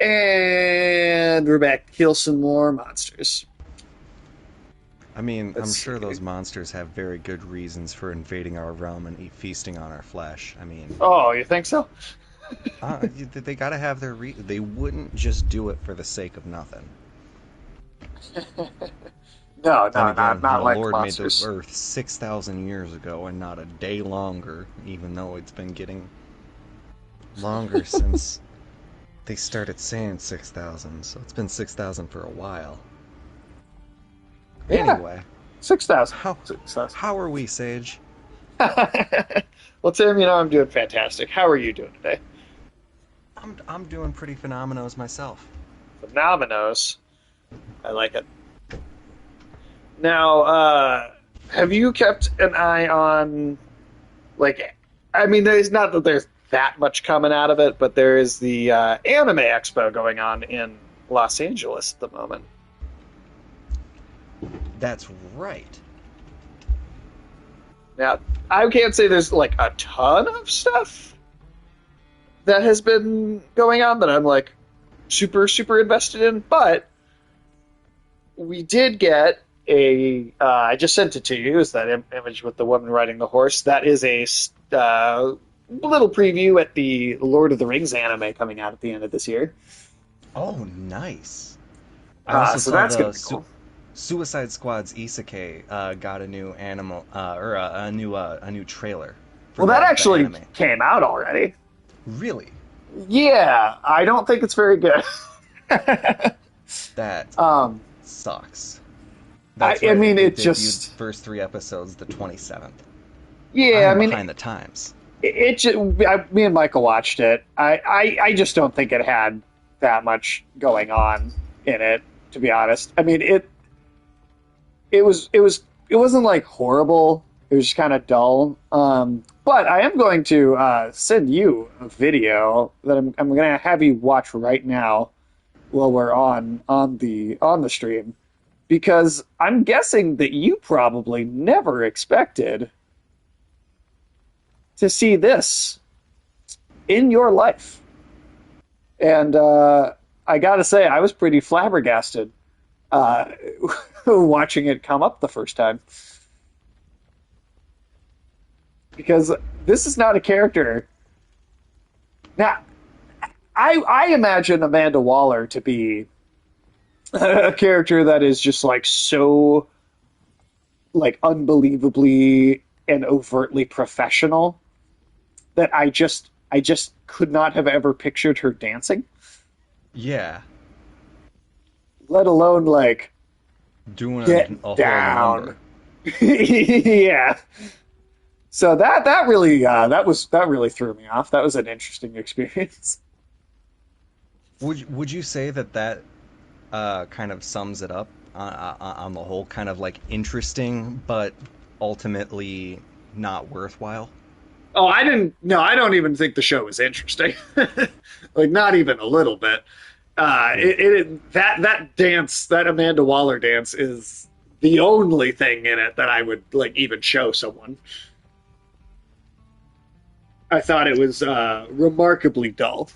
And we're back to kill some more monsters. I mean, Let's I'm see sure here. those monsters have very good reasons for invading our realm and feasting on our flesh. I mean, Oh, you think so? they gotta have their they wouldn't just do it for the sake of nothing. No, Then no, again, not the like the Lord made the monsters. earth 6,000 years ago and not a day longer, even though it's been getting longer since they started saying 6,000, so it's been 6,000 for a while. Yeah, Anyway, 6,000. how 6,000. how are we, Sage? Well, Tim, I'm doing fantastic. How are you doing today? I'm doing pretty phenomenos myself. Phenomenos. I like it. Now, have you kept an eye on, like, I mean, there's not that there's that much coming out of it, but there is the Anime Expo going on in Los Angeles at the moment. That's right. Now, I can't say there's like a ton of stuff that has been going on that I'm like super, super invested in, but we did get I just sent it to you. Is that image with the woman riding the horse? That is a little preview at the Lord of the Rings anime coming out at the end of this year. Oh, nice. I also So saw that's gonna the be cool. Suicide Squad's Isekai got a new animal or a new trailer for Well, that the actually anime. came out already. Really? Yeah, I don't think it's very good. That um, sucks. I, That's I right. mean, It it debuted just first 3 episodes the 27th. I yeah. I am mean, behind the times. me and Michael watched it. I just don't think it had that much going on in it, to be honest. I mean, it wasn't like horrible. It was just kind of dull. But I am going to send you a video that I'm going to have you watch right now while we're on the stream because I'm guessing that you probably never expected to see this in your life. And I got to say, I was pretty flabbergasted uh, watching it come up the first time because this is not a character. Now, I imagine Amanda Waller to be a character that is just like so like unbelievably and overtly professional that I just could not have ever pictured her dancing, Yeah, let alone like doing get a whole down. number. Yeah. So that really that really threw me off. That was an interesting experience. Would you say that kind of sums it up on the whole? Kind of like interesting, but ultimately not worthwhile. Oh, I didn't. No, I don't even think the show was interesting. Like not even a little bit. That dance, that Amanda Waller dance, is the only thing in it that I would like even show someone. I thought it was remarkably dull,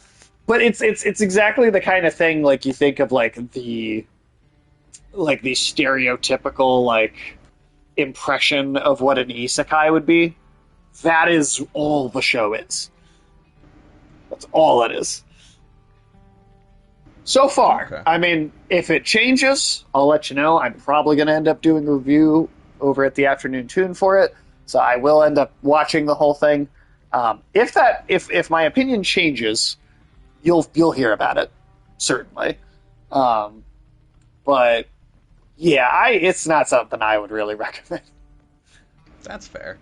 but it's exactly the kind of thing like you think of like the stereotypical like impression of what an isekai would be. That is all the show is. That's all it is. So far, Okay. I mean, if it changes, I'll let you know. I'm probably going to end up doing a review over at the Afternoon Tune for it, so I will end up watching the whole thing. If my opinion changes, you'll hear about it certainly. Um, but yeah, I it's not something I would really recommend. That's fair.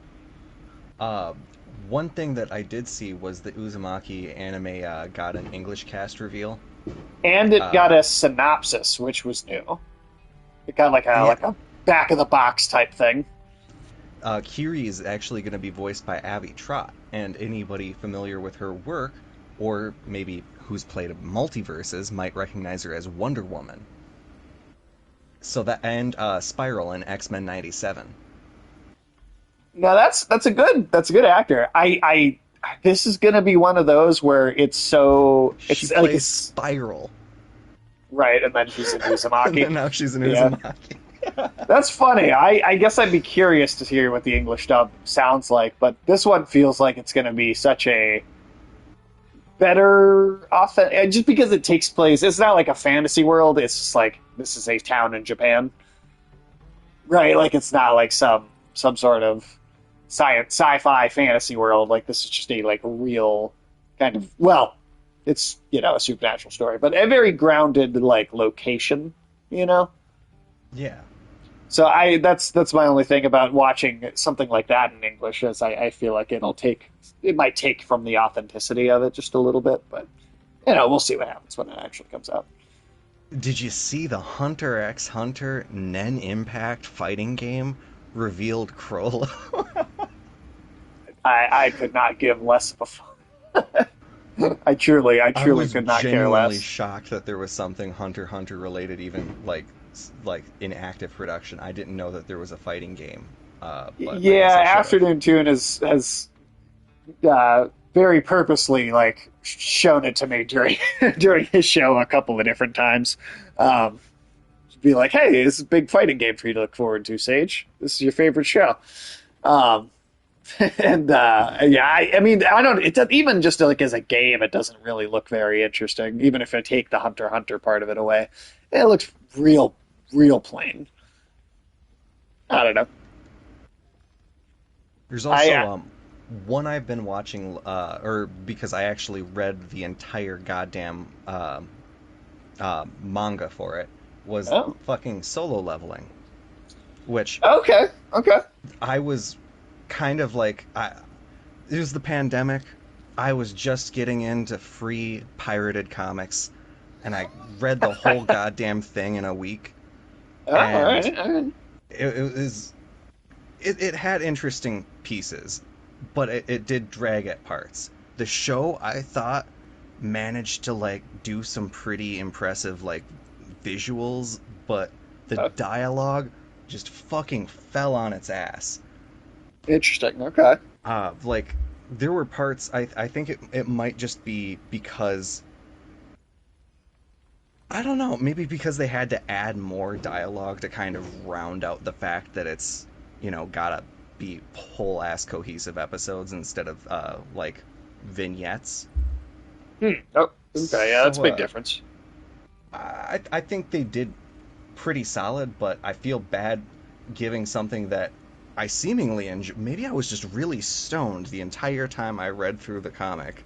Uh, One thing that I did see was the Uzumaki anime got an English cast reveal. And it got Uh, a synopsis, which was new. It got yeah, like a back of the box type thing. Kiri is actually going to be voiced by Abby Trott, and anybody familiar with her work, or maybe who's played multiverses, might recognize her as Wonder Woman. So that and Spiral in X-Men '97. Now that's a good actor. this is gonna be one of those where She it's like plays it's Spiral, right, and then she's in and then Uzumaki. now she's in Yeah, Uzumaki. that's funny. I guess I'd be curious to hear what the English dub sounds like, but this one feels like it's gonna be such a better just because it takes place. It's not like a fantasy world. It's just like this is a town in Japan, right? Like it's not like some sort of sci-fi fantasy world. Like this is just a like real kind of it's a supernatural story, but a very grounded like location, you know. Yeah. So that's my only thing about watching something like that in English is I feel like it might take from the authenticity of it just a little bit, but we'll see what happens when it actually comes out. Did you see the Hunter x Hunter Nen Impact fighting game revealed Crollo? I could not give less of a fuck. I truly I was could not care genuinely less. shocked that there was something Hunter x Hunter related, even like in active production. I didn't know that there was a fighting game. But I Yeah, guess I should have. Afternoon Tune has very purposely like shown it to me during during his show a couple of different times. To be like, hey, this is a big fighting game for you to look forward to, Sage. This is your favorite show. Um, and yeah, I mean, I don't. It does, even just like as a game, it doesn't really look very interesting. Even if I take the Hunter x Hunter part of it away, it looks real plain. I don't know. There's I also one I've been watching, or because I actually read the entire goddamn manga for it, was Oh, fucking Solo Leveling, which okay. I was kind of like, it was the pandemic. I was just getting into free pirated comics, and I read the whole goddamn thing in a week. All And right, all right. it had interesting pieces, but it did drag at parts. The show, I thought, managed to like do some pretty impressive like visuals, but the Uh, dialogue just fucking fell on its ass. Interesting. Okay. Like there were parts, I think it might just be because I don't know, maybe because they had to add more dialogue to kind of round out the fact that it's, gotta be whole ass cohesive episodes instead of like vignettes. Oh, okay. Yeah, that's a So big difference. I think they did pretty solid, but I feel bad giving something that I seemingly enjoy. Maybe I was just really stoned the entire time I read through the comic,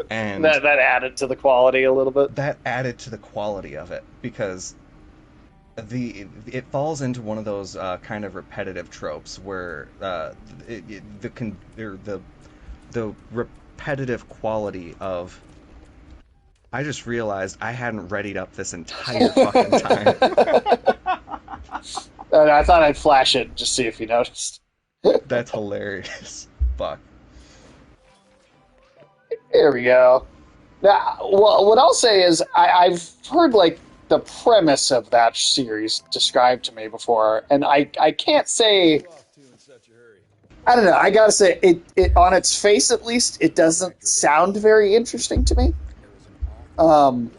and That added to the quality a little bit. that added to the quality of it because it falls into one of those kind of repetitive tropes where the repetitive quality of I just realized I hadn't readied up this entire fucking time. And I thought I'd flash it and just see if you noticed. That's hilarious. Fuck. There we go. Now, well, what I'll say is I've heard like the premise of that series described to me before, and I can't say. I don't know. I gotta say it on its face at least it doesn't sound very interesting to me. Um,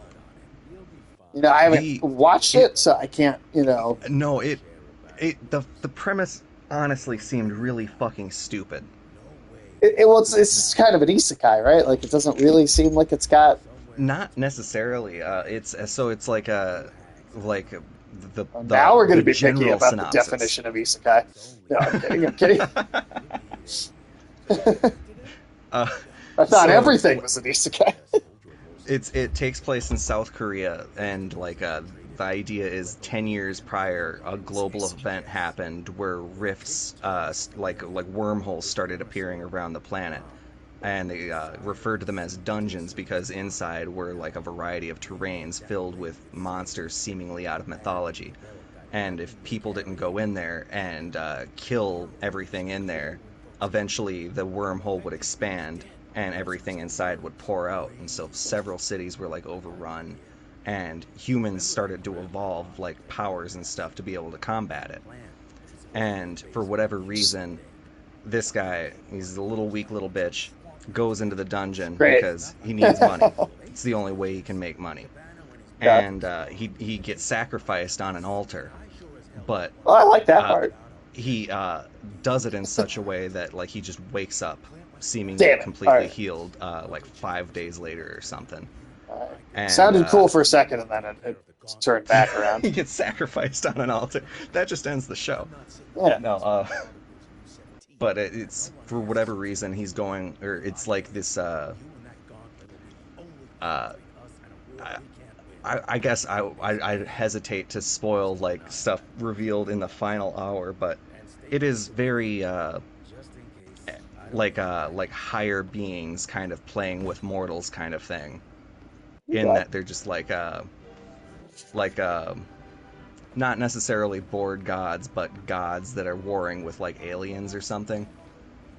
I haven't watched it, so I can't. No, the premise honestly seemed really fucking stupid. It's just kind of an isekai, right? Like it doesn't really seem like it's got. Not necessarily. It's like Now we're going to the be picky general about synopsis. the definition of isekai. No, I'm kidding. I'm kidding. Uh, I thought so everything was an isekai. it takes place in South Korea, and like the idea is 10 years prior, a global event happened where rifts, like wormholes, started appearing around the planet, and they referred to them as dungeons because inside were like a variety of terrains filled with monsters seemingly out of mythology. And if people didn't go in there and kill everything in there, eventually the wormhole would expand and everything inside would pour out. And so several cities were like overrun, and humans started to evolve like powers and stuff to be able to combat it. And for whatever reason, this guy, he's a little weak little bitch, goes into the dungeon Great. because he needs money. It's the only way he can make money. Yeah. And he gets sacrificed on an altar, but Well, I like that uh, part. he does it in such a way that like he just wakes up seemingly Damn it. All completely right. healed like 5 days later or something. All right. And Sounded cool for a second, and then it turned back around. he gets sacrificed on an altar. That just ends the show. Yeah. No, but it's for whatever reason he's going, or it's like this. Uh, I guess I hesitate to spoil like stuff revealed in the final hour, but it is very like higher beings kind of playing with mortals kind of thing. In Okay. that they're just like not necessarily bored gods, but gods that are warring with like aliens or something.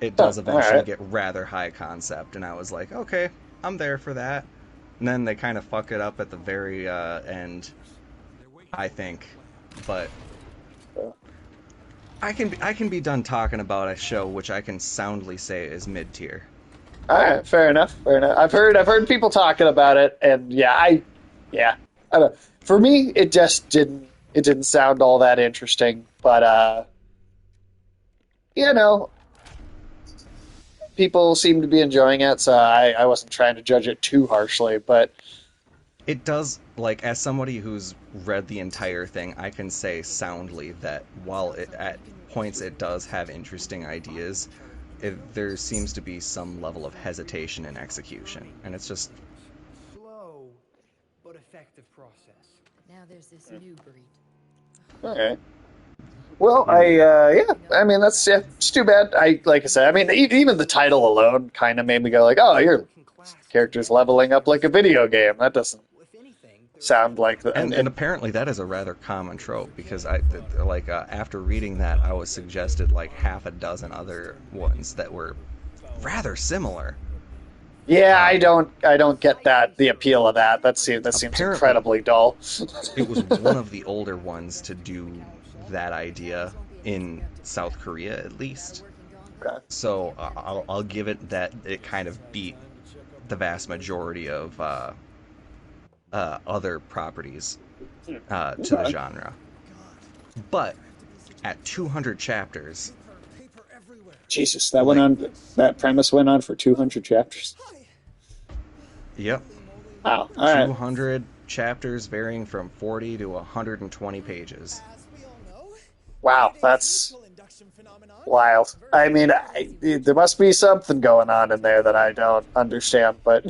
It Huh, does all eventually right. get rather high concept, and I was like, okay, I'm there for that. And then they kind of fuck it up at the very end, I think. But I can be done talking about a show which I can soundly say is mid tier. All right. Fair enough. Fair enough. I've heard people talking about it, and yeah. I don't, for me, it just didn't sound all that interesting. But you know, people seem to be enjoying it, so I wasn't trying to judge it too harshly. But It does, like, as somebody who's read the entire thing, I can say soundly that while at points it does have interesting ideas, there seems to be some level of hesitation in execution. And it's just, Slow but effective process. Now there's this new breed. all right. Well, yeah. I mean, it's too bad. Like I said, I mean, even the title alone kind of made me go like, oh, your character's leveling up like a video game. That doesn't sound like the. and apparently that is a rather common trope because like, after reading that, I was suggested like half a dozen other ones that were rather similar. Yeah, Um, I don't get the appeal of that. That seems Apparently, incredibly dull. it was one of the older ones to do that idea in South Korea, at least. Okay. So I'll give it that it kind of beat the vast majority of other properties to the Okay. genre. But at 200 chapters, Jesus, that went like, on. That premise went on for 200 chapters. yep, Wow. All right. 200 chapters varying from 40 to 120 pages. Wow, that's wild. I mean, there must be something going on in there that I don't understand. But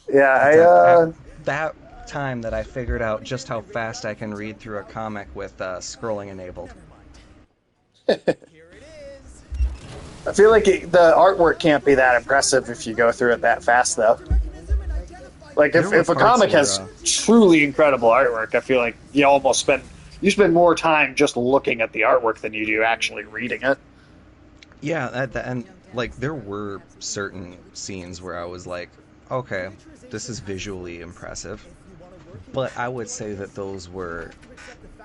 yeah, It's at that time that I figured out just how fast I can read through a comic with scrolling enabled. I feel like the artwork can't be that impressive if you go through it that fast, though. Like There were if a parts comic where, has truly incredible artwork, I feel like you spend more time just looking at the artwork than you do actually reading it. Yeah, and like there were certain scenes where I was like, okay, this is visually impressive, but I would say that those were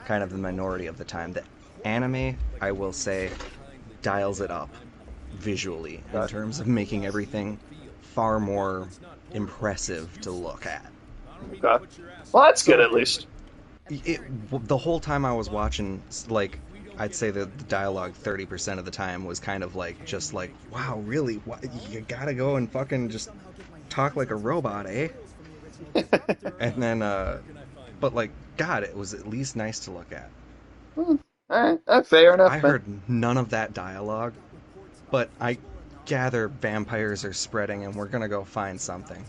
kind of the minority of the time. The anime, I will say, dials it up visually in terms of making everything far more impressive to look at. Okay. Well, that's good at least. The whole time I was watching, like, I'd say that the dialogue 30% of the time was kind of like, just like, wow, really? What, you gotta go and fucking just talk like a robot, eh? And then, but like, God, it was at least nice to look at. All right, fair enough. I man. heard none of that dialogue, but I gather vampires are spreading and we're gonna go find something.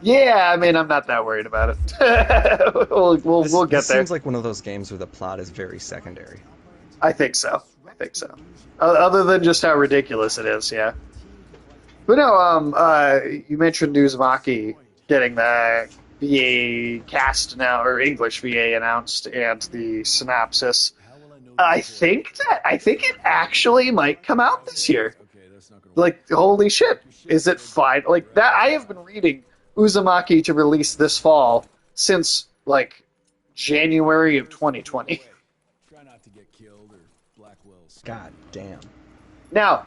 Yeah, I mean, I'm not that worried about it. We'll get This there. seems like one of those games where the plot is very secondary. I think so. I think so. Other than just how ridiculous it is, yeah. But no, you mentioned Uzumaki getting the VA cast now, or English VA announced, and the synopsis. I think it actually might come out this year. Like, holy shit, is it fine? Like that, I have been reading Uzumaki to release this fall since like January of 2020. God damn. Now,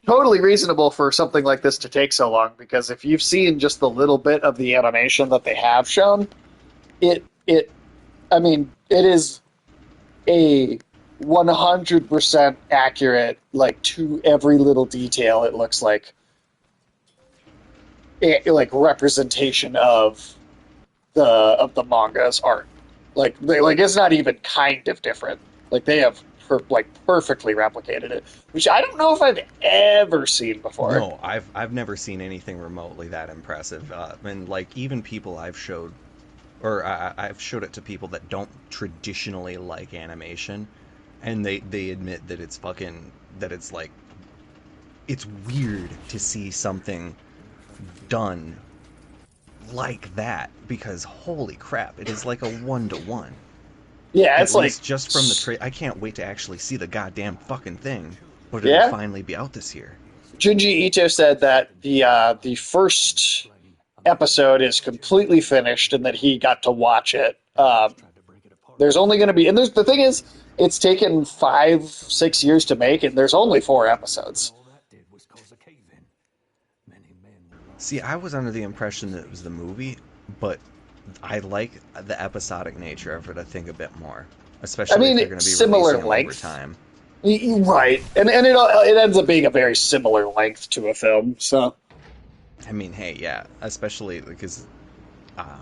totally reasonable for something like this to take so long because if you've seen just the little bit of the animation that they have shown, it I mean, it is a 100% accurate, like to every little detail. It looks like representation of the manga's art. Like it's not even kind of different. Like they have perfectly replicated it, which I don't know if I've ever seen before. No, I've never seen anything remotely that impressive. And like even people I've showed, or I've showed it to people that don't traditionally like animation, and they admit that it's fucking that it's like it's weird to see something done like that because holy crap, it is like a 1-to-1. Yeah, At it's like least just from the I can't wait to actually see the goddamn fucking thing, but it'll yeah. finally be out this year. Junji Ito said that the first episode is completely finished and that he got to watch it. There's only going to be, and there's the thing is, it's taken 5-6 years to make, and there's only 4 episodes. See, I was under the impression that it was the movie, but I like the episodic nature of it, I think, a bit more. I Especially if mean, they're going to be similar releasing them over length, time. right? And it ends up being a very similar length to a film. So I mean, hey, yeah, especially because, uh,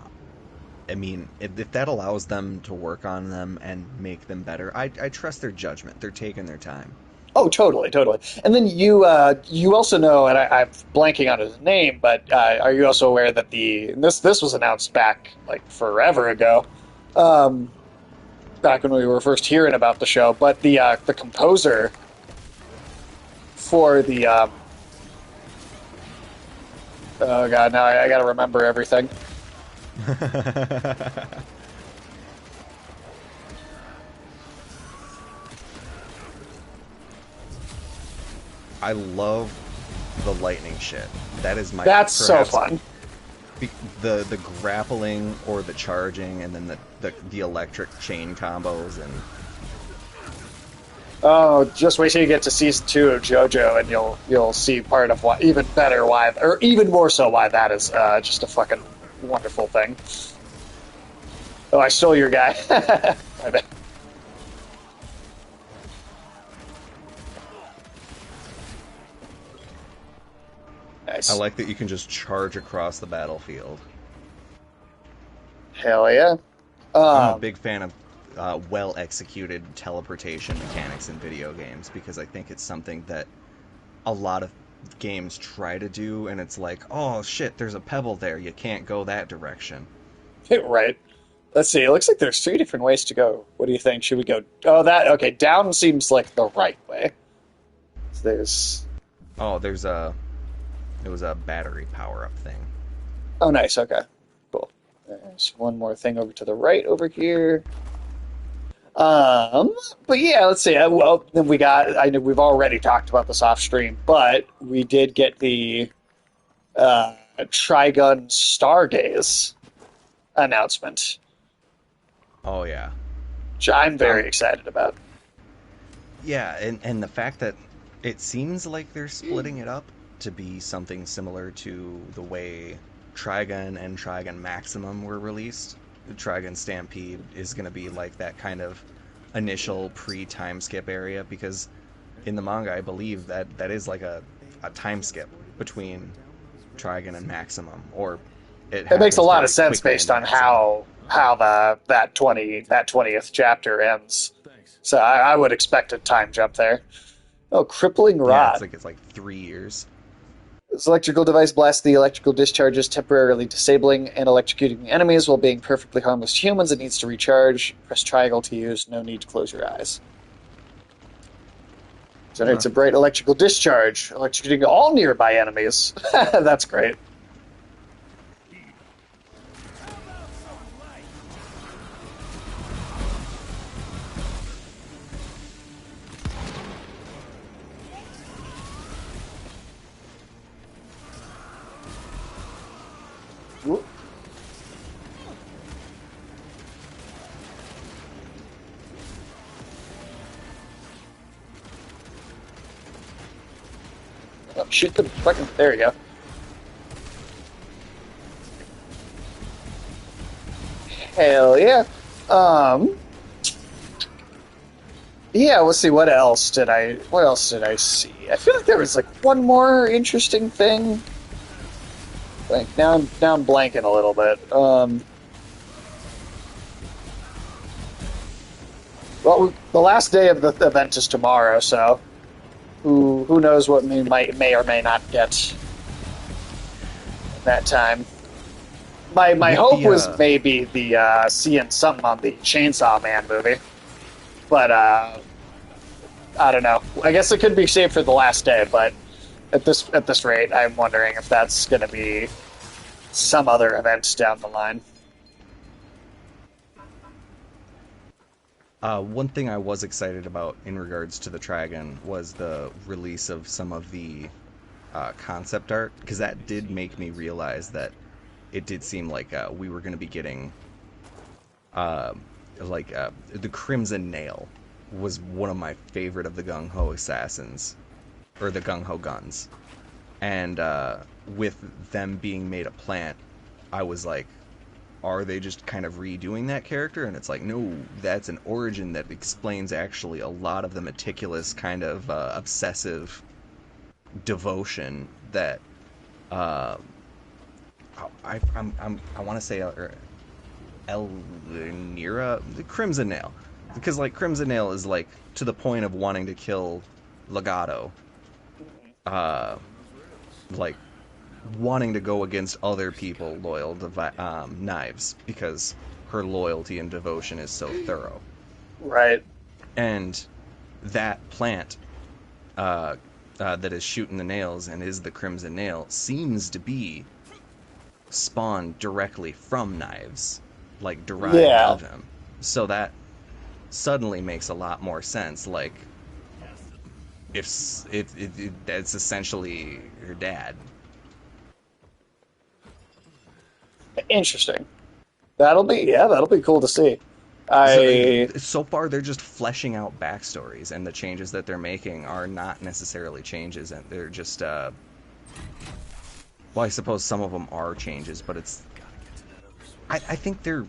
I mean, if that allows them to work on them and make them better, I trust their judgment. They're taking their time. oh, totally, totally. And then you also know, and I'm blanking on his name, but are you also aware that this was announced back like forever ago, um, back when we were first hearing about the show, but the composer for the oh god, now I got to remember everything. I love the lightning shit. That is my That's so perhaps fun. the grappling or the charging, and then the electric chain combos, and Oh, just wait till you get to season 2 of JoJo, and you'll see part of why, even better why, or even more so why that is just a fucking wonderful thing. Oh, I stole your guy. My bad. I Nice. like that you can just charge across the battlefield. Hell yeah. I'm a Um, big fan of well executed teleportation mechanics in video games because I think it's something that a lot of games try to do, and it's like, oh shit, there's a pebble there, you can't go that direction. right. Let's see. It looks like there's 3 different ways to go. What do you think? Should we go? Oh, that okay. Down seems like the right way. So there's. Oh, it was a battery power up thing. Oh, nice. Okay, cool. There's one more thing over to the right over here. But yeah, let's see. Well, then we got. I know we've already talked about this off stream, but we did get the Trigun Stargaze announcement, Oh yeah. which I'm very Um, excited about. Yeah, and the fact that it seems like they're splitting it up to be something similar to the way Trigun and Trigun Maximum were released. Trigun Stampede is going to be like that kind of initial pre-time skip area because in the manga I believe that is like a time skip between Trigun and Maximum, or it It makes a happens lot of very sense quickly based in on Maximum. how that 20th chapter ends. So I would expect a time jump there. Oh, crippling Yeah, rod. it's like 3 years. This electrical device blasts the electrical discharges, temporarily disabling and electrocuting enemies while being perfectly harmless to humans. It needs to recharge. Press triangle to use. No need to close your eyes. Generates Huh. a bright electrical discharge, electrocuting all nearby enemies. That's great. Whoop. shoot the fucking... There you go. Hell yeah. Yeah, let's see, what else did I see? I feel like there was like one more interesting thing. Like now I'm blanking a little bit. Well, the last day of the event is tomorrow, so who knows what we may or may not get that time. My hope was maybe the seeing something on the Chainsaw Man movie, but I don't know. I guess it could be saved for the last day, but at this rate, I'm wondering if that's going to be some other event down the line. One thing I was excited about in regards to the Trigon was the release of some of the concept art, because that did make me realize that it did seem like we were going to be getting the Crimson Nail was one of my favorite of the Gung Ho assassins, or the Gung Ho guns, and with them being made a plant, I was like, are they just kind of redoing that character? And it's like, no, that's an origin that explains actually a lot of the meticulous kind of obsessive devotion that I want to say Elnira, the Crimson Nail, because like Crimson Nail is like to the point of wanting to kill Legato, like wanting to go against other people loyal to Knives, because her loyalty and devotion is so thorough. Right. And that plant that is shooting the nails and is the Crimson Nail seems to be spawned directly from Knives, like derived of him. So that suddenly makes a lot more sense. Like, if it's essentially her dad. Interesting. That'll be cool to see. So far, they're just fleshing out backstories, and the changes that they're making are not necessarily changes, and they're just, well, I suppose some of them are changes, but it's, I think they're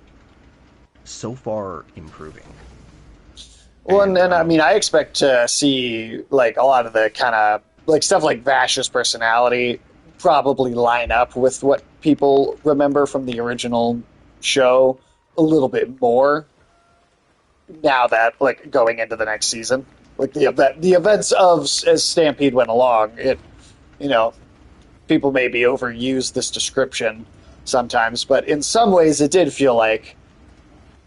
so far improving. Well, and I mean, I expect to see, like, a lot of the kind of, like, stuff like Vash's personality probably line up with what people remember from the original show a little bit more now that, like, going into the next season. Like, the events of as Stampede went along, it, you know, people maybe overuse this description sometimes, but in some ways it did feel like,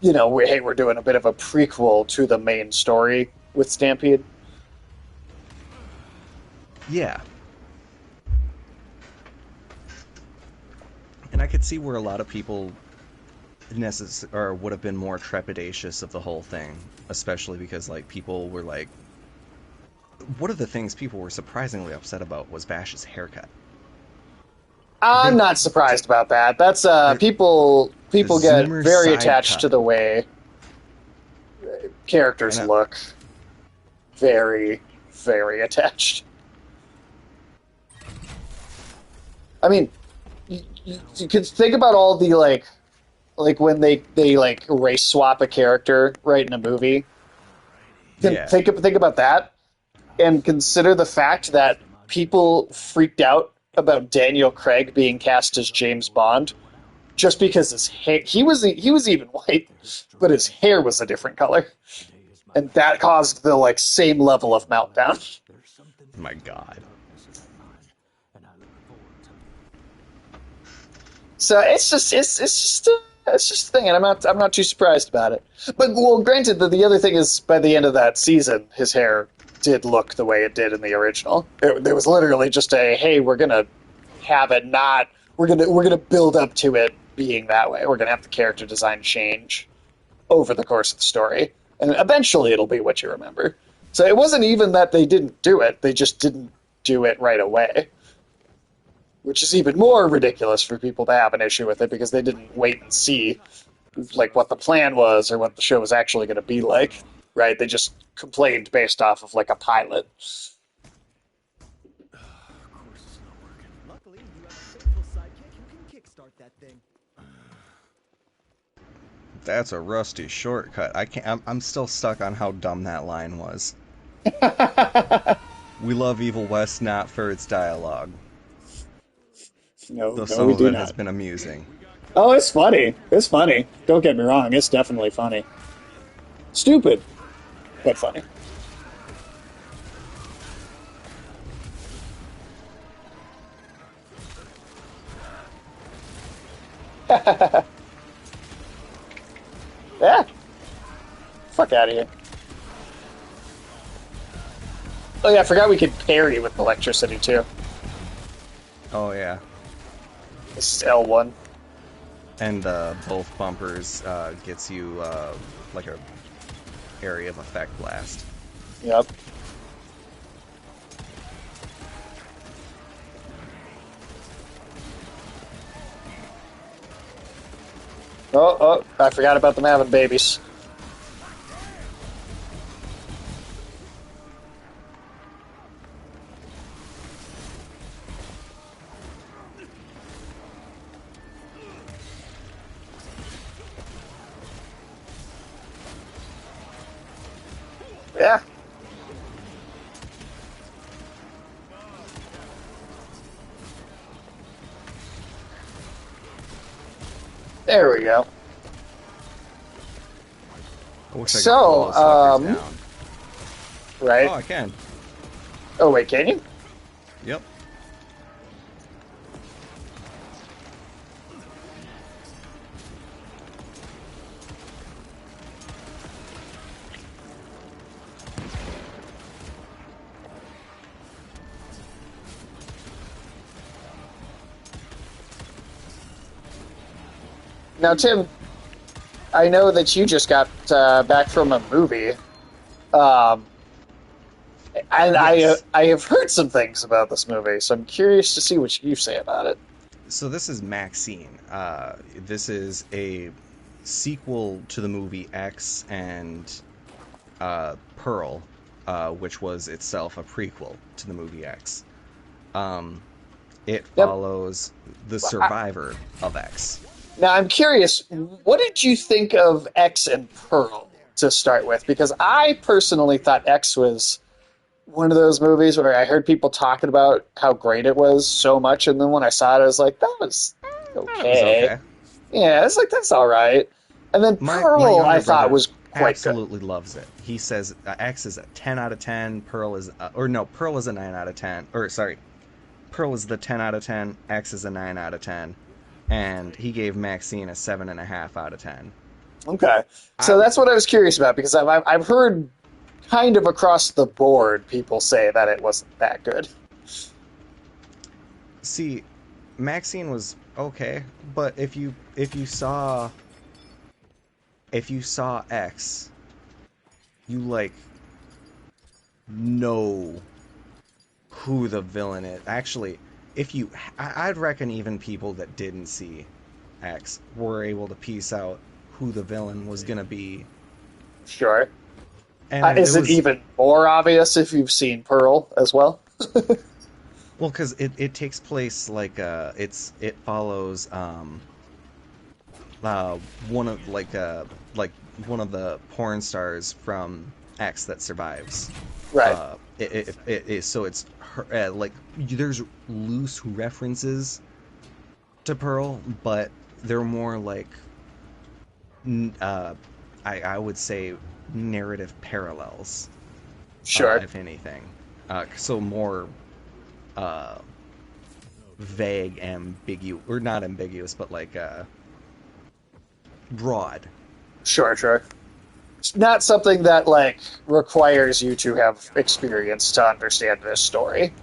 you know, we're doing a bit of a prequel to the main story with Stampede. Yeah. And I could see where a lot of people would have been more trepidatious of the whole thing, especially because, like, people were like, one of the things people were surprisingly upset about was Vash's haircut. I'm not surprised about that. That's people get very attached to the way characters look. Very, very attached. I mean, you could think about all the like when they like race swap a character right in a movie. Think about that, and consider the fact that people freaked out about Daniel Craig being cast as James Bond just because his hair, he was even white, but his hair was a different color, and that caused the like same level of meltdown. My God. So it's just a thing, and I'm not too surprised about it. But well, granted, the other thing is, by the end of that season, his hair did look the way it did in the original. There was literally just hey, we're gonna have it not. We're gonna build up to it being that way. We're gonna have the character design change over the course of the story, and eventually it'll be what you remember. So it wasn't even that they didn't do it; they just didn't do it right away. Which is even more ridiculous for people to have an issue with it, because they didn't wait and see like what the plan was or what the show was actually going to be like, right? They just complained based off of like a pilot. That's a rusty shortcut. I can't. I'm still stuck on how dumb that line was. We love Evil West not for its dialogue, No, though no, some we of do it has not. been amusing. Oh, it's funny. It's funny. Don't get me wrong. It's definitely funny. Stupid, but funny. Yeah. Fuck out of here. Oh yeah, I forgot we could parry with electricity too. Oh yeah, This is L1. and both bumpers gets you like a area of effect blast. Yep. Oh, I forgot about them having babies. Yeah. There we go. I wish I could So, pull those fuckers down. Right? Oh, I can. Oh, wait, can you? Yep. Now, Tim, I know that you just got back from a movie. Um, and Yes. I have heard some things about this movie, so I'm curious to see what you say about it. So this is Maxine. This is a sequel to the movie X and Pearl, which was itself a prequel to the movie X. It Yep. follows the survivor of X. Now, I'm curious, what did you think of X and Pearl to start with? Because I personally thought X was one of those movies where I heard people talking about how great it was so much, and then when I saw it, I was like, that was It was okay. okay. Yeah, it's like, that's all right. And then My Pearl, younger I thought brother was quite absolutely loves it. He says X is a 10 out of 10. Pearl is, Pearl is a 9 out of 10. Or sorry, Pearl is the 10 out of 10. X is a 9 out of 10. And he gave Maxine a 7.5 out of 10. good. Okay. So that's what I was curious about, because I've heard kind of across the board people say that it wasn't that good. See, Maxine was okay, but if you saw X, you like know who the villain is. Actually, I'd reckon even people that didn't see X were able to piece out who the villain was gonna be. Sure. And Is it was, even more obvious if you've seen Pearl as well? well, because it takes place like it follows one of like one of the porn stars from X that survives. Right. So it's her, like there's loose references to Pearl, but they're more like I would say narrative parallels, Sure. if anything. So more vague, ambiguous, or not ambiguous, but like broad. Sure. It's not something that, like, requires you to have experience to understand this story.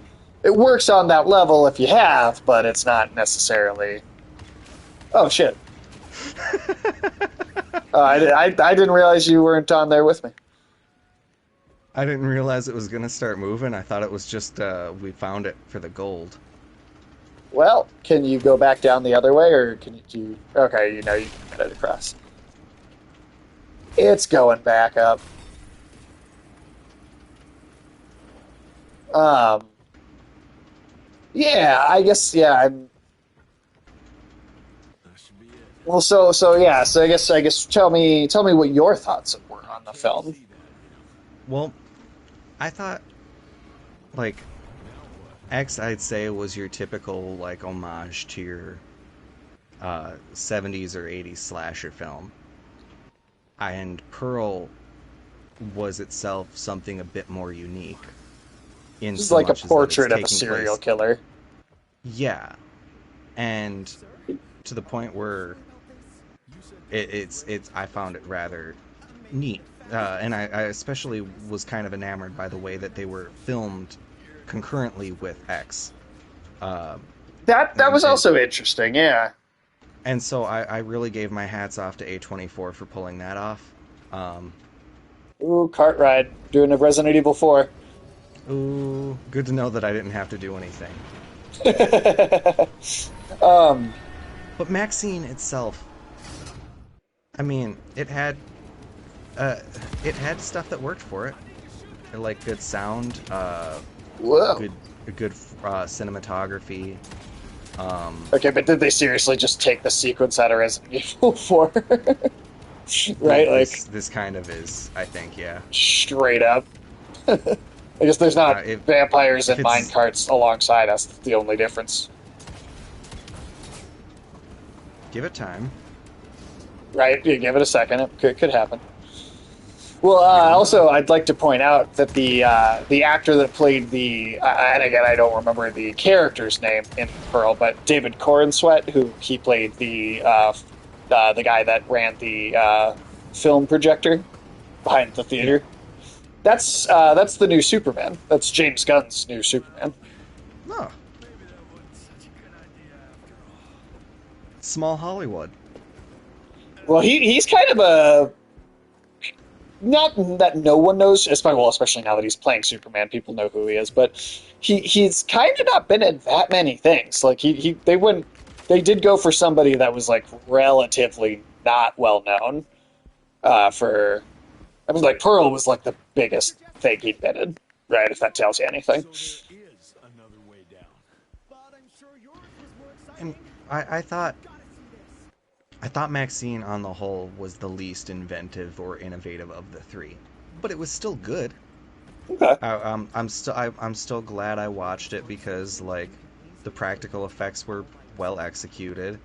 It works on that level if you have, but it's not necessarily... Oh, shit. I didn't realize you weren't on there with me. I didn't realize it was gonna start moving. I thought it was just we found it for the gold. Well, can you go back down the other way, or can you... Okay, you can get it across. It's going back up. Yeah, I guess, yeah, I'm... Well, so yeah. So I guess tell me what your thoughts were on the film. Well, I thought like X, I'd say was your typical like homage to your 70s or 80s slasher film, and Pearl was itself something a bit more unique in Just so like a much as that it's portrait of a taking serial place. killer. Yeah, and to the point where it's I found it rather neat, and I especially was kind of enamored by the way that they were filmed concurrently with X. Uh, That was and, also interesting. Yeah. and so I really gave my hats off to A24 for pulling that off. Um, Ooh, Cartwright doing a Resident Evil 4. Ooh, good to know that I didn't have to do anything. um, But Maxine itself, I mean, uh, it had stuff that worked for it. Like good sound, whoa. good good cinematography. Okay, but did they seriously just take the sequence out of Resident Evil 4? Right, like this kind of is, I think, yeah. straight up. I guess there's not If vampires if and it's minecarts alongside us. That's the only difference. give it time, Right? You give it a second. It could happen. Well, we don't know. also, I'd like to point out that the actor that played and again, I don't remember the character's name in Pearl, but David Corenswet, who he played the guy that ran the film projector behind the theater. That's the new Superman. That's James Gunn's new Superman. No, small Hollywood. Well, he's kind of a not that no one knows, especially now that he's playing Superman, people know who he is. But he's kind of not been in that many things. Like they did go for somebody that was like relatively not well known. For I mean, like Pearl was like the biggest thing he'd been in, right? If that tells you anything. And I thought Maxine on the whole was the least inventive or innovative of the three, but it was still good. Okay. I'm still glad I watched it because like the practical effects were well executed.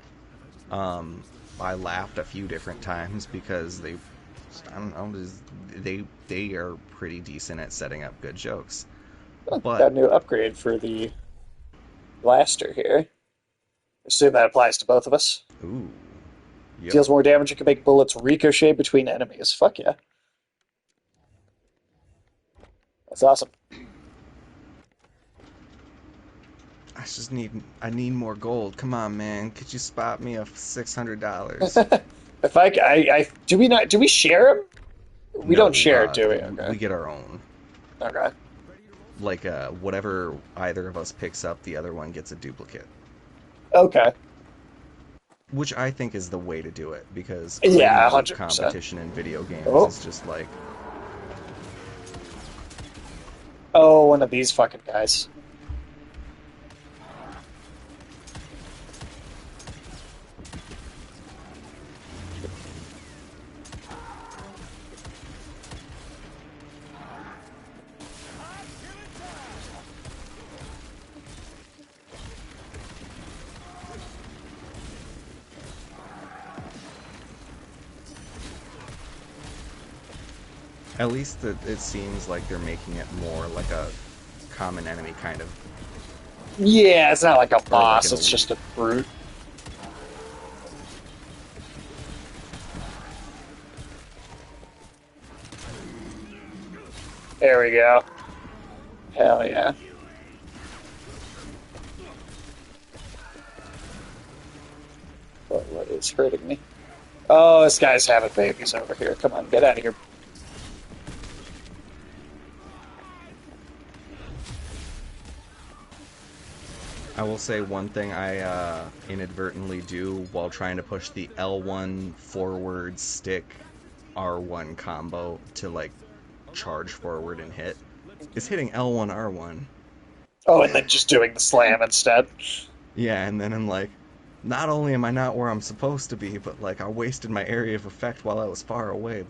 Um, I laughed a few different times because I don't know, they are pretty decent at setting up good jokes. But Got a new upgrade for the blaster here. Assume that applies to both of us. ooh, yep. Deals more damage and can make bullets ricochet between enemies. Fuck yeah. That's awesome. I need more gold. Come on, man. Could you spot me a $600? If do we share them? We No, don't share, do we? Okay. we get our own. Okay. Like whatever either of us picks up, the other one gets a duplicate. Okay. Which I think is the way to do it because Yeah, creating group 100%. competition in video games Oh. is just like Oh, one of these fucking guys. at least it seems like they're making it more like a common enemy kind of, Yeah, it's not like a or like boss. an It's elite. just a brute. There we go. Hell yeah. What is hurting me? Oh, this guy's having babies over here. Come on, get out of here. I will say one thing I inadvertently do while trying to push the L1 forward stick R1 combo to like charge forward and hit is hitting L1 R1. Oh, and then just doing the slam instead. Yeah, and then I'm like, not only am I not where I'm supposed to be, but like I wasted my area of effect while I was far away.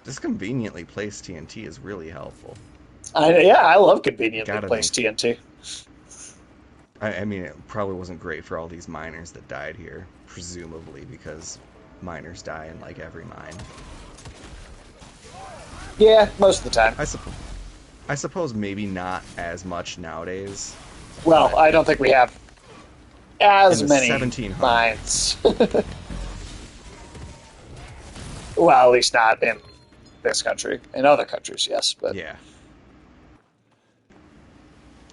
Just conveniently placed TNT is really helpful. I love conveniently Gotta placed TNT. I mean, it probably wasn't great for all these miners that died here, presumably because miners die in like every mine. Yeah, most of the time. I suppose maybe not as much nowadays. Well, I don't think we have as In the many 1700s. mines. Well, at least not in this country. In other countries, yes, but Yeah.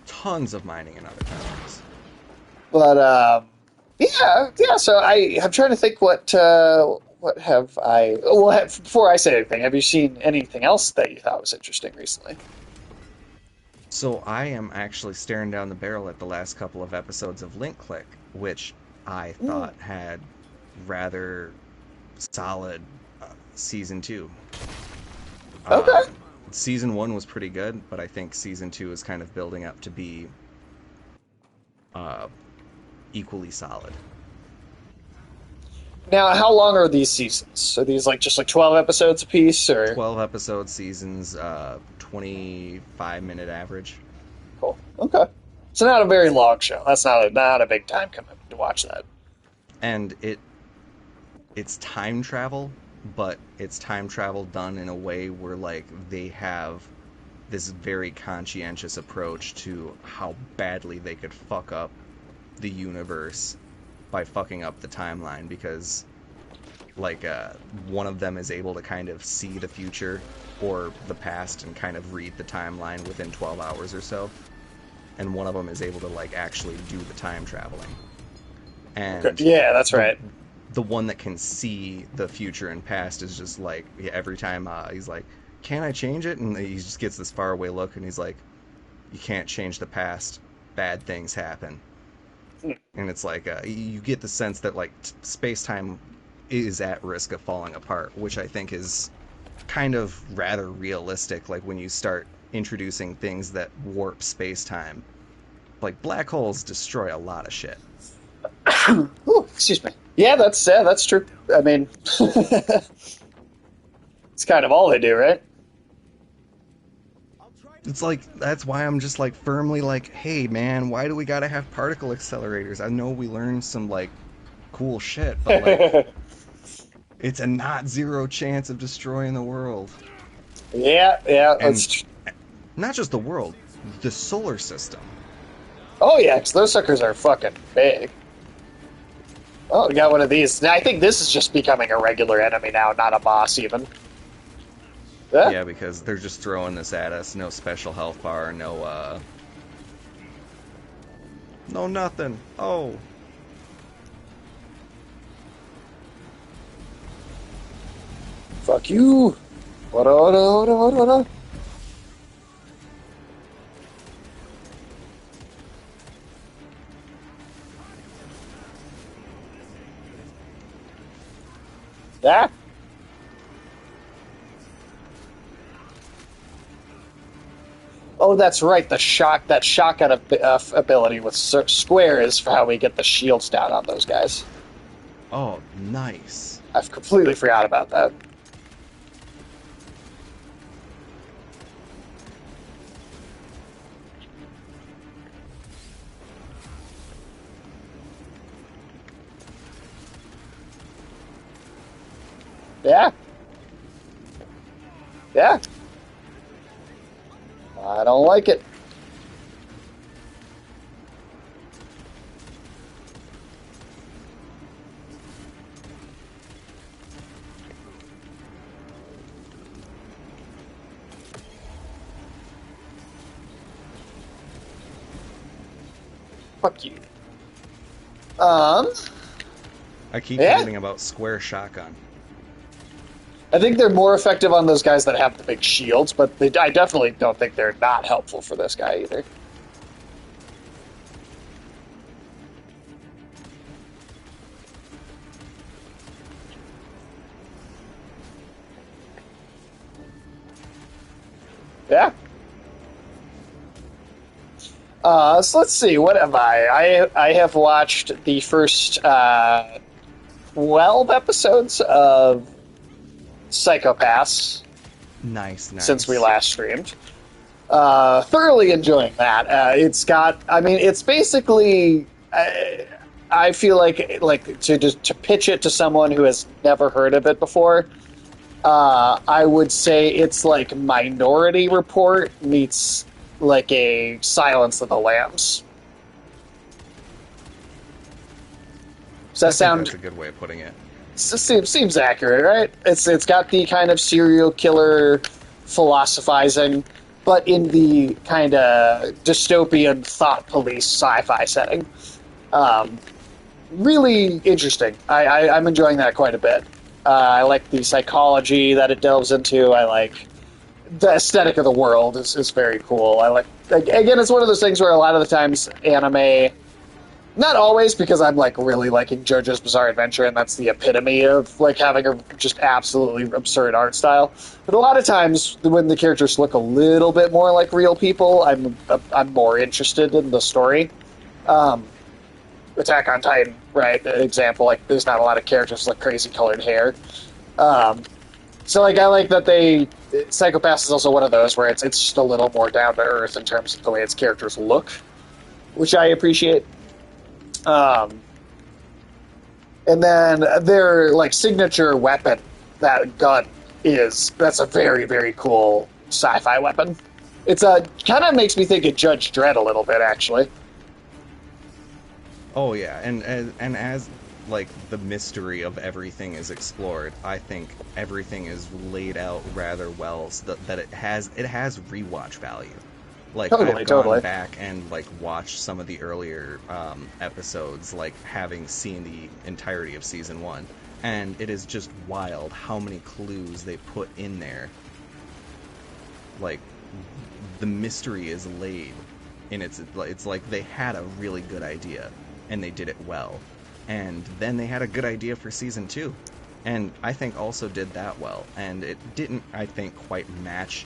Tons of mining in other countries. but yeah. So I'm trying to think what have I? Well, before I say anything, have you seen anything else that you thought was interesting recently? So I am actually staring down the barrel at the last couple of episodes of Link Click, which I thought had rather solid season 2. Okay. Season 1 was pretty good, but I think season 2 is kind of building up to be equally solid. Now, how long are these seasons? Are these just 12 episodes a piece, or 12 episode seasons, 25-minute average. cool? Okay, so not a very long show. That's not a big time commitment to watch that. And it's time travel, but it's time travel done in a way where like they have this very conscientious approach to how badly they could fuck up the universe by fucking up the timeline, because like one of them is able to kind of see the future or the past and kind of read the timeline within 12 hours or so, and one of them is able to like actually do the time traveling. And Yeah, that's right. the one that can see the future and past is just like, every time he's like, can I change it? And he just gets this faraway look and he's like, you can't change the past, bad things happen. And it's like you get the sense that like space-time is at risk of falling apart, which I think is kind of rather realistic. Like when you start introducing things that warp space-time, like black holes destroy a lot of shit. Ooh, excuse me. Yeah, that's true. I mean, it's kind of all they do, right? It's like, that's why I'm just like firmly like, hey man, why do we gotta have particle accelerators? I know we learned some like cool shit, but like it's a not zero chance of destroying the world. Yeah. And not just the world, the solar system. Oh yeah, 'cause those suckers are fucking big. Oh, we got one of these. Now, I think this is just becoming a regular enemy now, not a boss even. Yeah, because they're just throwing this at us. No special health bar, no nothing. Oh. Fuck you. What? Yeah. Oh, that's right. That shotgun ability with Square is for how we get the shields down on those guys. Oh, nice. I've completely forgot about that. Yeah. Yeah. I don't like it. Fuck you. I keep Yeah. forgetting about Square Shotgun. I think they're more effective on those guys that have the big shields, but I definitely don't think they're not helpful for this guy either. Yeah. So let's see. What have I have watched the first 12 episodes of Psychopaths Nice. since we last streamed. Thoroughly enjoying that. It's got. I mean, it's basically. I feel like to pitch it to someone who has never heard of it before. I would say it's like Minority Report meets like a Silence of the Lambs. Does that sound? That's a good way of putting it. Seems accurate, right? It's got the kind of serial killer philosophizing, but in the kind of dystopian thought police sci-fi setting. Really interesting. I'm enjoying that quite a bit. I like the psychology that it delves into. I like the aesthetic of the world is very cool. I like, again, it's one of those things where a lot of the times anime, not always, because I'm like really liking JoJo's Bizarre Adventure, and that's the epitome of like having a just absolutely absurd art style. But a lot of times when the characters look a little bit more like real people, I'm more interested in the story. Attack on Titan, right? Example, like there's not a lot of characters with like crazy colored hair. So like I like that Psychopaths is also one of those where it's just a little more down to earth in terms of the way its characters look, which I appreciate. And then their like signature weapon, that gun, that's a very, very cool sci-fi weapon. It's kind of makes me think of Judge Dredd a little bit, actually. Oh yeah, and as like the mystery of everything is explored, I think everything is laid out rather well so that it has rewatch value. Like I've gone back and like watched some of the earlier episodes, like having seen the entirety of season 1, and it is just wild how many clues they put in there. Like the mystery is laid, and it's like they had a really good idea and they did it well, and then they had a good idea for season 2, and I think also did that well, and it didn't, I think, quite match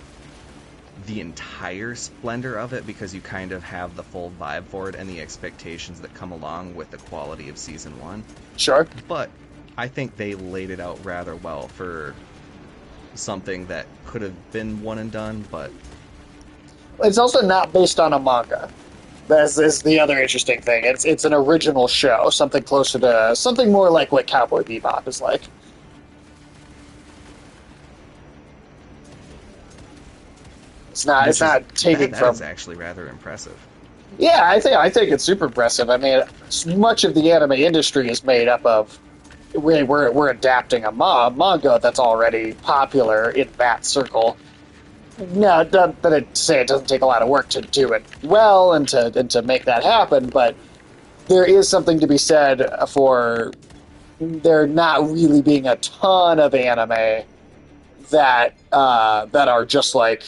the entire splendor of it, because you kind of have the full vibe for it and the expectations that come along with the quality of season 1. Sure. But I think they laid it out rather well for something that could have been one and done, but it's also not based on a manga. That's is the other interesting thing. It's an original show, something closer to something more like what Cowboy Bebop is like. It's not taking from. That's actually rather impressive. Yeah, I think it's super impressive. I mean, much of the anime industry is made up of we're adapting a manga that's already popular in that circle. No, not that it say it doesn't take a lot of work to do it well and to make that happen, but there is something to be said for there not really being a ton of anime that are just like.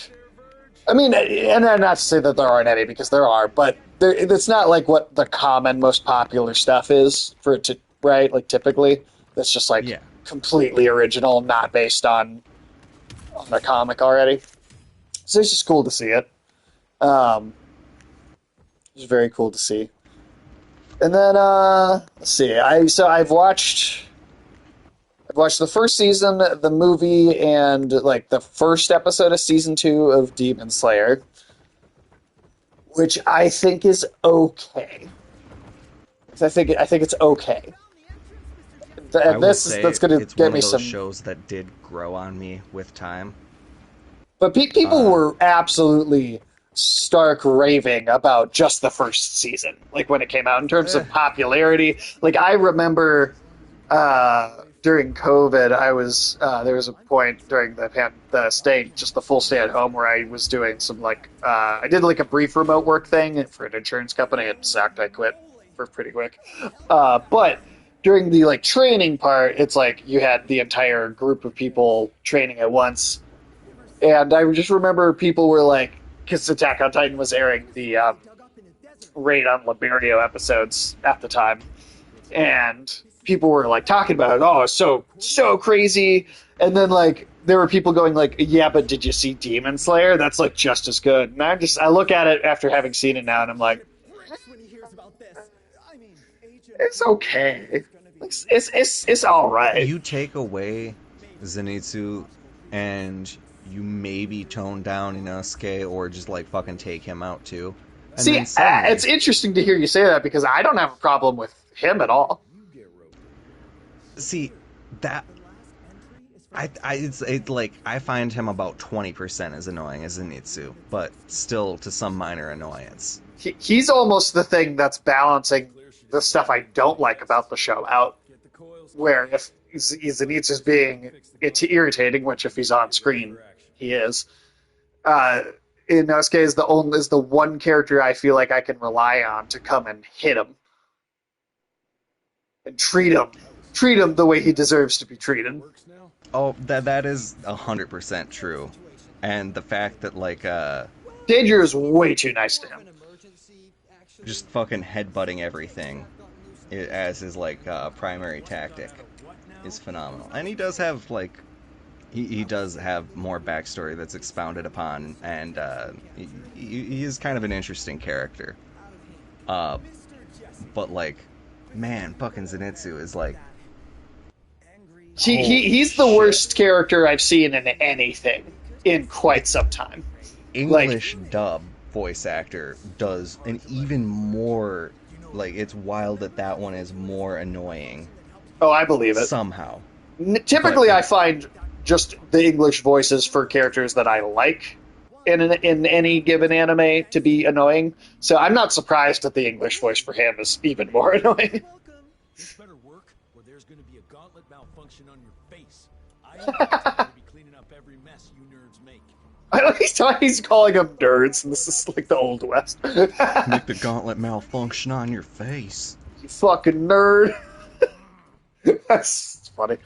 I mean, and not to say that there aren't any, because there are, but it's not like what the common, most popular stuff is for it to, right? Like, typically, that's just like completely original, not based on a comic already. So it's just cool to see it. It's very cool to see. And then, let's see. I've watched the first season, the movie, and like the first episode of season 2 of Demon Slayer, which I think is okay. I think it's okay. That's going to get me some shows that did grow on me with time. But people were absolutely stark raving about just the first season, like when it came out in terms of popularity. Like I remember. During COVID, there was a point during the full stay at home, where I was doing some I did like a brief remote work thing for an insurance company. It sucked. I quit for pretty quick. But during the training part, it's like you had the entire group of people training at once, and I just remember people were like, because Attack on Titan was airing the Raid on Liberio episodes at the time, and people were talking about it. Oh, it's so crazy. And then there were people going like, yeah, but did you see Demon Slayer? That's like just as good. And I look at it after having seen it now, and I'm like, When he hears about this, I mean, Agent it's okay. It's all right. You take away Zenitsu, and you maybe tone down Inosuke, or just like fucking take him out too. And See, then suddenly- it's interesting to hear you say that because I don't have a problem with him at all. see that it's like I find him about 20% as annoying as Zenitsu, but still to some minor annoyance. He's almost the thing that's balancing the stuff I don't like about the show out. Where if Zenitsu's being irritating, which if he's on screen, he is. Inosuke is the one character I feel like I can rely on to come and hit him and treat him the way he deserves to be treated. Oh, that is 100% true, and the fact that like Danger is way too nice to him. just fucking headbutting everything as his like primary tactic is phenomenal, and he does have like he does have more backstory that's expounded upon, and he is kind of an interesting character. But like, man, fucking Zenitsu is like He's the worst character I've seen in anything in quite some time. English dub voice actor does an even more like it's wild that one is more annoying. Oh, I believe it. Somehow. Typically, I find just the English voices for characters that I like in any given anime to be annoying. So I'm not surprised that the English voice for him is even more annoying. This better work, or there's going to be a gauntlet malfunction on your face. I am going to be cleaning up every mess you nerds make. I know he's calling them nerds, and this is like the Old West. Make the gauntlet malfunction on your face. You fucking nerd. That's funny.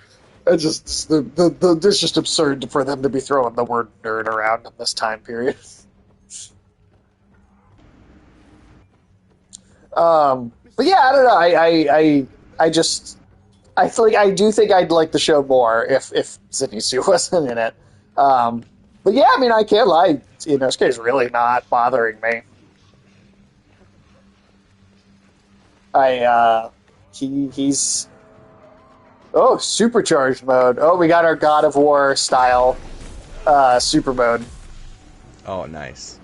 It's just it's just absurd for them to be throwing the word nerd around in this time period. But yeah, I don't know. I feel like I do think I'd like the show more if Zenitsu wasn't in it. But yeah, I mean, I can't lie. Inosuke is really not bothering me. He's supercharged mode. Oh, we got our God of War style super mode. Oh, nice.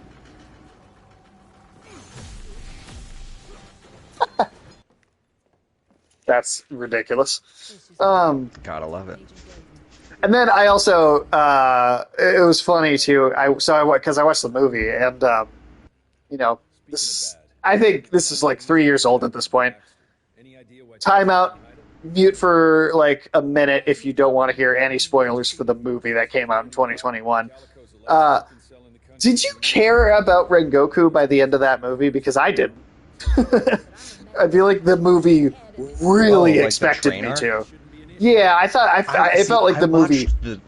That's ridiculous. Gotta love it. And then I also, it was funny too. Because I watched the movie, and I think this is like 3 years old at this point. Timeout, mute for like a minute if you don't want to hear any spoilers for the movie that came out in 2021. Did you care about Rengoku by the end of that movie? Because I didn't. I feel like the movie really like expected the me train to. Yeah, I thought it felt like the movie. Watched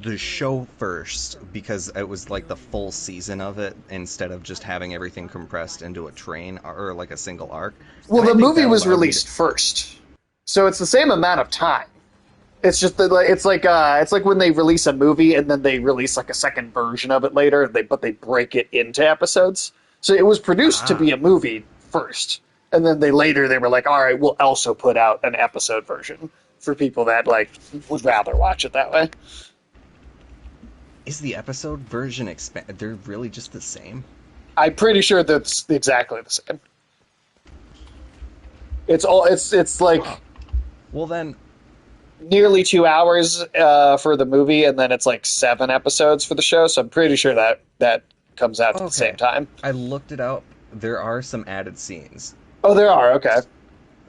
the show first because it was like the full season of it instead of just having everything compressed into a train or like a single arc. Well, And I the think movie that was allowed me released first, so it's the same amount of time. It's just that it's like when they release a movie and then they release like a second version of it later, but they break it into episodes. So it was produced to be a movie first, and then they were like, all right, we'll also put out an episode version for people that like would rather watch it that way. Is the episode version they're really just the same? I'm pretty sure that's exactly the same. It's like Well then, nearly 2 hours for the movie, and then it's like 7 episodes for the show. So I'm pretty sure that comes out at the same time. I looked it up. There are some added scenes. Oh, there are. Okay.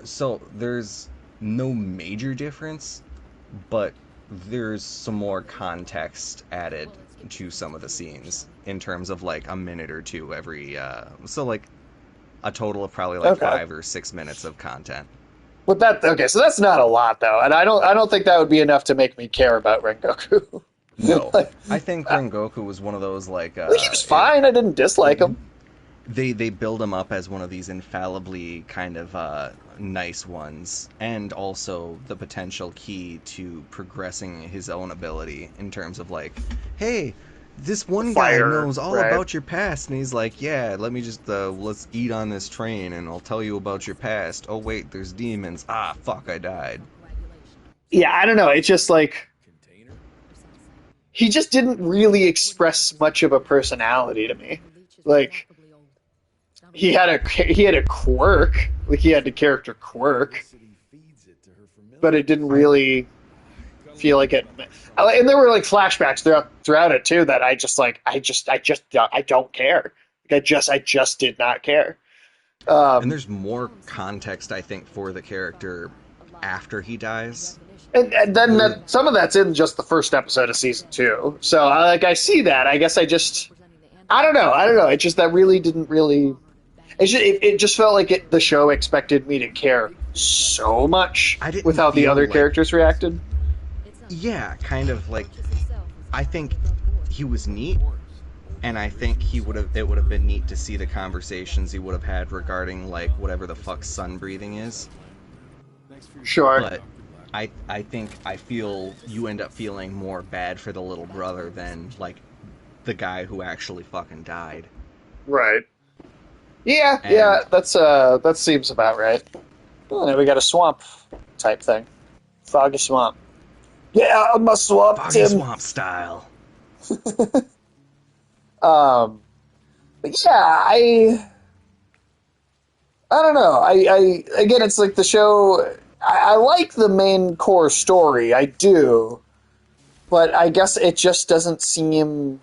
So there's no major difference, but there's some more context added to some of the scenes in terms of like a minute or two every so like a total of probably like 5 or 6 minutes of content. But so that's not a lot though, and I don't think that would be enough to make me care about Rengoku. No, I think Rengoku was one of those like he was fine. I didn't dislike him. they build him up as one of these infallibly kind of nice ones, and also the potential key to progressing his own ability in terms of like, hey, this one guy Fire, knows all right. about your past, and he's like, yeah, let me just let's eat on this train, and I'll tell you about your past. Oh wait, there's demons. Ah, fuck, I died. Yeah, I don't know. It's just like Container? he just didn't really express much of a personality to me. Like he had a quirk, like he had the character quirk, City feeds it to her familiar. but it didn't really feel like it. And there were like flashbacks throughout it too that I just like I don't care. Like I just did not care. And there's more context, I think, for the character after he dies. And then some of that's in just the first episode of season 2. So I see that. I guess I don't know. It just that really didn't really. It just felt like the show expected me to care so much I didn't with how the feel other like- characters reacted. Yeah, kind of like, I think he was neat, and I think it would have been neat to see the conversations he would have had regarding like whatever the fuck sun breathing is. Sure. But I think I feel you end up feeling more bad for the little brother than like the guy who actually fucking died. Right. Yeah, And- yeah, that seems about right. Oh, now we got a swamp type thing. Foggy swamp. Yeah, I'm a swamp, Foggy Tim. Swamp style. But yeah, I don't know. I again, it's like the show. I like the main core story. I do, but I guess it just doesn't seem.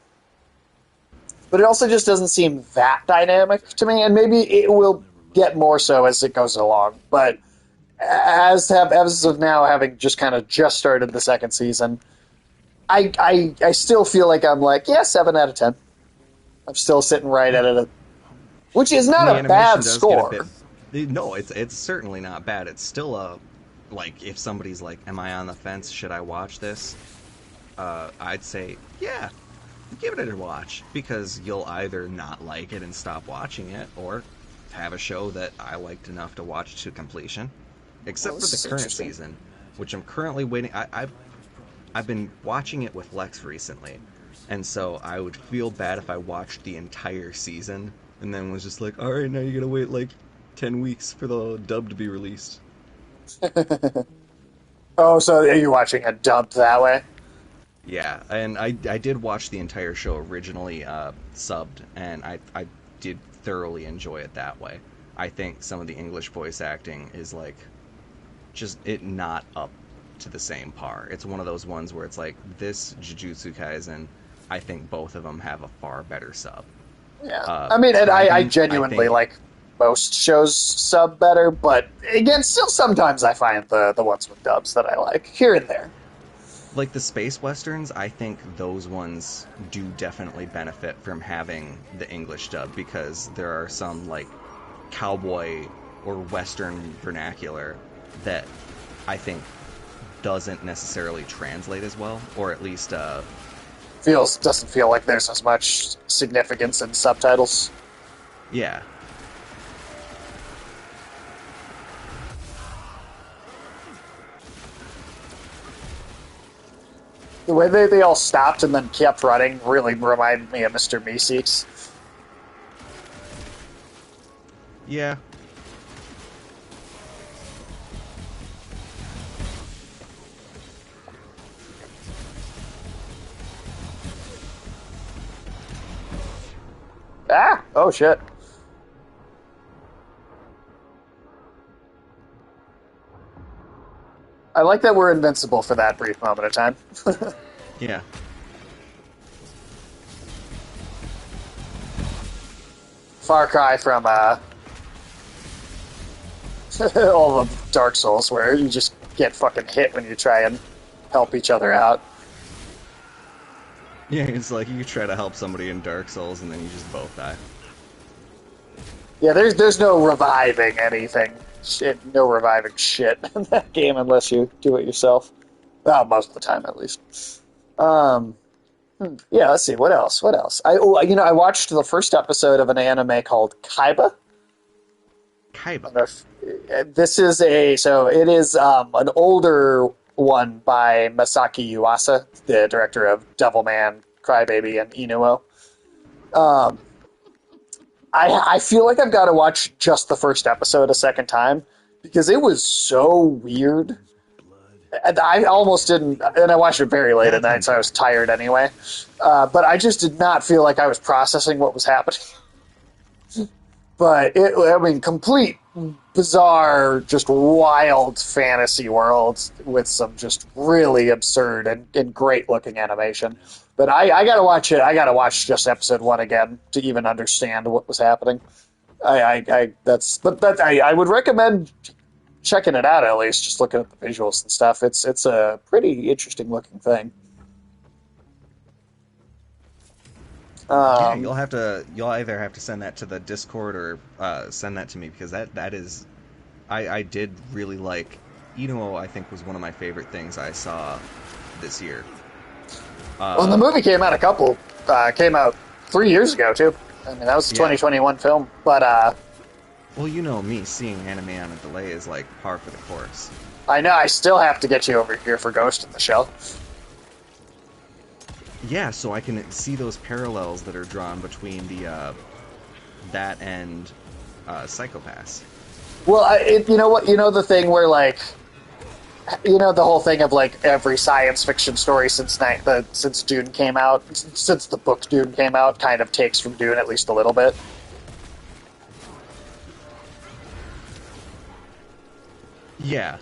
But it also just doesn't seem that dynamic to me, and maybe it will get more so as it goes along. But as of now, having just kind of just started the second season, I still feel like I'm like, yeah, 7 out of 10. I'm still sitting right at it, which is not The a animation bad does score. get a bit- no, it's certainly not bad. It's still a like if somebody's like, "Am I on the fence? Should I watch this?" I'd say, yeah, give it a watch because you'll either not like it and stop watching it, or have a show that I liked enough to watch to completion. Except Oh, for this the is current interesting. season, which I'm currently waiting. I've been watching it with Lex recently, and so I would feel bad if I watched the entire season and then was just like, all right, now you gotta wait like 10 weeks for the dub to be released. Oh, so you're watching it dubbed that way? Yeah, and I did watch the entire show originally subbed, and I did thoroughly enjoy it that way. I think some of the English voice acting is like just it not up to the same par. It's one of those ones where it's like this Jujutsu Kaisen, I think both of them have a far better sub. Yeah. Uh, I mean, and I Dragon, genuinely I think- like most shows sub better, but again, still sometimes I find the ones with dubs that I like here and there. Like the space westerns, I think those ones do definitely benefit from having the English dub because there are some like cowboy or western vernacular that I think doesn't necessarily translate as well, or at least Doesn't feel like there's as much significance in subtitles. yeah. The way they all stopped and then kept running really reminded me of Mr. Meeseeks. Yeah. Ah! Oh shit. I like that we're invincible for that brief moment of time. Yeah. Far cry from all of Dark Souls, where you just get fucking hit when you try and help each other out. Yeah, it's like you try to help somebody in Dark Souls and then you just both die. Yeah, there's no reviving anything. Shit, no reviving shit in that game unless you do it yourself. Well, most of the time, at least. Yeah, let's see. What else? What else? I watched the first episode of an anime called Kaiba. Kaiba. This is it is an older one by Masaki Yuasa, the director of Devilman, Crybaby, and Inuo. Um, I feel like I've got to watch just the first episode a second time because it was so weird. And I almost didn't, and I watched it very late at night, so I was tired anyway. But I just did not feel like I was processing what was happening. But complete bizarre, just wild fantasy worlds with some just really absurd and great looking animation. But I gotta watch it. I gotta watch just episode one again to even understand what was happening. I would recommend checking it out at least, just looking at the visuals and stuff. It's a pretty interesting looking thing. Yeah, you'll either have to send that to the Discord or send that to me because that is, I did really like Inuo. I think was one of my favorite things I saw this year. Well, the movie came out 3 years ago too. I mean, that was a 2021 film, but well, you know me, seeing anime on a delay is like par for the course. I know I still have to get you over here for Ghost in the Shell. Yeah, so I can see those parallels that are drawn between the that and Psycho-Pass. Well, you know what? You know the thing where like, you know the whole thing of like every science fiction story since Dune came out, since the book Dune came out, kind of takes from Dune at least a little bit. Yeah,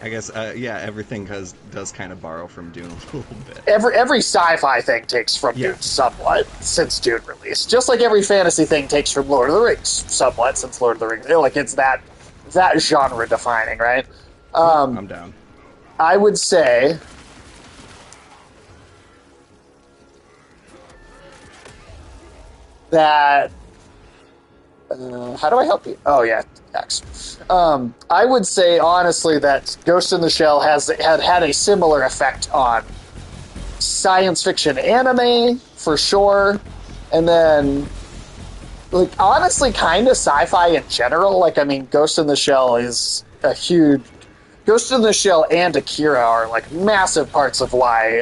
I guess everything does kind of borrow from Dune a little bit. Every sci-fi thing takes from Dune somewhat since Dune released. Just like every fantasy thing takes from Lord of the Rings somewhat since Lord of the Rings. Like it's that genre defining, right? I'm down. I would say that. How do I help you? Oh yeah, X. I would say honestly that Ghost in the Shell had a similar effect on science fiction anime for sure, and then like honestly, kind of sci-fi in general. Like I mean, Ghost in the Shell is a huge. Ghost in the Shell and Akira are like massive parts of why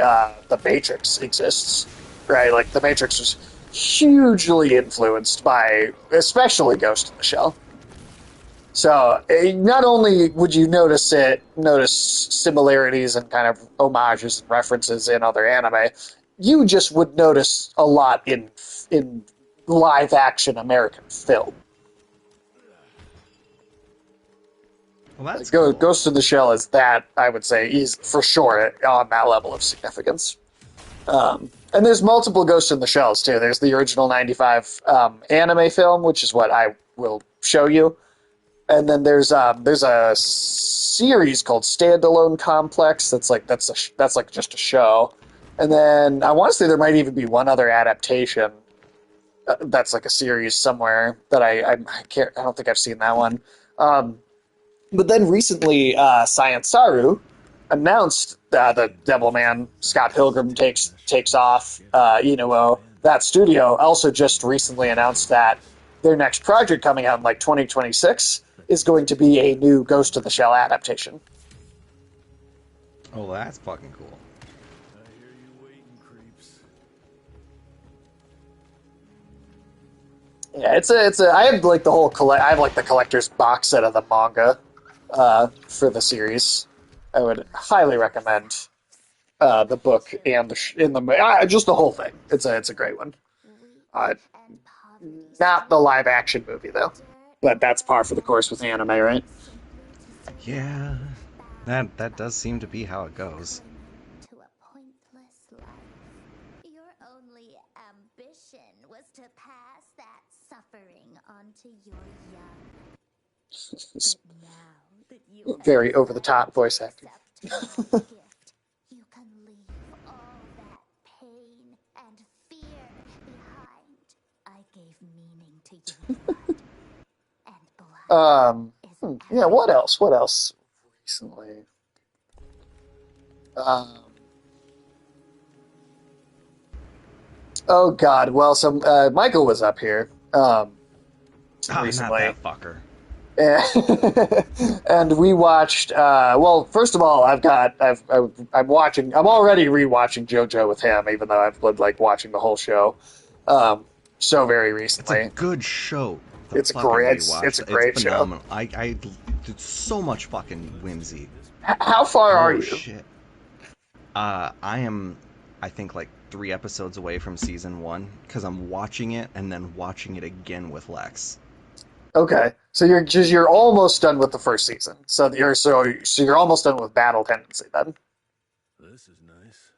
the Matrix exists, right? Like the Matrix was hugely influenced by, especially Ghost in the Shell. So not only would you notice similarities and kind of homages and references in other anime, you just would notice a lot in live action American film. Well, that's cool. Ghost in the Shell is that, I would say, is for sure on that level of significance. And there's multiple Ghost in the Shells, too. There's the original 95 anime film, which is what I will show you. And then there's a series called Standalone Complex that's like just a show. And then I want to say there might even be one other adaptation that's like a series somewhere that I don't think I've seen that one. But then recently, Science Saru announced the Devilman Scott Pilgrim takes off. That studio also just recently announced that their next project coming out in like 2026 is going to be a new Ghost in the Shell adaptation. Oh, that's fucking cool. I hear you waiting, creeps. Yeah, it's a. I have like the whole I have like the collector's box set of the manga for the series. I would highly recommend the book and just the whole thing. It's a great one. Not the live action movie though, but that's par for the course with anime, right? Yeah, that does seem to be how it goes. To a pointless life. Your only ambition was to pass that suffering onto your young. But now that you Very over the top voice acting. accept my gift, you can leave all that pain and fear behind. I gave meaning to your blood. And blood is Yeah. What else? What else? Recently. Oh God! Well, Michael was up here recently. Not that fucker. And we watched. Well, first of all, I'm already rewatching JoJo with him, even though I've been like watching the whole show, so very It's recently. a good show. It's fucking great. rewatch. It's a great show. phenomenal. I did so much fucking whimsy. How far are Oh you? shit. I am, I think, like 3 episodes away from season 1 because I'm watching it and then watching it again with Lex. Okay, so you're almost done with the first season. So you're almost done with Battle Tendency then. This is nice.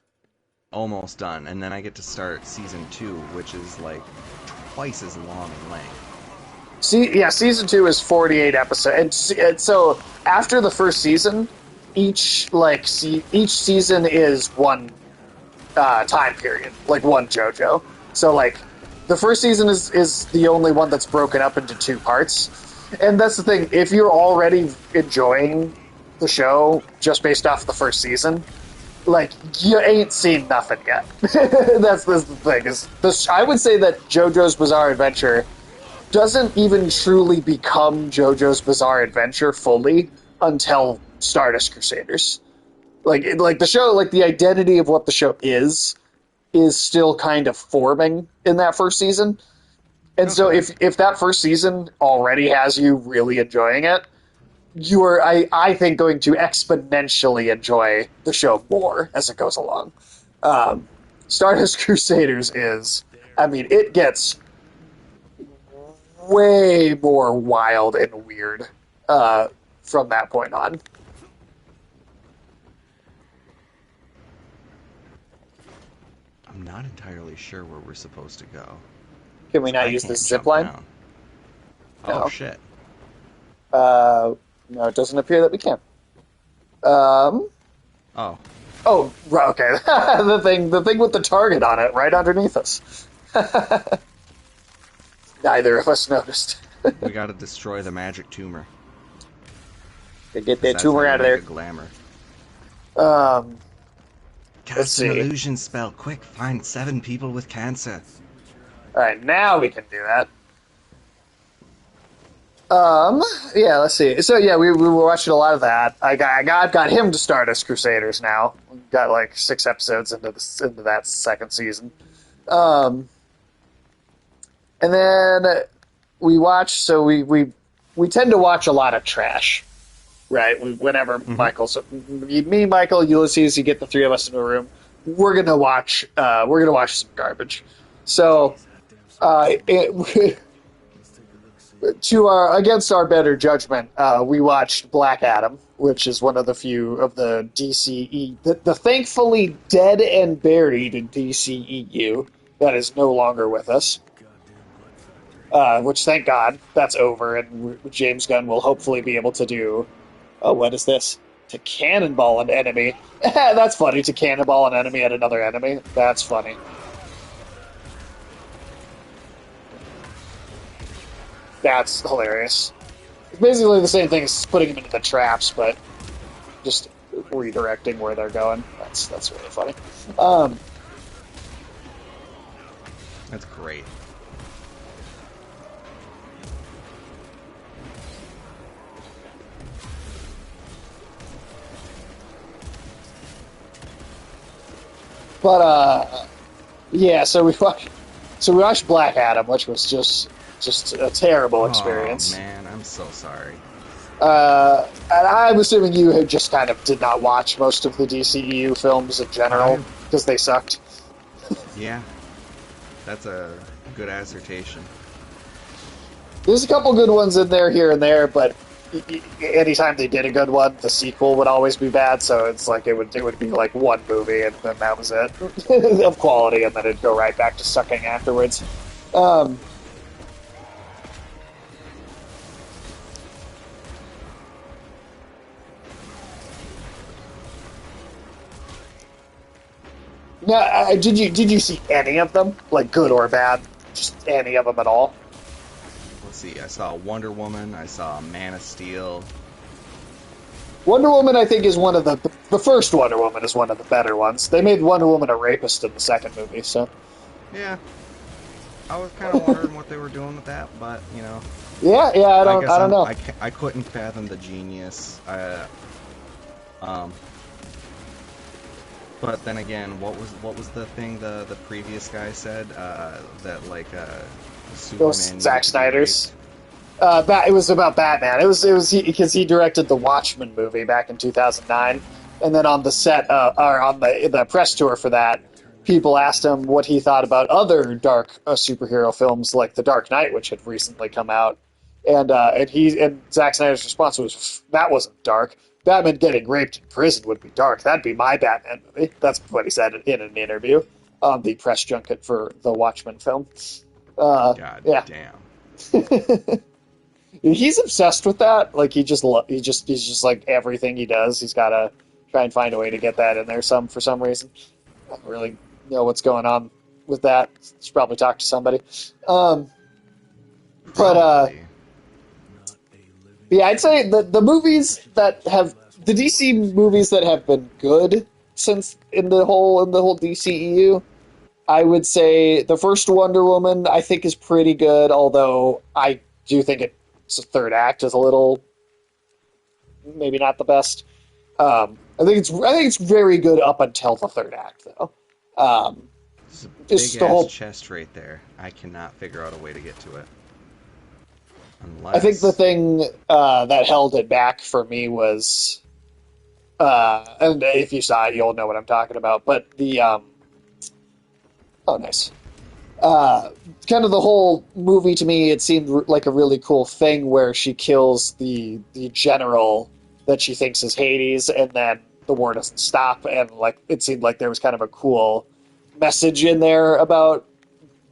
Almost done, and then I get to start season 2, which is like twice as long in length. Season 2 is 48 episodes. And so after the first season, each season is one time period, like one JoJo. So like the first season is the only one that's broken up into 2 parts. And that's the thing, if you're already enjoying the show just based off the first season, like, you ain't seen nothing yet. That's the thing. I would say that JoJo's Bizarre Adventure doesn't even truly become JoJo's Bizarre Adventure fully until Stardust Crusaders. Like the show, like the identity of what the show is still kind of forming in that first season. And so if that first season already has you really enjoying it, you are, I think, going to exponentially enjoy the show more as it goes along. Stardust Crusaders it gets way more wild and weird from that point on. I'm not entirely sure where we're supposed to go. Can we not I use can't the jump zip line? down. No. Oh shit. No, it doesn't appear that we can. Oh. Oh, right, okay. the thing with the target on it, right underneath us. Neither of us noticed. We gotta destroy the magic tumor. Get that That's tumor how you out of make there. a glamour. Let's Cast an see. illusion spell. Quick, find 7 people with cancer. Alright, now we can do that. Yeah, let's see. So yeah, we were watching a lot of that. I've got him to Stardust Crusaders now. We've got like 6 episodes into that second season. And then we watch. So we tend to watch a lot of trash, right? Whenever me, Michael, Ulysses, you get the 3 of us in a room, we're gonna watch some garbage. So against our better judgment, we watched Black Adam, which is one of the few of the DCE, the thankfully dead and buried DCEU that is no longer with us. Which, thank God, that's over, and James Gunn will hopefully be able to do... Oh, what is this? To cannonball an enemy. That's funny, to cannonball an enemy at another enemy. That's funny. That's hilarious. It's basically the same thing as putting them into the traps, but just redirecting where they're going. That's really funny. That's great. But yeah. So we watched Black Adam, which was just a terrible experience. Oh man, I'm so sorry. And I'm assuming you just kind of did not watch most of the DCEU films in general because they sucked. Yeah, that's a good assertion. There's a couple good ones in there here and there, but anytime they did a good one, the sequel would always be bad. So it's like it would be like one movie and then that was it of quality, and then it'd go right back to sucking afterwards. Now, did you see any of them, like good or bad? Just any of them at all? Let's see. I saw Wonder Woman. I saw Man of Steel. Wonder Woman, I think, is one of the first Wonder Woman is one of the better ones. They made Wonder Woman a rapist in the second movie, so Yeah. I was kind of wondering what they were doing with that, but, you know. Yeah, I don't know. I couldn't fathom the genius. But then again, what was the thing the previous guy said that like Superman Those needed Zack to be Snyder's. raped? It was about Batman. It was because he directed the Watchmen movie back in 2009, and then on the set or on the press tour for that, people asked him what he thought about other dark superhero films like The Dark Knight, which had recently come out, and Zack Snyder's response was, "That wasn't dark. Batman getting raped in prison would be dark. That'd be my Batman movie." That's what he said in an interview on the press junket for the Watchmen film. God Yeah. damn. He's obsessed with that. Like he's just like everything he does. He's got to try and find a way to get that in there for some reason. I don't really know what's going on with that. Should probably talk to somebody. But Probably. yeah, I'd say the movies that have the DC movies that have been good since in the whole DCEU. I would say the first Wonder Woman I think is pretty good, although I do think its third act is a little maybe not the best. I think it's very good up until the third act though. It's a Just big the ass whole- chest right there. I cannot figure out a way to get to it. I think the thing that held it back for me was, and if you saw it, you'll know what I'm talking about. But the oh, nice. Kind of the whole movie to me, it seemed like a really cool thing where she kills the general that she thinks is Hades, and then the war doesn't stop, and like it seemed like there was kind of a cool message in there about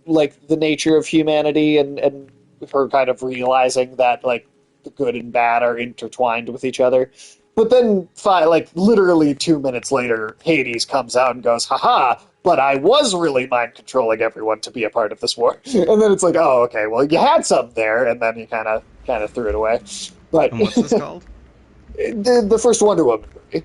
like the nature of humanity and her kind of realizing that like the good and bad are intertwined with each other. But then, like literally 2 minutes later, Hades comes out and goes, "Haha! But I was really mind controlling everyone to be a part of this war." And then it's like, "Oh, okay. Well, you had something there," and then you kind of threw it away. But And what's this called? the first Wonder Woman movie.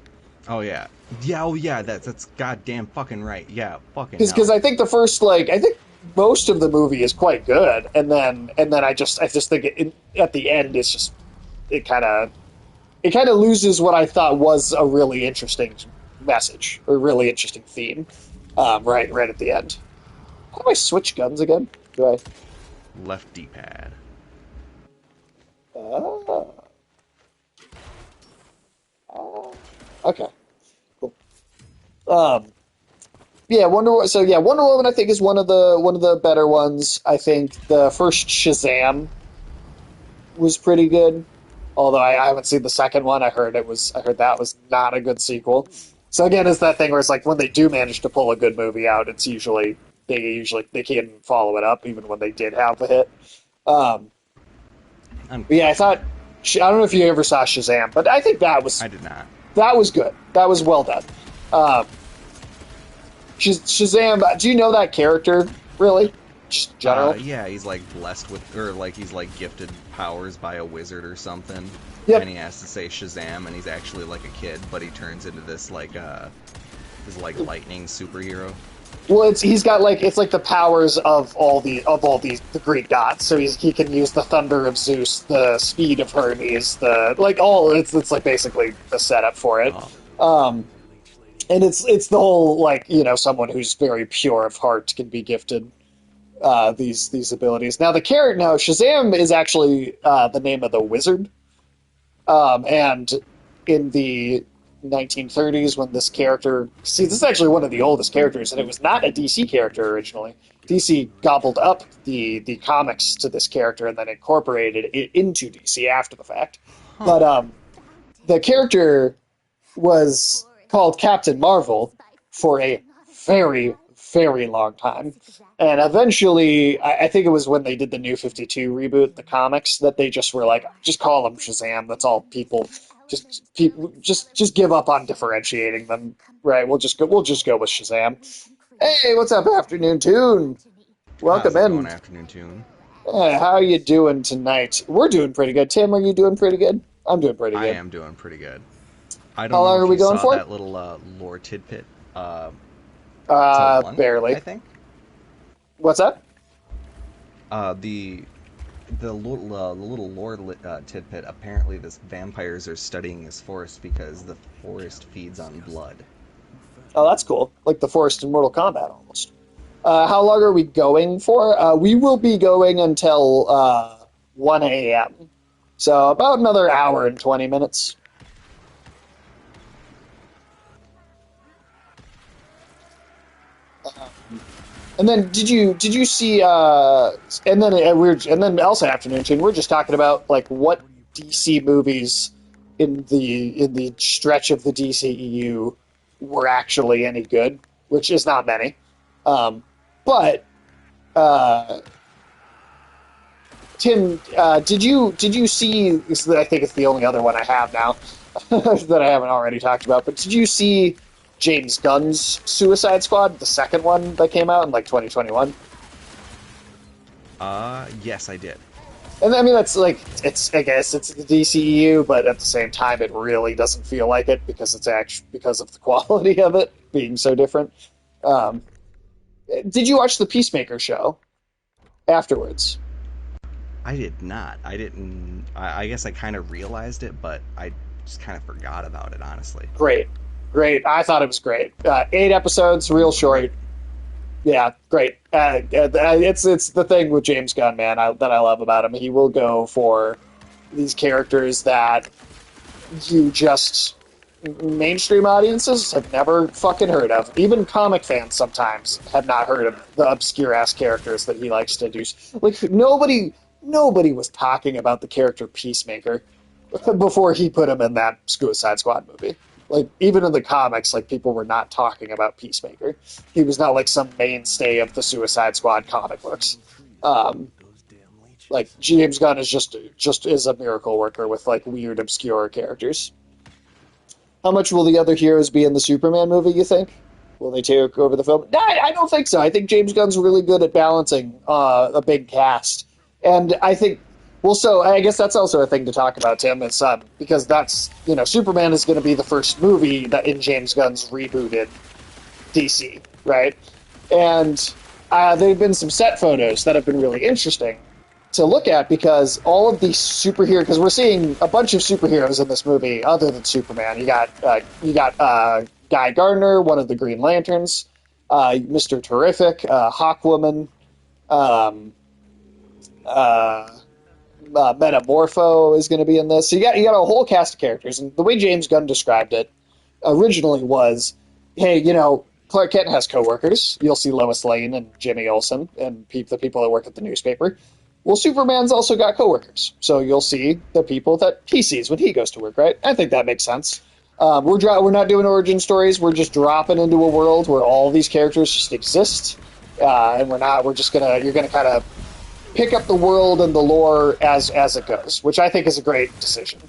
Oh yeah. Yeah, oh yeah, that's goddamn fucking right. Yeah, fucking Because hell. I think the first I think most of the movie is quite good, and then I just think at the end it's just it kind of loses what I thought was a really interesting message or really interesting theme. Right at the end. How do I switch guns again? Do I? Left D-pad. Okay. Cool. Yeah, Wonder Woman I think is one of the better ones. I think the first Shazam was pretty good. Although I haven't seen the second one. I heard that was not a good sequel. So again, it's that thing where it's like when they do manage to pull a good movie out, it's usually they can follow it up even when they did have a hit. But yeah, I thought I don't know if you ever saw Shazam, but I think that was I did not. that was good. That was well done. Shazam. Do you know that character really? Just in general. Yeah, he's like blessed with, or like he's like gifted powers by a wizard or something. Yep. And he has to say Shazam, and he's actually like a kid, but he turns into this like lightning superhero. Well, he's got it's like the powers of all the Greek gods. So he can use the thunder of Zeus, the speed of Hermes, it's like basically the setup for it. Oh. And it's the whole someone who's very pure of heart can be gifted these abilities. Now Shazam is actually the name of the wizard, and in the 1930s when this character... See, this is actually one of the oldest characters, and it was not a DC character originally. DC gobbled up the comics to this character and then incorporated it into DC after the fact. Huh. But the character was called Captain Marvel for a very, very long time. And eventually, I think it was when they did the New 52 reboot, the comics, that they just were like, just call him Shazam. That's all people... Just give up on differentiating them, right? We'll just go with Shazam. Hey, what's up, Afternoon Tune? Welcome How's it in. going, Afternoon Tune? Hey, how are you doing tonight? We're doing pretty good. Tim, are you doing pretty good? I'm doing pretty good. I am doing pretty good. I don't How long know are if we you going saw for? that little lore tidbit. Till one, Barely. I think. What's that? The little lore tidbit. Apparently, this vampires are studying this forest because the forest feeds on blood. Oh, that's cool. Like the forest in Mortal Kombat, almost. How long are we going for? We will be going until 1 a.m. So about another hour and 20 minutes. And then did you see and then Elsa Afternoon Chain, we're just talking about like what DC movies in the stretch of the DCEU were actually any good, which is not many. But Tim, did you see? I think it's the only other one I have now that I haven't already talked about. But did you see James Gunn's Suicide Squad, the second one that came out in like 2021? Yes, I did. And I mean, that's like, I guess it's the DCEU, but at the same time, it really doesn't feel like it because it's actually because of the quality of it being so different. Did you watch the Peacemaker show afterwards? I did not. I didn't. I guess I kind of realized it, but I just kind of forgot about it, honestly. Great. I thought it was great. 8 episodes, real short. Yeah, great. It's the thing with James Gunn, man, that I love about him. He will go for these characters that you just mainstream audiences have never fucking heard of. Even comic fans sometimes have not heard of the obscure ass characters that he likes to do. Like nobody was talking about the character Peacemaker before he put him in that Suicide Squad movie. Like, even in the comics, like, people were not talking about Peacemaker. He was not, like, some mainstay of the Suicide Squad comic books. Like, James Gunn is just is a miracle worker with, like, weird, obscure characters. How much will the other heroes be in the Superman movie, you think? Will they take over the film? No, I don't think so. I think James Gunn's really good at balancing a big cast. And I think... Well, so I guess that's also a thing to talk about, Tim, is because that's, Superman is going to be the first movie that in James Gunn's rebooted DC, right? And there have been some set photos that have been really interesting to look at because all of these superheroes, because we're seeing a bunch of superheroes in this movie other than Superman. You got Guy Gardner, one of the Green Lanterns, Mr. Terrific, Hawkwoman, Metamorpho is going to be in this. So you got a whole cast of characters, and the way James Gunn described it originally was, hey, Clark Kent has coworkers. You'll see Lois Lane and Jimmy Olsen and the people that work at the newspaper. Well, Superman's also got coworkers, so you'll see the people that he sees when he goes to work, right? I think that makes sense. We're not doing origin stories. We're just dropping into a world where all these characters just exist, and you're gonna kind of pick up the world and the lore as it goes, which I think is a great decision.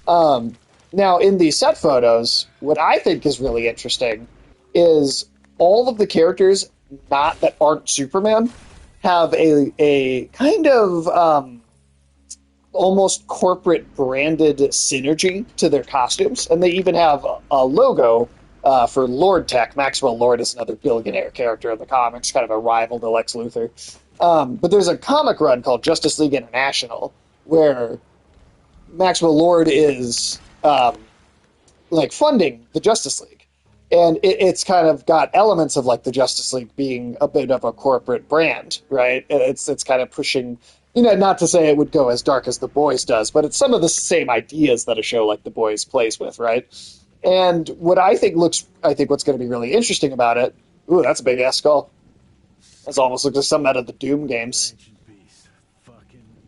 Now, in the set photos, what I think is really interesting is all of the characters that aren't Superman have a kind of almost corporate branded synergy to their costumes, and they even have a logo for Lord Tech. Maxwell Lord is another billionaire character in the comics, kind of a rival to Lex Luthor. But there's a comic run called Justice League International where Maxwell Lord is funding the Justice League, and it's kind of got elements of like the Justice League being a bit of a corporate brand, right? It's kind of pushing, not to say it would go as dark as The Boys does, but it's some of the same ideas that a show like The Boys plays with, right? And what I think what's going to be really interesting about it. Ooh, that's a big ass skull. That's almost looks like something out of the Doom games.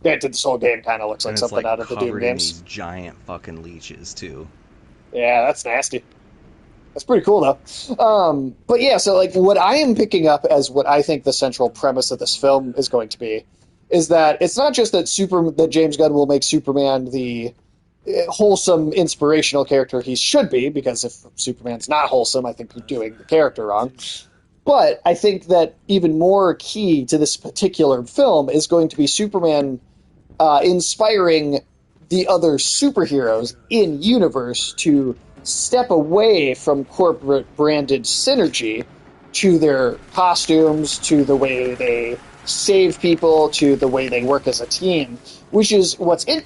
Granted, this whole game kind of looks like something out of the Doom games. These giant fucking leeches too. Yeah, that's nasty. That's pretty cool though. But yeah, so like what I am picking up as what I think the central premise of this film is going to be is that it's not just that James Gunn will make Superman the wholesome, inspirational character he should be, because if Superman's not wholesome, I think you're doing the character wrong. But I think that even more key to this particular film is going to be Superman inspiring the other superheroes in universe to step away from corporate branded synergy to their costumes, to the way they save people, to the way they work as a team, which is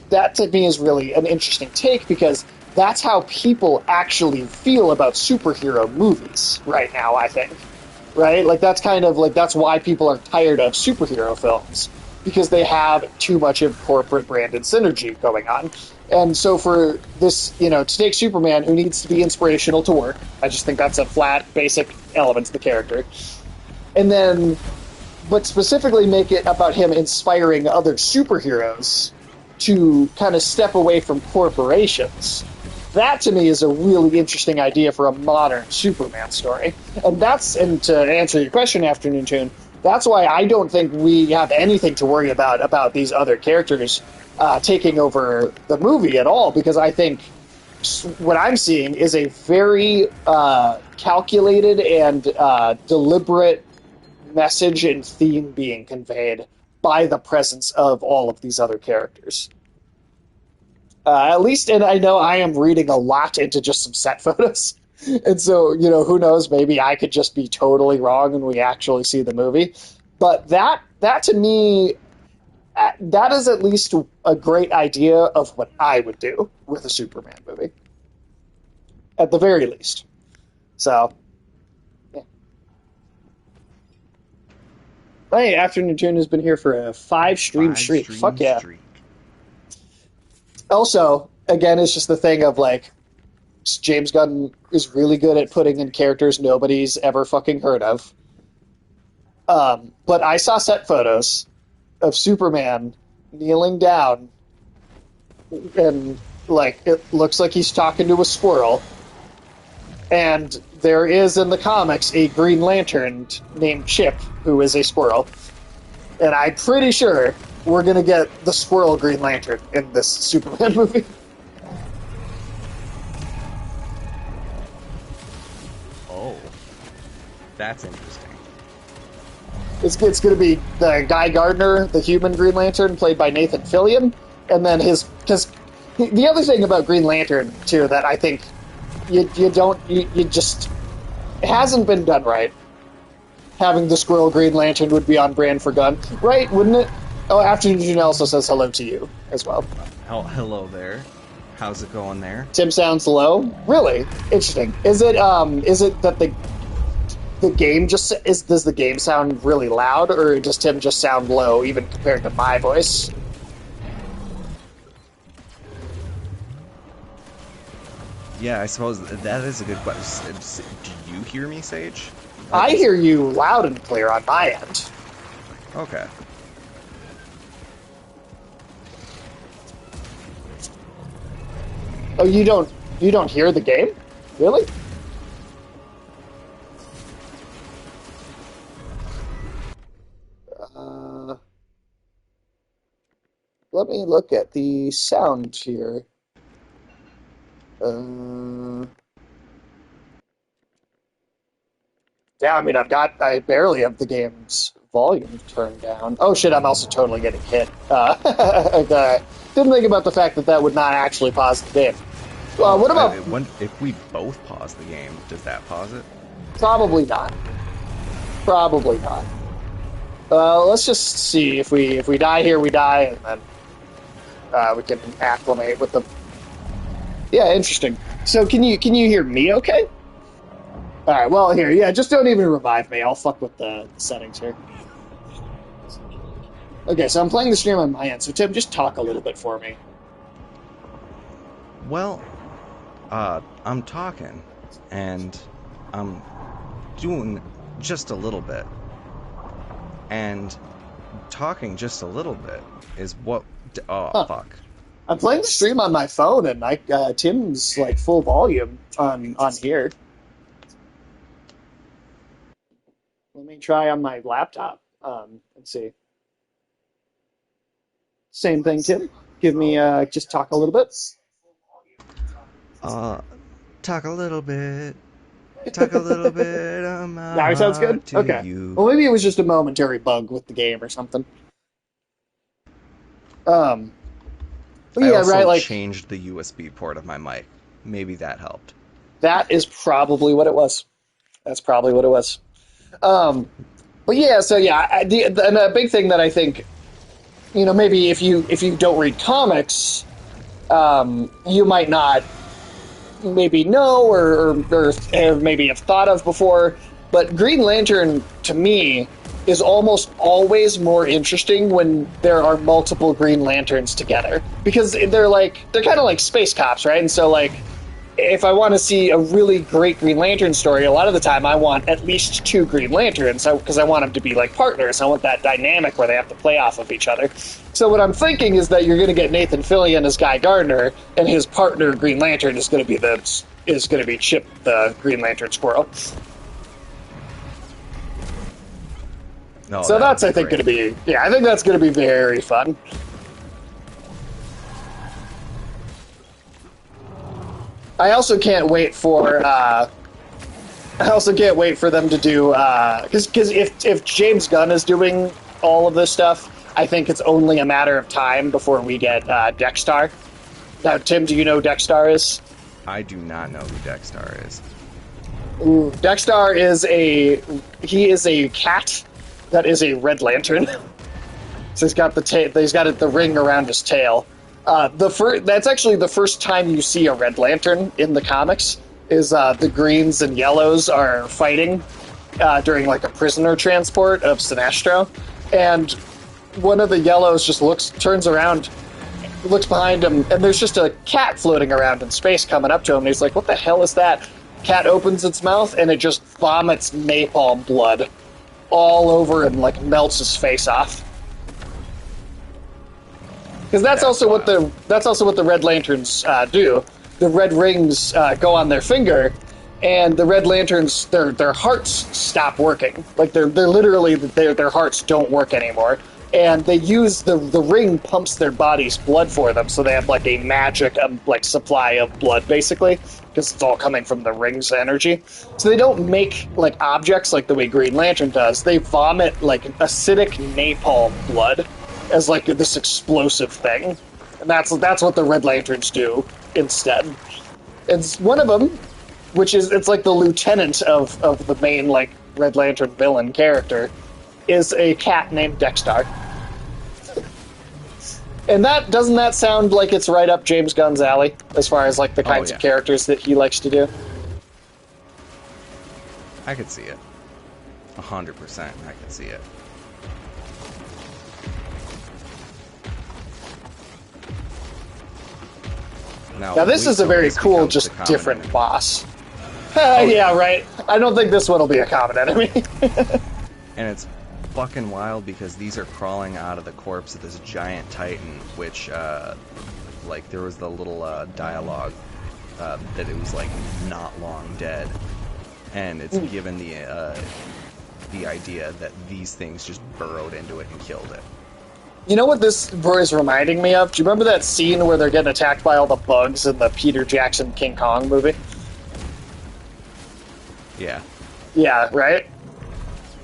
that to me is really an interesting take, because that's how people actually feel about superhero movies right now, I think. Right? Like, that's kind of like, that's why people are tired of superhero films, because they have too much of corporate branded synergy going on. And so for this, to take Superman, who needs to be inspirational to work, I just think that's a flat, basic element of the character. And then, but specifically make it about him inspiring other superheroes to kind of step away from corporations. That, to me, is a really interesting idea for a modern Superman story. And to answer your question, Afternoon Tune, that's why I don't think we have anything to worry about these other characters taking over the movie at all, because I think what I'm seeing is a very calculated and deliberate message and theme being conveyed by the presence of all of these other characters. At least, and I know I am reading a lot into just some set photos. And so, who knows, maybe I could just be totally wrong when we actually see the movie. But that to me, that is at least a great idea of what I would do with a Superman movie. At the very least. So, yeah. Hey, Afternoon Tune has been here for a 5-stream streak. Fuck yeah. Also, again, it's just the thing of, like, James Gunn is really good at putting in characters nobody's ever fucking heard of. But I saw set photos of Superman kneeling down, and, like, it looks like he's talking to a squirrel. And there is, in the comics, a Green Lantern named Chip, who is a squirrel. And I'm pretty sure we're going to get the squirrel Green Lantern in this Superman movie. Oh, that's interesting. It's going to be the Guy Gardner, the human Green Lantern, played by Nathan Fillion. And then because the other thing about Green Lantern, too, that I think you just, it hasn't been done right. Having the squirrel Green Lantern would be on brand for Gunn, right? Wouldn't it? Oh, Afternoon Tune also says hello to you as well. Oh, hello there. How's it going there? Tim sounds low. Really interesting. Is it that the game does the game sound really loud, or does Tim just sound low even compared to my voice? Yeah, I suppose that is a good question. Do you hear me, Sage? I hear you loud and clear on my end. Okay. Oh, you don't hear the game? Really? Let me look at the sound here. Yeah, I mean, I barely have the game's volume turned down. Oh shit, I'm also totally getting hit. Okay. Didn't think about the fact that would not actually pause the game. What about... if we both pause the game, does that pause it? Probably not. Probably not. Let's just see. If we die here, we die, and then we can acclimate with them. Yeah, interesting. So can you hear me okay? Alright, well, here, yeah, just don't even revive me. I'll fuck with the settings here. Okay, so I'm playing the stream on my end, so Tim, just talk a little bit for me. Well, I'm talking, and I'm doing just a little bit. And talking just a little bit is what... fuck. I'm playing the stream on my phone, and Tim's, like, full volume on here. Let me try on my laptop. Let's see. Same thing, Tim. Give me, just talk a little bit. Talk a little bit. Talk a little bit. Now it sounds good? Okay. You. Well, maybe it was just a momentary bug with the game or something. I yeah, also right, like... changed the USB port of my mic. Maybe that helped. That is probably what it was. That's probably what it was. But yeah, so yeah, and a big thing that I think, maybe if you don't read comics, you might not maybe know or maybe have thought of before. But Green Lantern, to me, is almost always more interesting when there are multiple Green Lanterns together, because they're kind of like space cops, right? And so like, if I want to see a really great Green Lantern story, a lot of the time I want at least 2 Green Lanterns, because I want them to be like partners. I want that dynamic where they have to play off of each other. So what I'm thinking is that you're going to get Nathan Fillion as Guy Gardner, and his partner Green Lantern is going to be Chip the Green Lantern Squirrel. No, So that's, I think, going to be... Yeah, I think that's going to be very fun. I also can't wait for... them to do... Because if James Gunn is doing all of this stuff, I think it's only a matter of time before we get Dexstar. Now, Tim, do you know who Dexstar is? I do not know who Dexstar is. Ooh, Dexstar is a cat that is a Red Lantern. So he's got the ring around his tail. That's actually the first time you see a Red Lantern in the comics. Is the Greens and Yellows are fighting during like a prisoner transport of Sinestro, and one of the Yellows just turns around, looks behind him, and there's just a cat floating around in space coming up to him. And he's like, "What the hell is that?" Cat opens its mouth and it just vomits napalm blood all over and like melts his face off. Because that's also what the Red Lanterns do. The red rings go on their finger, and the Red Lanterns, their hearts stop working. Like they're literally their hearts don't work anymore, and they use the ring pumps their body's blood for them, so they have like a magic like supply of blood basically, because it's all coming from the ring's energy. So they don't make like objects like the way Green Lantern does. They vomit like acidic napalm blood as like this explosive thing, and that's what the Red Lanterns do instead. It's one of them, it's like the lieutenant of the main like Red Lantern villain character, is a cat named Dexstar. And doesn't that sound like it's right up James Gunn's alley as far as like the kinds of characters that he likes to do? I could see it. 100%, I could see it. Now this is a very cool, just different enemy. Boss. Yeah, right. I don't think this one will be a common enemy. And it's fucking wild because these are crawling out of the corpse of this giant titan, which, like, there was the little dialogue that it was, like, not long dead. And it's given the idea that these things just burrowed into it and killed it. You know what this is reminding me of? Do you remember that scene where they're getting attacked by all the bugs in the Peter Jackson King Kong movie? Yeah. Yeah, right?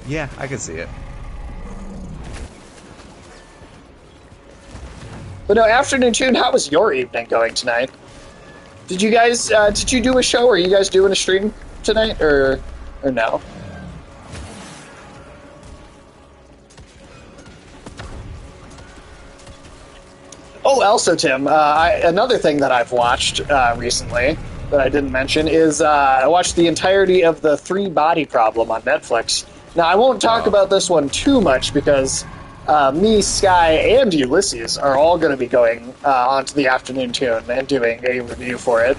Yeah, I can see it. But no, Afternoon Tune, how was your evening going tonight? Did you guys, did you do a show? Are you guys doing a stream tonight, or no? Oh, also, Tim, another thing that I've watched recently that I didn't mention is I watched the entirety of The Three Body Problem on Netflix. Now, I won't talk about this one too much because me, Sky, and Ulysses are all going to be going onto the Afternoon Tune and doing a review for it,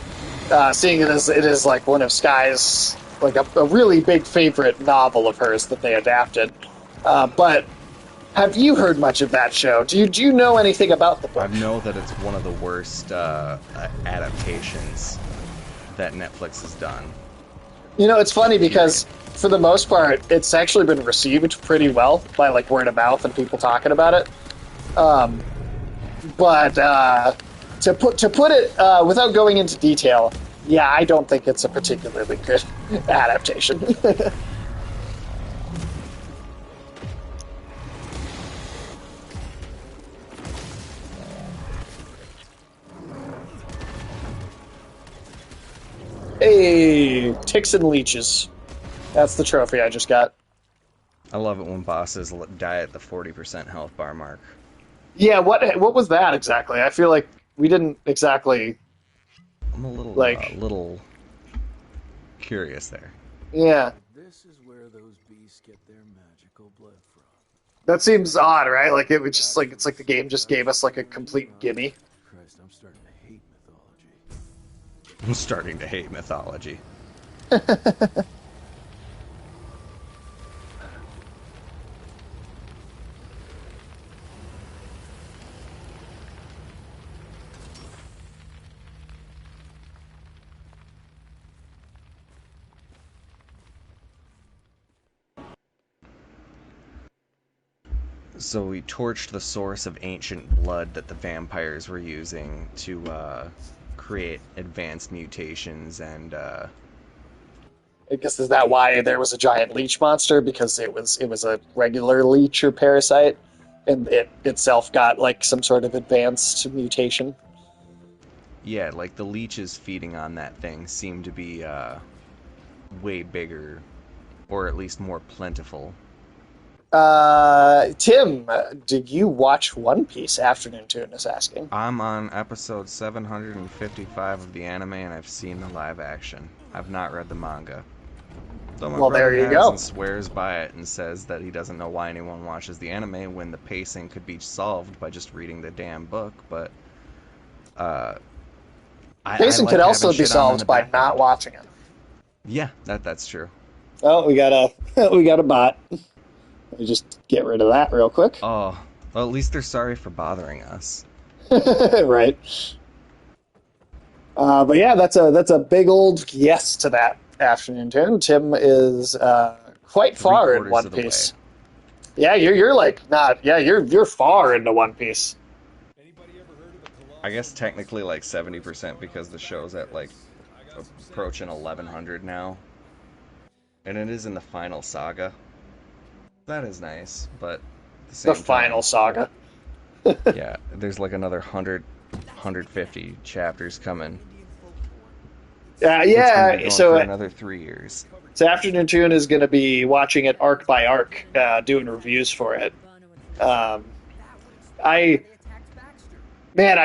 seeing it is like one of Sky's, like a really big favorite novel of hers that they adapted. But have you heard much of that show? Do you know anything about the book? I know that it's one of the worst adaptations that Netflix has done. You know, it's funny because for the most part, it's actually been received pretty well by like word of mouth and people talking about it. But to put it without going into detail, yeah, I don't think it's a particularly good adaptation. Hey, ticks and leeches. That's the trophy I just got. I love it when bosses die at the 40% health bar mark. Yeah, what was that exactly? I feel like we didn't exactly. I'm a little Like- little curious there. Yeah, This is where those beasts get their magical blood from. that seems odd, right? Like it would just like it's like the game just gave us like a complete gimme. Christ, I'm starting to hate mythology. I'm starting to hate mythology. So we torched the source of ancient blood that the vampires were using to create advanced mutations and I guess is that why there was a giant leech monster? Because it was a regular leech or parasite, and it itself got like some sort of advanced mutation. yeah, like the leeches feeding on that thing seem to be way bigger, or at least more plentiful. Tim, did you watch One Piece? Afternoon Tune is asking. I'm on episode 755 of the anime, and I've seen the live action. I've not read the manga. Though my Well, brother there you has go. and swears by it and says that he doesn't know why anyone watches the anime when the pacing could be solved by just reading the damn book, but Pacing I could like also having be shit on in solved the by background. not watching it. Yeah, that's true. Oh, we got a bot. Let me just get rid of that real quick. Oh, well, at least they're sorry for bothering us. Right. But yeah, that's a big old yes to that afternoon tune. Tim is quite far in Three-quarters One of the Piece. Yeah, you're like not. Yeah, you're far into One Piece. I guess technically like 70% because the show's at like approaching 1100 now. And it is in the final saga. That is nice, but at the same The final time, saga. yeah, there's like another 150 chapters coming. It's gonna be Yeah. going So for another 3 years. So afternoon tune is going to be watching it arc by arc, doing reviews for it. I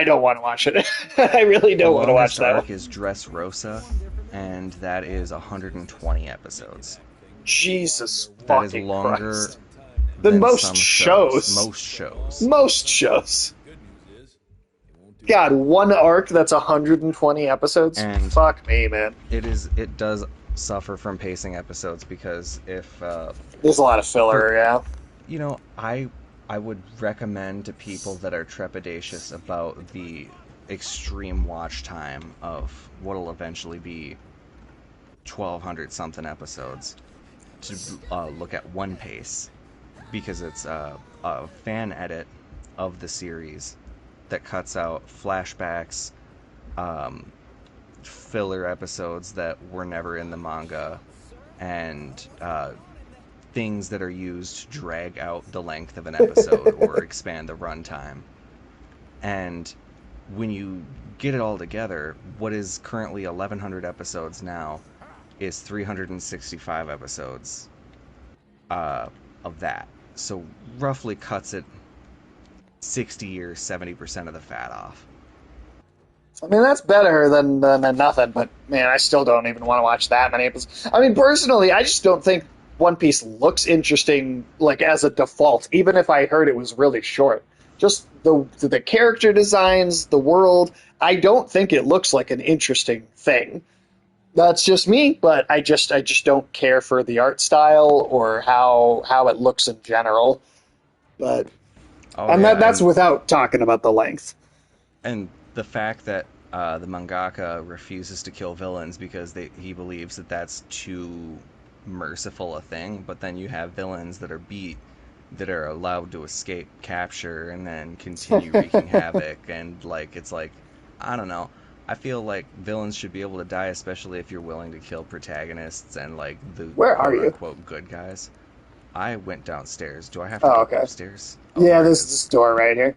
don't want to watch it. I really don't want to watch The that arc one. is Dressrosa, and that is 120 episodes. Jesus That is fucking longer Christ. Than than most some shows. Most shows. Most shows. God, one arc that's 120 episodes? And- Fuck me, man. It does suffer from pacing episodes because if There's a lot of filler, yeah. you know, I would recommend to people that are trepidatious about the extreme watch time of what'll eventually be 1,200 something episodes to look at One Piece, because it's a fan edit of the series that cuts out flashbacks, filler episodes that were never in the manga, and things that are used to drag out the length of an episode or expand the runtime. And when you get it all together, what is currently 1,100 episodes now is 365 episodes of that. So roughly cuts it 60 or 70% of the fat off. I mean, that's better than nothing, but man, I still don't even want to watch that many episodes. I mean, personally, I just don't think One Piece looks interesting, like, as a default, even if I heard it was really short. Just the character designs, the world, I don't think it looks like an interesting thing. That's just me, but I just don't care for the art style or how it looks in general. But that's without talking about the length. And the fact that the mangaka refuses to kill villains because he believes that that's too merciful a thing, but then you have villains that are beat that are allowed to escape capture and then continue wreaking havoc, and like it's like, I don't know. I feel like villains should be able to die, especially if you're willing to kill protagonists and like the Where are you? quote good guys. I went downstairs. Do I have to Oh, go okay. upstairs? Oh, Yeah, there it this is the store right here.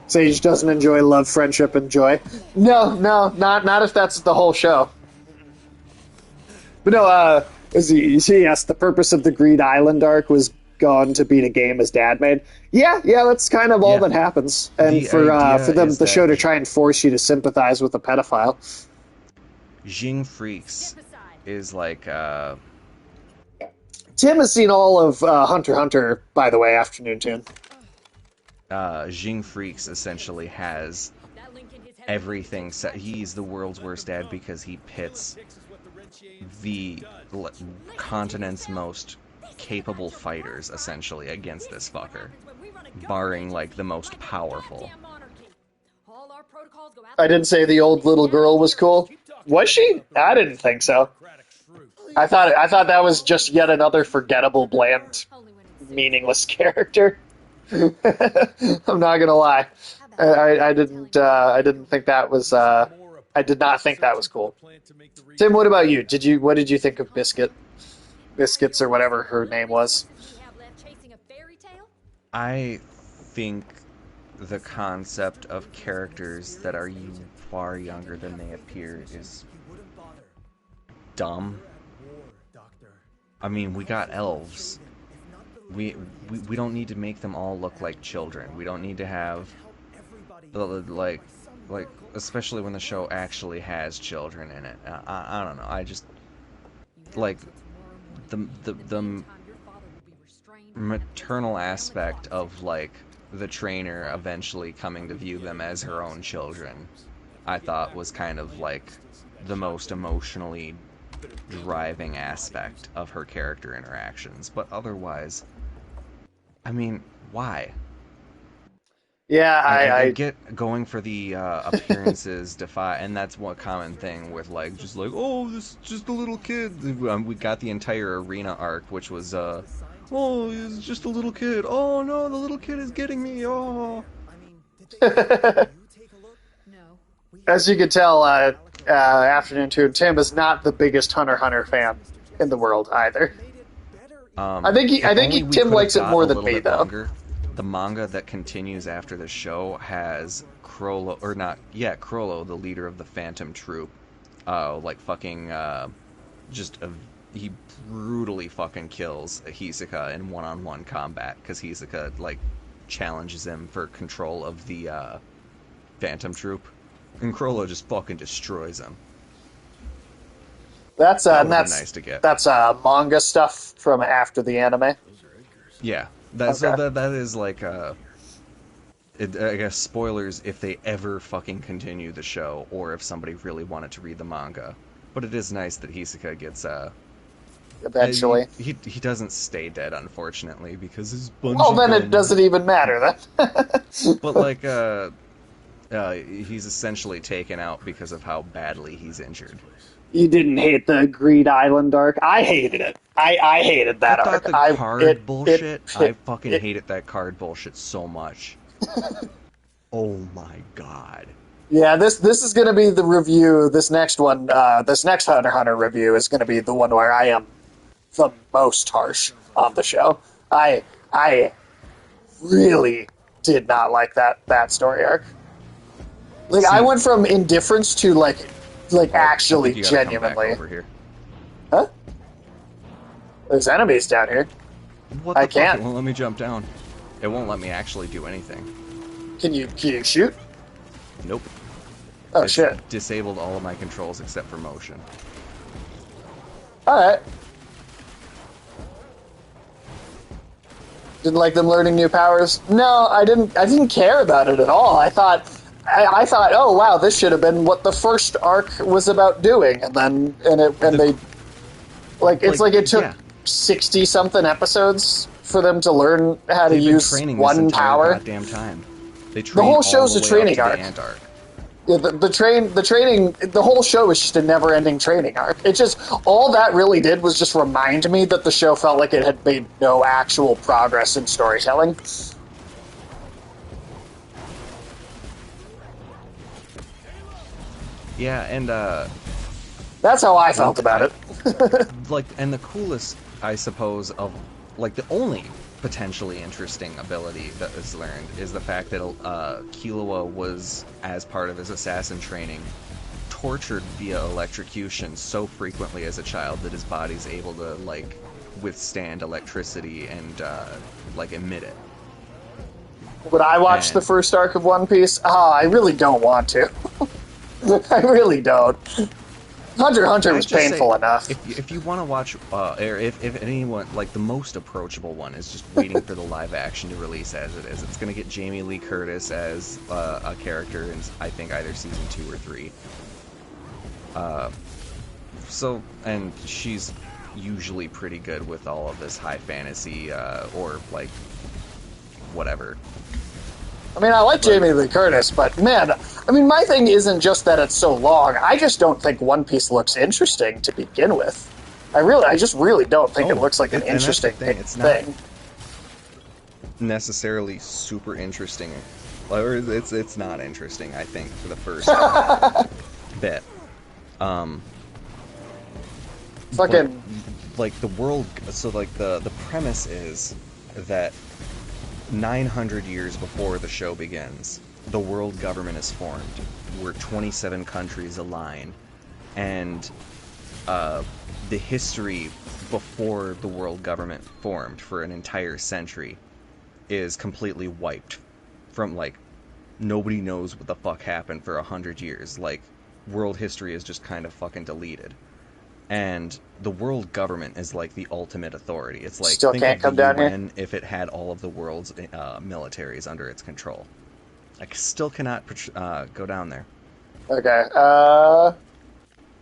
Sage doesn't enjoy love, friendship, and joy. No, not if that's the whole show. But no, Yes, the purpose of the Greed Island arc was gone to beat a game his dad made. Yeah, that's kind of all Yeah. that happens. And The for idea them, is the show that- to try and force you to sympathize with a pedophile. Jing Freaks is like Tim has seen all of Hunter x Hunter, by the way, Afternoon Tune. Jing Freaks essentially has everything set. He's the world's worst dad because he pits the continent's most capable fighters essentially against this fucker, barring like the most powerful. I didn't say the old little girl was cool. Was she? I didn't think so. I thought that was just yet another forgettable, bland, meaningless character. I'm not gonna lie. I didn't think that was. I did not think that was cool. Tim, what about you? What did you think of Biscuits or whatever her name was? I think the concept of characters that are far younger than they appear is dumb. I mean, we got elves. We don't need to make them all look like children. We don't need to have like especially when the show actually has children in it. I don't know. I just like the maternal aspect of like the trainer eventually coming to view them as her own children. I thought was kind of like the most emotionally driving aspect of her character interactions, but otherwise, I mean, why? Yeah, I get going for the appearances and that's one common thing with like just like, oh, this is just a little kid. We got the entire arena arc, which was oh, he's just a little kid. Oh no, the little kid is getting me. Oh. As you can tell, Afternoon Tune, Tim is not the biggest Hunter x Hunter fan in the world either. I think Tim likes it more than me, though. Longer. The manga that continues after the show has Chrollo, the leader of the Phantom Troop, he brutally fucking kills Hisoka in one-on-one combat because Hisoka like challenges him for control of the Phantom Troop, and Chrollo just fucking destroys him. That's nice to get. That's manga stuff from after the anime. Yeah, Okay. So that is like I guess spoilers if they ever fucking continue the show, or if somebody really wanted to read the manga. But it is nice that Hisoka gets Eventually. He doesn't stay dead, unfortunately, because his bungee. Well, then it gun- doesn't even matter then. But like he's essentially taken out because of how badly he's injured. You didn't hate the Greed Island arc. I hated it. I hated that I arc. thought the card bullshit. I fucking it- hated that card bullshit so much. Oh my god. Yeah, this is going to be the review. This next one, this next Hunter x Hunter review is going to be the one where I am the most harsh on the show. I really did not like that story arc. Like, I went from indifference to like actually You gotta come back genuinely. over here. Huh? There's enemies down here. What the I fuck? can't. It won't let me jump down. It won't let me actually do anything. Can you shoot? Nope. Oh It's shit! disabled all of my controls except for motion. All right. Didn't like them learning new powers? No, I didn't. I didn't care about it at all. I thought, oh wow, this should have been what the first arc was about doing, and they, like, it's like it took yeah. 60 something episodes for them to learn how to They've been use training this one entire power. goddamn time. They The whole show's all a the way up training to arc. The Ant arc. Yeah, the training, the whole show is just a never-ending training arc. It just, all that really did was just remind me that the show felt like it had made no actual progress in storytelling. Yeah, and That's how I felt about it. like, and the coolest, I suppose, of like the only potentially interesting ability that is learned is the fact that Killua was, as part of his assassin training, tortured via electrocution so frequently as a child that his body's able to like withstand electricity and like emit it. Would I watch the first arc of One Piece? I really don't want to. I really don't. Hunter x Hunter was painful enough. If you want to watch, or if anyone, like the most approachable one is just waiting for the live action to release as it is. It's going to get Jamie Lee Curtis as a character in, I think, either season 2 or 3. So, and she's usually pretty good with all of this high fantasy, or like, whatever. I mean, I like Jamie Lee Curtis, but man, I mean, my thing isn't just that it's so long. I just don't think One Piece looks interesting to begin with. I just really don't think it looks like an interesting thing. It's not necessarily super interesting, or it's not interesting. I think for the first bit. Fucking like the world. So like the premise is that 900 years before the show begins, the world government is formed, where 27 countries align, and the history before the world government formed for an entire century is completely wiped from, like, nobody knows what the fuck happened for 100 years. Like, world history is just kind of fucking deleted. And the world government is like the ultimate authority. It's like, still think can't of come the down UN here. if it had all of the world's militaries under its control. I still cannot go down there. okay.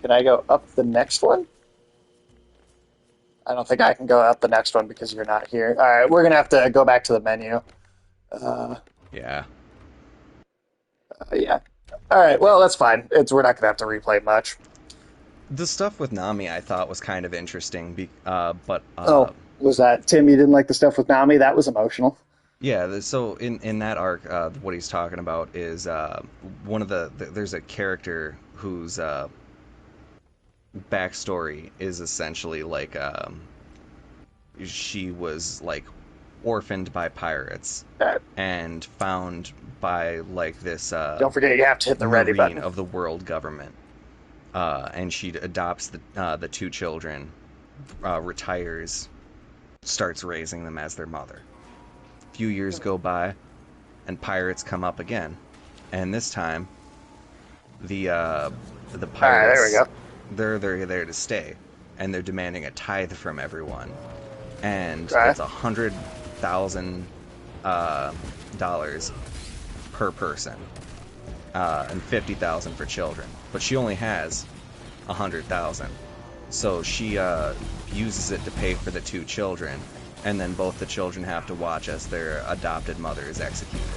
Can I go up the next one? I don't think I can go up the next one because you're not here. All right, we're gonna have to go back to the menu. Yeah. Yeah. All right. Well, that's fine. We're not gonna have to replay much. The stuff with Nami I thought was kind of interesting, but... was that Tim? You didn't like the stuff with Nami? That was emotional. Yeah, so in that arc, what he's talking about is one of there's a character whose backstory is essentially like she was like orphaned by pirates and found by like this Don't forget, you have to hit the ready Marine button. of the world government, and she adopts the 2 children, retires, starts raising them as their mother. A few years go by, and pirates come up again, and this time the pirates, there we go. they're there to stay, and they're demanding a tithe from everyone, and it's $100,000 dollars per person, and $50,000 for children. But she only has $100,000, so she uses it to pay for the 2 children, and then both the children have to watch as their adopted mother is executed,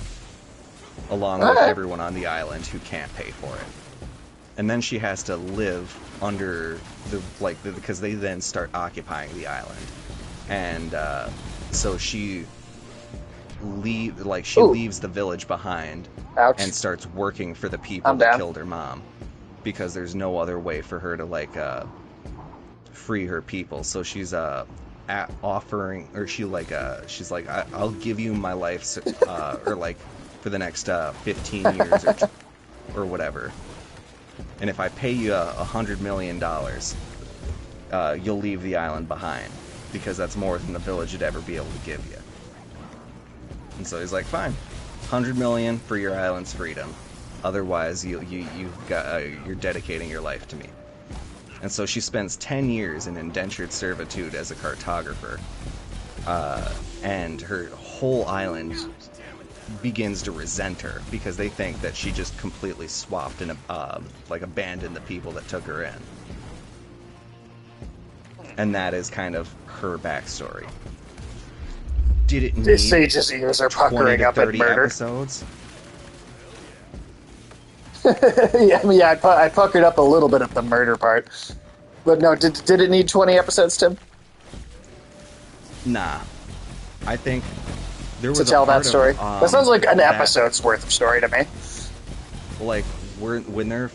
along with everyone on the island who can't pay for it. And then she has to live under because they then start occupying the island, and so she leaves the village behind. Ouch. And starts working for the people that killed her mom, because there's no other way for her to free her people. So she's offering, or she's like, I'll give you my life, or like for the next 15 years or whatever. And if I pay you $100 million, you'll leave the island behind, because that's more than the village would ever be able to give you. And so he's like, fine, $100 million for your island's freedom. Otherwise, you're dedicating your life to me. And so she spends 10 years in indentured servitude as a cartographer, and her whole island begins to resent her because they think that she just completely swapped and abandoned the people that took her in. And that is kind of her backstory. Did it need Sage's ears are 20 puckering to up at 30 murder. episodes? yeah, I puckered up a little bit at the murder part. But no, did it need 20 episodes, Tim? Nah. I think there was To tell that part story? of, that sounds like an that- episode's worth of story to me. Like, when there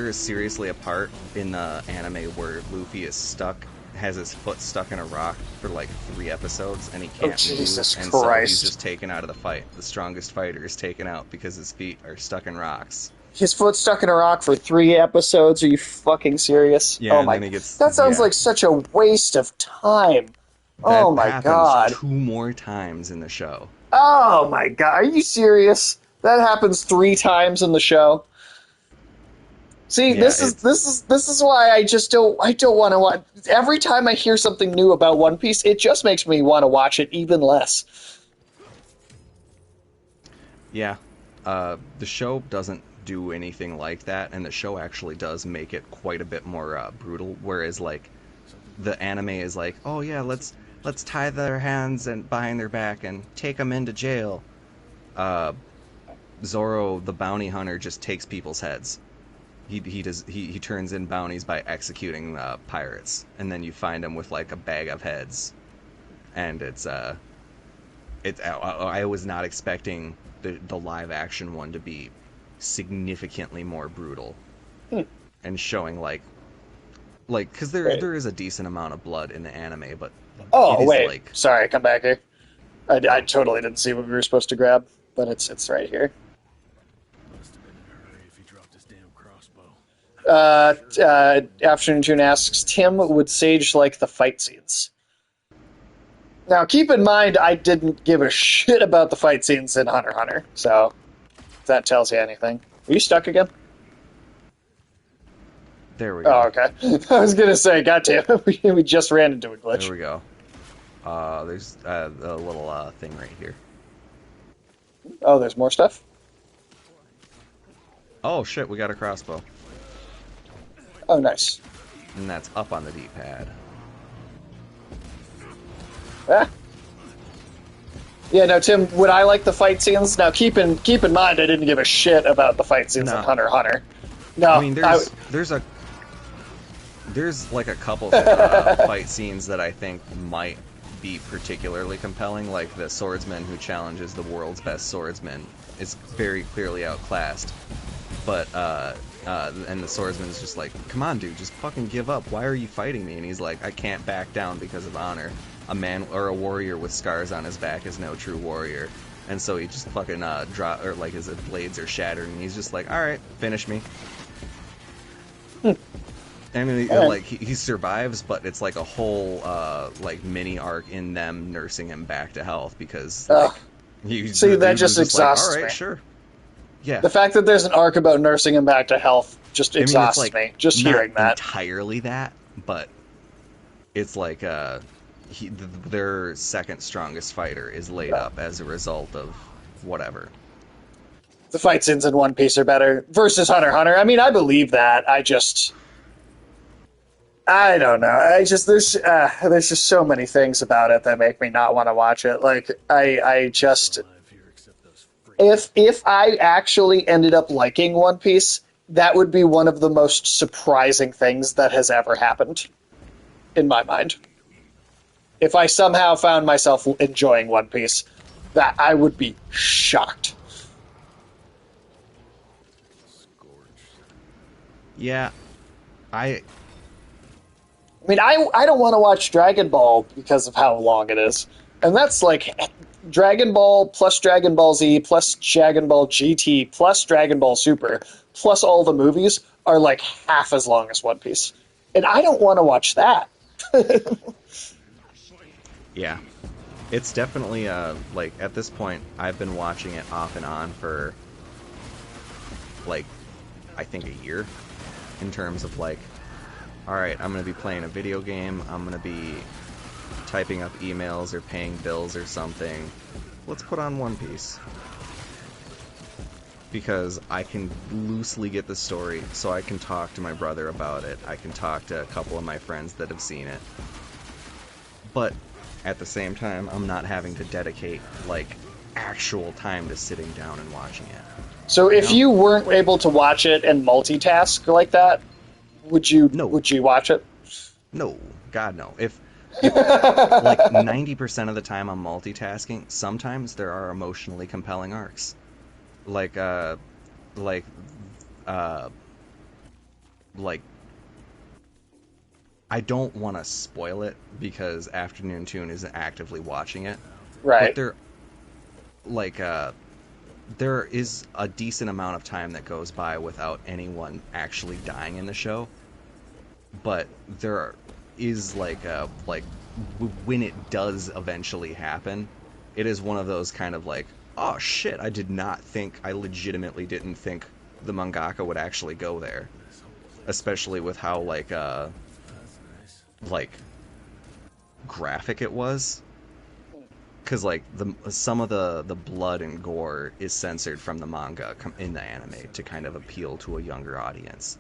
is seriously a part in the anime where Luffy has his foot stuck in a rock for like 3 episodes, and he can't move, Jesus and so Christ. he's just taken out of the fight. The strongest fighter is taken out because his feet are stuck in rocks. his foot stuck in a rock for 3 episodes. Are you fucking serious? Yeah, oh and my! then he gets- that sounds yeah. like such a waste of time. That Oh my happens god! 2 more times in the show. Oh my god! Are you serious? That happens 3 times in the show. See, Yeah, this is why I don't want to watch. Every time I hear something new about One Piece, it just makes me want to watch it even less. Yeah, the show doesn't do anything like that, and the show actually does make it quite a bit more brutal. Whereas, like, the anime is like, oh yeah, let's tie their hands and behind their back and take them into jail. Zoro, the bounty hunter, just takes people's heads. He turns in bounties by executing pirates, and then you find him with like a bag of heads, and I was not expecting the live action one to be significantly more brutal, and showing like because there is a decent amount of blood in the anime, but Oh it is wait, like sorry, come back here. I totally didn't see what we were supposed to grab, but it's right here. Must have been in a hurry if he dropped his damn crossbow. Afternoon Tune asks, Tim, would Sage like the fight scenes? Now, keep in mind, I didn't give a shit about the fight scenes in Hunter x Hunter, so if that tells you anything. Are you stuck again? there we go. Oh, okay. I was gonna say, goddamn, we just ran into a glitch. There we go. There's a little thing right here. Oh, there's more stuff? Oh shit, we got a crossbow. Oh, nice. And that's up on the D-pad. Ah. Yeah, no, Tim, would I like the fight scenes? Now, keep in mind, I didn't give a shit about the fight scenes No. in Hunter x Hunter. No, I mean, there's like a couple fight scenes that I think might be particularly compelling, like the swordsman who challenges the world's best swordsman is very clearly outclassed, but and the swordsman's just like, come on dude, just fucking give up, why are you fighting me? And he's like, I can't back down because of honor. A man or a warrior with scars on his back is no true warrior. And so he just fucking drop, or like his blades are shattered, and he's just like, all right, finish me. I mean, like he survives, but it's like a whole like mini arc in them nursing him back to health because like, see, that just exhausts like, all right, me. sure, yeah. The fact that there's an arc about nursing him back to health just exhausts it's like me. Just not hearing that. entirely that, but it's like their second strongest fighter is laid up as a result of whatever. The fight scenes in One Piece are better versus Hunter x Hunter. I mean, I believe that. I don't know. There's just so many things about it that make me not want to watch it. Like I just if I actually ended up liking One Piece, that would be one of the most surprising things that has ever happened in my mind. If I somehow found myself enjoying One Piece, that I would be shocked. Yeah, I mean, I don't want to watch Dragon Ball because of how long it is. And that's like Dragon Ball plus Dragon Ball Z plus Dragon Ball GT plus Dragon Ball Super plus all the movies are like half as long as One Piece. And I don't want to watch that. Yeah. It's definitely, like, at this point, I've been watching it off and on for, like, I think a year, in terms of, like, alright, I'm going to be playing a video game, I'm going to be typing up emails or paying bills or something. Let's put on One Piece. Because I can loosely get the story, so I can talk to my brother about it, I can talk to a couple of my friends that have seen it. But at the same time, I'm not having to dedicate, like, actual time to sitting down and watching it. So if you weren't able to watch it and multitask like that, would you watch it? No, God no. If like 90% of the time I'm multitasking, sometimes there are emotionally compelling arcs. Like I don't want to spoil it because Afternoon Tune isn't actively watching it. Right. But they're like there is a decent amount of time that goes by without anyone actually dying in the show, but there is when it does eventually happen, it is one of those kind of like, oh shit, I legitimately didn't think the mangaka would actually go there, especially with how graphic it was. Because some of the blood and gore is censored from the manga in the anime to kind of appeal to a younger audience,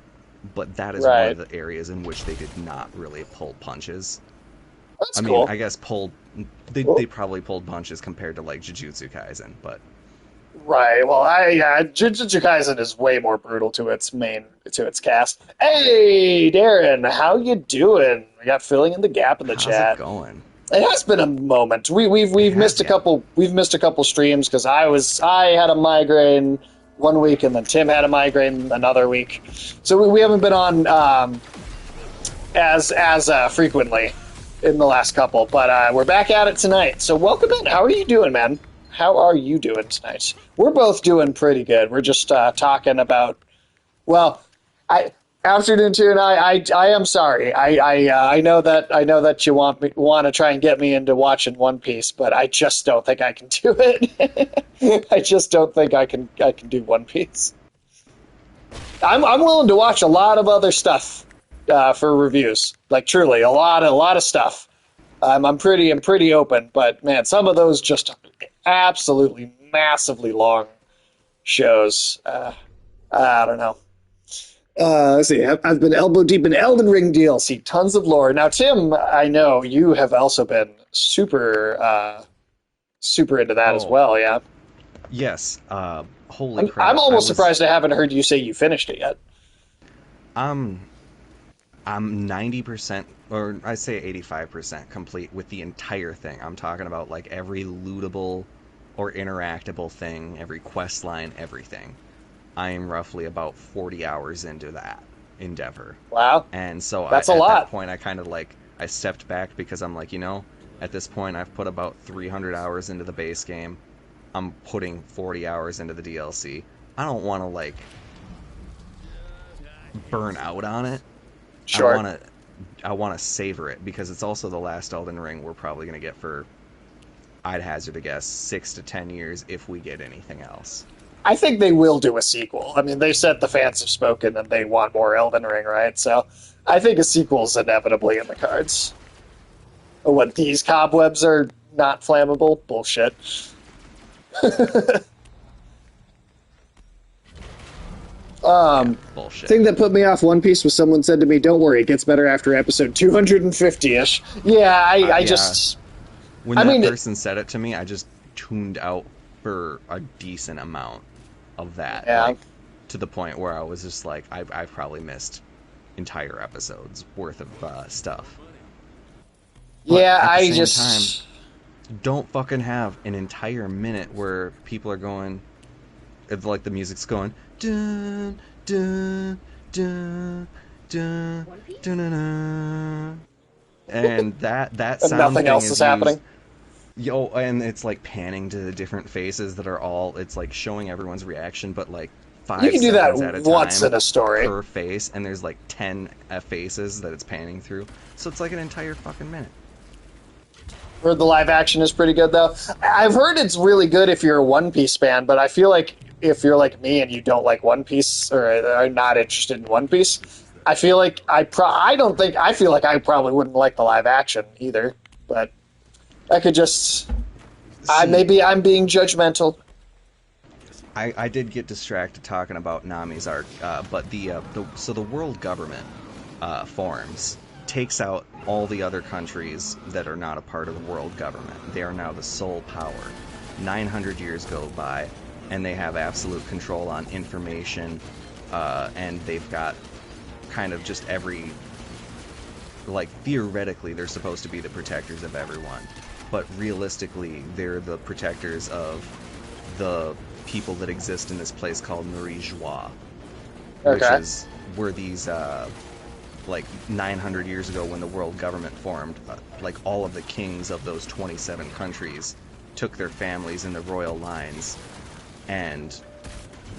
but that is one of the areas in which they did not really pull punches. That's I cool. mean, I guess they probably pulled punches compared to like Jujutsu Kaisen, but Right. Well, Jujutsu Kaisen is way more brutal to its cast. Hey, Darren, how you doing? We got filling in the gap in the how's chat. it going? It has been a moment. We've missed a couple. We've missed a couple streams because I had a migraine one week and then Tim had a migraine another week, so we haven't been on as frequently in the last couple. But we're back at it tonight. So welcome in. How are you doing, man? How are you doing tonight? We're both doing pretty good. We're just talking about. Well, Afternoon Tune, I am sorry. I know that you want to try and get me into watching One Piece, but I just don't think I can do it. I just don't think I can do One Piece. I'm willing to watch a lot of other stuff for reviews. Like truly, a lot of stuff. I'm pretty open, but man, some of those just absolutely massively long shows. I don't know. Let's see. I've been elbow deep in Elden Ring DLC. Tons of lore. Now, Tim, I know you have also been super into that as well. Yeah. Yes. Holy crap! I'm almost surprised I haven't heard you say you finished it yet. I'm 90%, or I say 85% complete with the entire thing. I'm talking about like every lootable or interactable thing, every quest line, everything. I am roughly about 40 hours into that endeavor. Wow. And so that's a lot. At that point, I kind of I stepped back because I'm like, at this point, I've put about 300 hours into the base game. I'm putting 40 hours into the DLC. I don't want to burn out on it. Sure. I want to savor it because it's also the last Elden Ring we're probably going to get for, I'd hazard a guess, 6 to 10 years if we get anything else. I think they will do a sequel. I mean, they said the fans have spoken and they want more Elden Ring, right? So I think a sequel's inevitably in the cards. What, these cobwebs are not flammable? Bullshit. Bullshit. Thing that put me off One Piece was someone said to me, "Don't worry, it gets better after episode 250-ish." Yeah, I just... When that person said it to me, I just tuned out for a decent amount of that. Yeah. To the point where I was just like, I've probably missed entire episodes worth of stuff. But yeah, at the I same just... time, don't fucking have an entire minute where people are going, like the music's going, dun, dun, dun, dun, dun, dun, dun. And that sound nothing thing else is happening. Yo, and it's like panning to the different faces that are all, it's like showing everyone's reaction, but like 5 You can do seconds that at a once time in a story. per face, and there's like 10 faces that it's panning through. So it's like an entire fucking minute. Heard the live action is pretty good, though. I've heard it's really good if you're a One Piece fan, but I feel like if you're like me and you don't like One Piece or are not interested in One Piece, I feel like I feel like I probably wouldn't like the live action either. But I could just... maybe I'm being judgmental. I did get distracted talking about Nami's arc, but the world government forms, takes out all the other countries that are not a part of the world government. They are now the sole power. 900 years go by, and they have absolute control on information, and they've got kind of just every... Like, theoretically, they're supposed to be the protectors of everyone, but realistically, they're the protectors of the people that exist in this place called Marie Joie, which is where these, like, 900 years ago when the world government formed, like, all of the kings of those 27 countries took their families in the royal lines and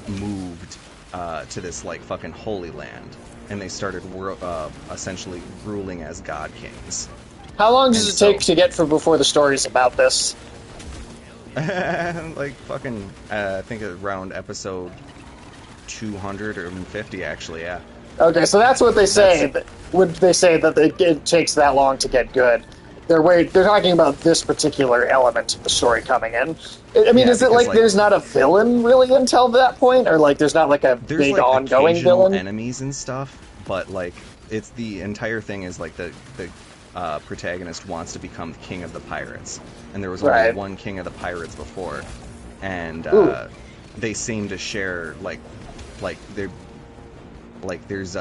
moved to this like fucking holy land, and they started essentially ruling as god kings. How long does And it so- take to get from before the story's about this? Like fucking, I think around episode 250, actually, yeah. Okay, so that's what they say. When they say that it takes that long to get good, they're talking about this particular element of the story coming in. I mean, Yeah, is it because, like there's not a villain really until that point, or like there's not like a There's big like ongoing occasional villain? enemies and stuff, but like it's the entire thing is like the protagonist wants to become king of the pirates, and there was only Right. one king of the pirates before, and Ooh. they seem to share like they're like there's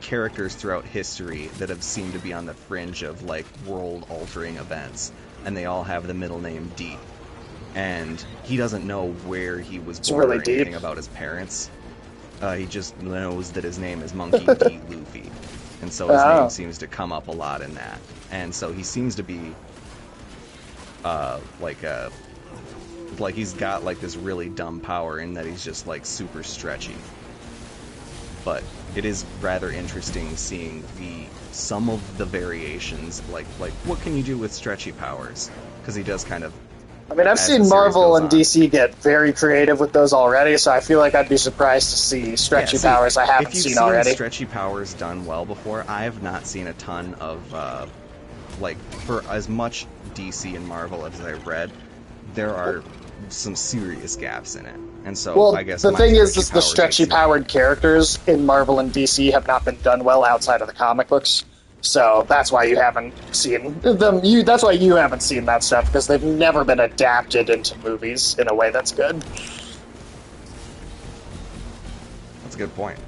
characters throughout history that have seemed to be on the fringe of like world altering events, and they all have the middle name D. And he doesn't know where he was born really or anything deep. about his parents. He just knows that his name is Monkey D. Luffy. And so his Oh. name seems to come up a lot in that. And so he seems to be like he's got like this really dumb power in that he's just like super stretchy. But it is rather interesting seeing some of the variations, like what can you do with stretchy powers? Because he does kind of. I mean, I've as the seen series Marvel goes and on. DC get very creative with those already, so I feel like I'd be surprised to see stretchy Yeah, see, powers I haven't if you've seen seen already. stretchy powers done well before, I have not seen a ton of like for as much DC and Marvel as I've read, there are some serious gaps in it, and so Well, I guess the my thing is, stretchy the powers stretchy makes it- powered characters in Marvel and DC have not been done well outside of the comic books. So that's why you haven't seen them. That's why you haven't seen that stuff, because they've never been adapted into movies in a way that's good. That's a good point.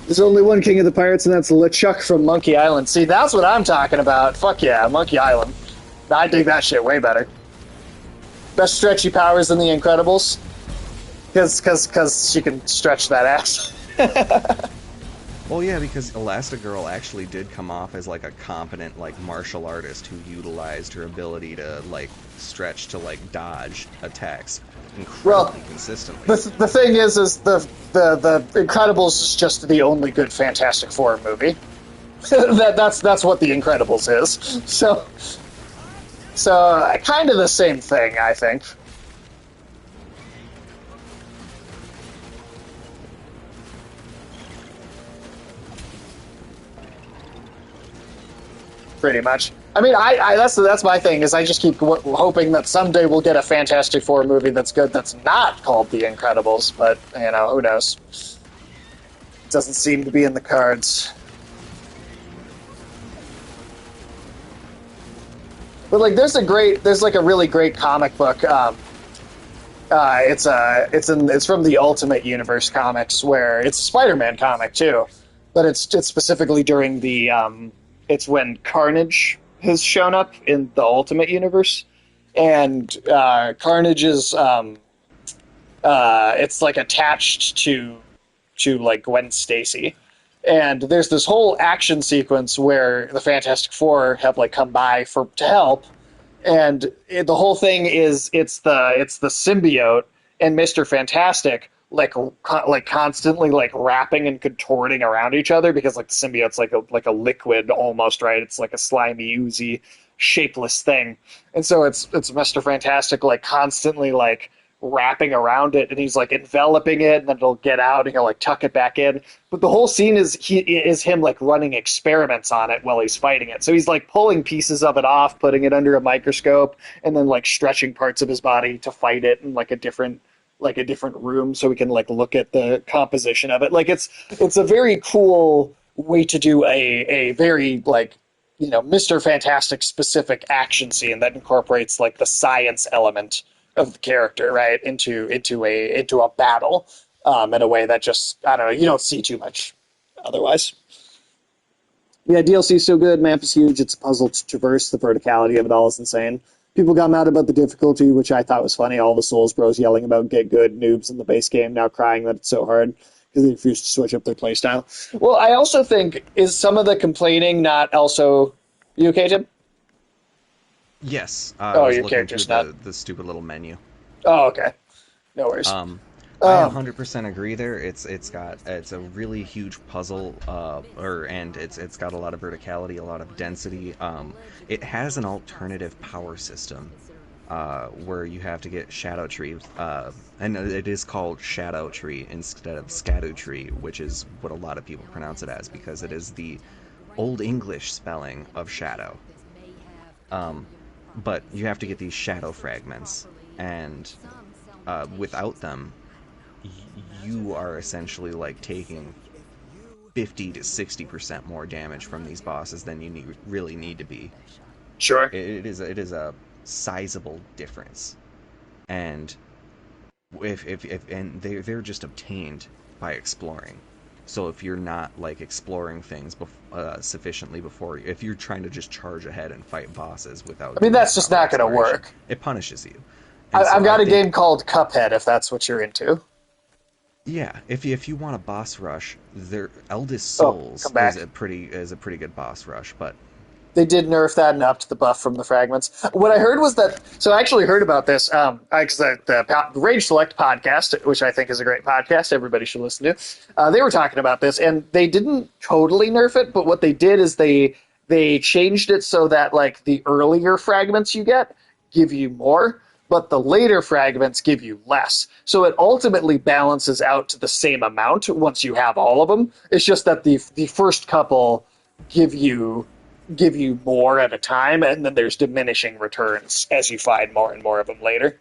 There's only one king of the pirates, and that's LeChuck from Monkey Island. See, that's what I'm talking about. Fuck yeah, Monkey Island. I dig that shit way better. Best stretchy powers than the Incredibles, because she can stretch that ass. Well, yeah, because Elastigirl actually did come off as like a competent like martial artist who utilized her ability to like stretch to like dodge attacks incredibly consistently. The thing is the Incredibles is just the only good Fantastic Four movie. that's what the Incredibles is. So kind of the same thing, I think. Pretty much. I mean, I that's my thing, is I just keep hoping that someday we'll get a Fantastic Four movie that's good that's not called The Incredibles, but, you know, who knows. It doesn't seem to be in the cards. But, like, there's like a really great comic book, it's from the Ultimate Universe comics, where it's a Spider-Man comic too, but it's specifically during the it's when Carnage has shown up in the Ultimate Universe, and Carnage is it's like attached to like Gwen Stacy, and there's this whole action sequence where the Fantastic Four have like come by to help. And the whole thing is it's the symbiote and Mr. Fantastic like constantly like wrapping and contorting around each other, because like the symbiote's like a liquid almost, right? It's like a slimy, oozy, shapeless thing. And so it's Mr. Fantastic like constantly like wrapping around it, and he's like enveloping it, and then it'll get out and he'll like tuck it back in. But the whole scene is him like running experiments on it while he's fighting it. So he's like pulling pieces of it off, putting it under a microscope, and then like stretching parts of his body to fight it in like a different room, so we can like look at the composition of it. Like it's a very cool way to do a very like, you know, Mr. Fantastic specific action scene that incorporates like the science element of the character, right, into a battle, in a way that just, I don't know, you don't see too much otherwise. Yeah, DLC is so good, map is huge, it's a puzzle to traverse, the verticality of it all is insane. People got mad about the difficulty, which I thought was funny, all the Souls bros yelling about get good noobs in the base game, now crying that it's so hard, because they refuse to switch up their playstyle. Well, I also think, is some of the complaining not also... You okay, Tim? Yes, Oh, I was your looking character's through not- the stupid little menu. Oh, okay. No worries. I Um, 100% agree there. It's a really huge puzzle, and it's got a lot of verticality, a lot of density. It has an alternative power system, where you have to get Shadow Tree, and it is called Shadow Tree instead of Scadu Tree, which is what a lot of people pronounce it as because it is the Old English spelling of shadow. But you have to get these shadow fragments, and without them, you are essentially like taking 50 to 60% more damage from these bosses than you really need to be. sure. It is a sizable difference, and if and they're just obtained by exploring. So if you're not like exploring things sufficiently before, if you're trying to just charge ahead and fight bosses without, I mean, that's just not going to work. It punishes you. And I've got I a think, game called Cuphead, if that's what you're into. yeah, if you want a boss rush, their Eldest Oh, Souls come back. is a pretty good boss rush, but They did nerf that and upped the buff from the fragments. What I heard was that, so I actually heard about this, because the Rage Select podcast, which I think is a great podcast, everybody should listen to, they were talking about this, and they didn't totally nerf it, but what they did is they changed it so that, like, the earlier fragments you get give you more, but the later fragments give you less. So it ultimately balances out to the same amount once you have all of them. It's just that the first couple give you more at a time, and then there's diminishing returns as you find more and more of them later.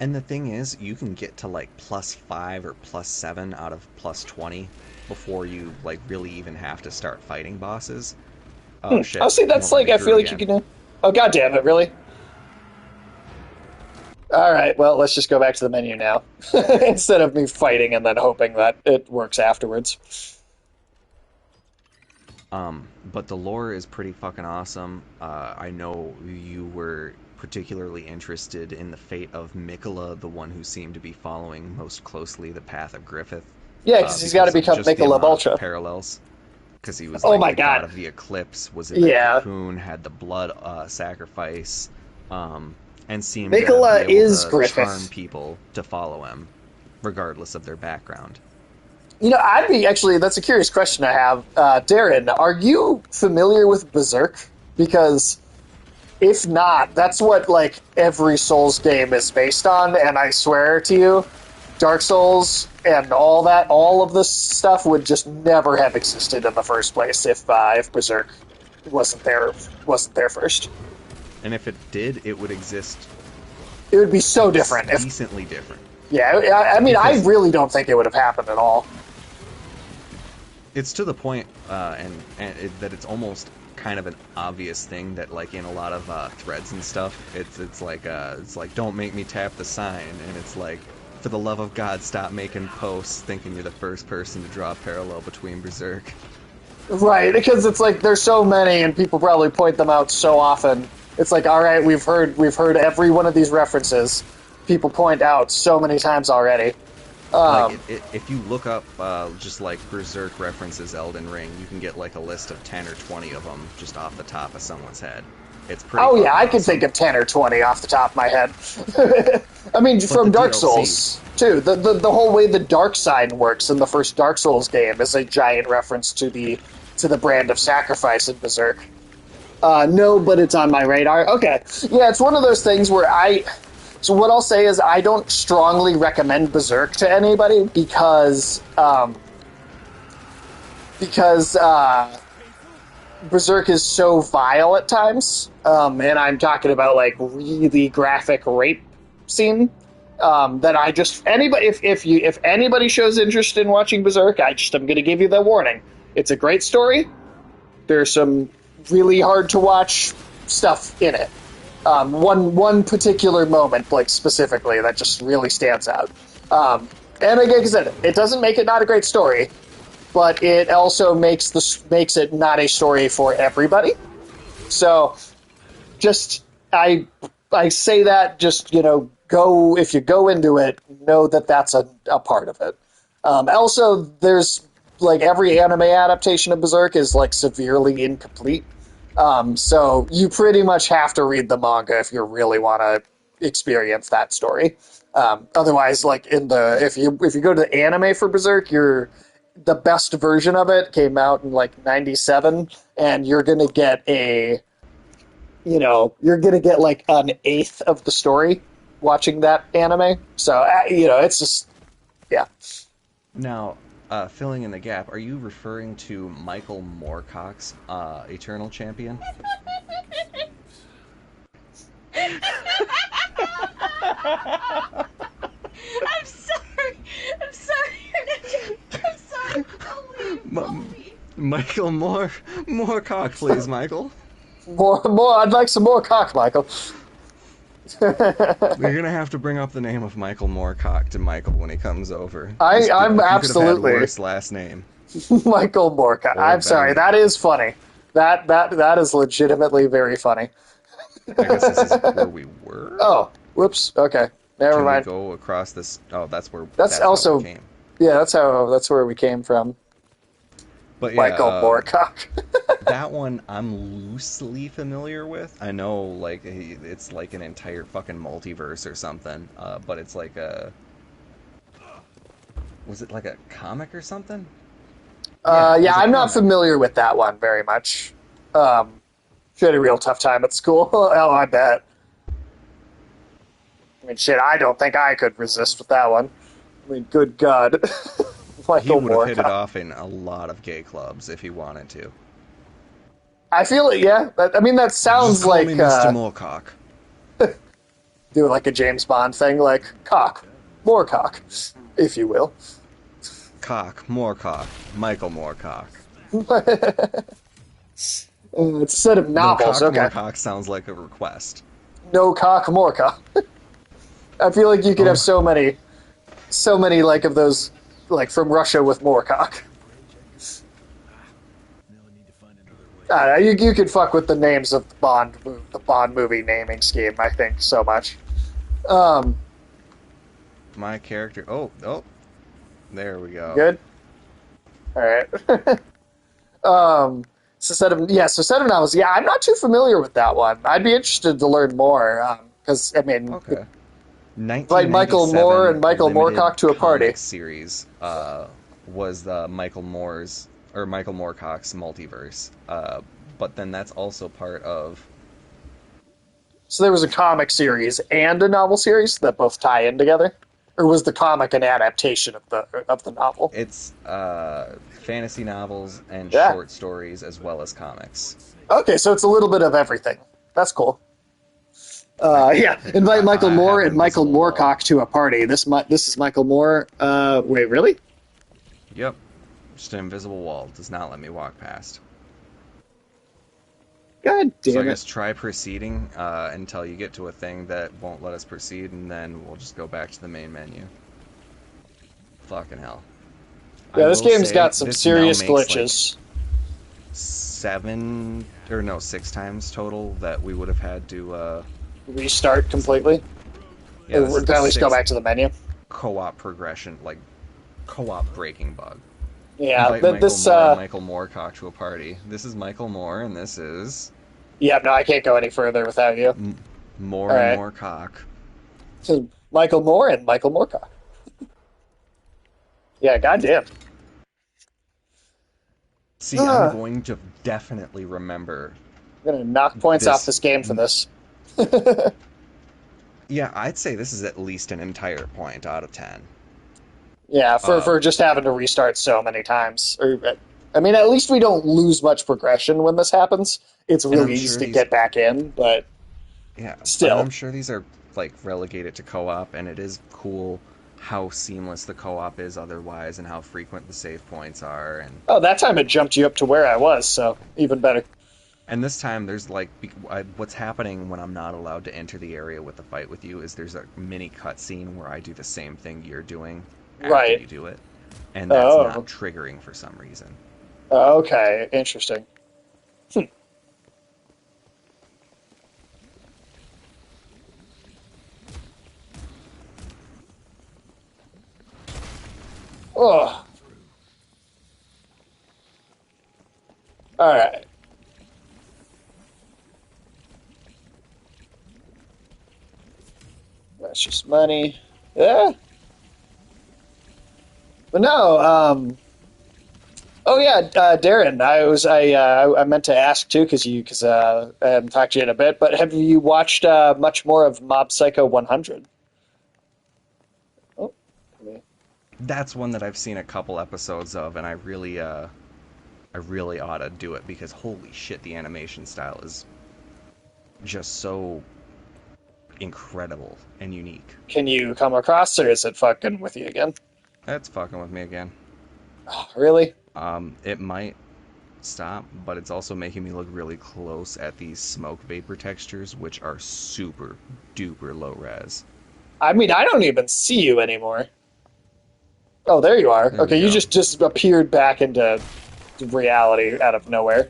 and the thing is, you can get to like +5 or +7 out of +20 before you like really even have to start fighting bosses. Oh shit! I'll see. That's like I feel like you can do. Oh god damn it! Really? All right. Well, let's just go back to the menu now instead of me fighting and then hoping that it works afterwards. But the lore is pretty fucking awesome. I know you were particularly interested in the fate of Mikola, the one who seemed to be following most closely the path of Griffith. Yeah, because he's got to become just the Michelob amount of Ultra. parallels. Because he was Oh like my the God. of the eclipse, was in the Yeah. cocoon, had the blood sacrifice, and seemed Mikola to be able is to Griffith. charm people to follow him, regardless of their background. You know, I'd be actually. That's a curious question I have, Darren. Are you familiar with Berserk? Because if not, that's what like every Souls game is based on, and I swear to you, Dark Souls and all of this stuff would just never have existed in the first place if Berserk wasn't there first. And if it did, it would exist It would be so different. If decently different. I mean, I Because- really don't think it would have happened at all. It's to the point, that it's almost kind of an obvious thing that, like, in a lot of threads and stuff, it's like don't make me tap the sign, and it's like, for the love of God, stop making posts thinking you're the first person to draw a parallel between Berserk. Right, because it's like there's so many, and people probably point them out so often. It's like, all right, we've heard every one of these references. People point out so many times already. Like, if you look up just like Berserk references Elden Ring, you can get like a list of 10 or 20 of them just off the top of someone's head. It's pretty. Oh yeah, I fucking can think of 10 or 20 off the top of my head. I mean, from the Dark DLC. Souls too. The whole way the Dark Sign works in the first Dark Souls game is a giant reference to the brand of sacrifice in Berserk. No, but it's on my radar. Okay, yeah, it's one of those things where So what I'll say is I don't strongly recommend Berserk to anybody because Berserk is so vile at times, and I'm talking about like really graphic rape scene. That I just anybody if anybody shows interest in watching Berserk, I'm going to give you the warning. It's a great story. There's some really hard to watch stuff in it. One particular moment, like specifically, that just really stands out. And like I said, it doesn't make it not a great story, but it also makes it not a story for everybody. So, just I say that just go if you go into it, know that that's a part of it. Also, there's like every anime adaptation of Berserk is like severely incomplete. So you pretty much have to read the manga if you really want to experience that story. Otherwise, like if you go to the anime for Berserk, the best version of it came out in like '97, and you're gonna get like an eighth of the story watching that anime. So it's just yeah. Now, filling in the gap, are you referring to Michael Moorcock's Eternal Champion? I'm sorry. I'm sorry. I'm sorry. Michael Moorcock, please, Michael. More. I'd like some more cock, Michael. You're gonna have to bring up the name of Michael Moorcock to Michael when he comes over. I'm You absolutely could have had worse last name. Michael Moorcock. Or I'm sorry. better. That is funny. That is legitimately very funny. I guess this is where we were. Oh, whoops. Okay, never Can mind. we go across this? Oh, that's where. That's how also we came. Yeah, that's where we came from. But yeah, Michael Moorcock. that one I'm loosely familiar with. I know, like, it's like an entire fucking multiverse or something. But it's like was it like a comic or something? Yeah, I'm not familiar with that one very much. She had a real tough time at school. Oh, I bet. I mean, shit, I don't think I could resist with that one. I mean, good God. He Michael would have hit it Moorcock. off in a lot of gay clubs if he wanted to. I feel it, yeah. That sounds Just call like me Mr. Moorcock. do like a James Bond thing, like cock, Moorcock, if you will. Cock, Moorcock, Michael Moorcock. It's a set of novels. No, Okay. Moorcock sounds like a request. No cock, Moorcock. I feel like you could have so many like of those, like from Russia with Moorcock. You could fuck with the names of the Bond movie naming scheme. I think so much. My character. Oh, there we go. Good. All right. So set of novels. Yeah, I'm not too familiar with that one. I'd be interested to learn more because Okay. Like Michael Moore and Michael Moorcock to a party. Comic series was the Michael Moorcock's multiverse, but then that's also part of. So there was a comic series and a novel series that both tie in together, or was the comic an adaptation of the novel? It's fantasy novels and Yeah. short stories as well as comics. Okay, so it's a little bit of everything. That's cool. Yeah, invite Michael I Moore have and Michael Invisible Wall. Moorcock to a party. This is Michael Moore. Wait, really? Yep, just an invisible wall does not let me walk past. God So I damn guess it! try proceeding until you get to a thing that won't let us proceed, and then we'll just go back to the main menu. Fucking hell. Yeah, I this will game's say got some this serious now makes, glitches. Like, 6 times total that we would have had to. Restart completely. Yeah, Or this is the at least go 6th back to the menu. co-op progression, like co-op breaking bug. Yeah, Invite Michael this. Moore and Michael Moorcock to a party. This is Michael Moore, and this is Yeah, no, I can't go any further without you. Moore All and right. Moorcock. So Michael Moore and Michael Moorcock. Yeah, goddamn. See, I'm going to definitely remember. I'm gonna knock points This- off this game for this. Yeah, I'd say this is at least an entire point out of 10. Yeah, for just having to restart so many times. At least we don't lose much progression when this happens. It's I'm really easy sure to these- get back in, but Yeah, Still. and I'm sure these are like relegated to co-op, and it is cool how seamless the co-op is otherwise, and how frequent the save points are, and that time it jumped you up to where I was, so even better. this time there's like what's happening when I'm not allowed to enter the area with the fight with you is there's a mini cutscene where I do the same thing you're doing after Right. you do it, and that's Oh. not triggering for some reason. Okay, interesting. Oh. Alright. That's just money. Yeah. But no, oh yeah, Darren, I meant to ask too because I haven't talked to you in a bit. But have you watched much more of Mob Psycho 100? Oh, That's one that I've seen a couple episodes of, and I really ought to do it because holy shit, the animation style is just so incredible and unique. can you come across, or is it fucking with you again? That's fucking with me again. Oh, really? It might stop, but it's also making me look really close at these smoke vapor textures, which are super duper low res. I mean, I don't even see you anymore. Oh, there you are. There Okay, we you go. just appeared back into reality out of nowhere.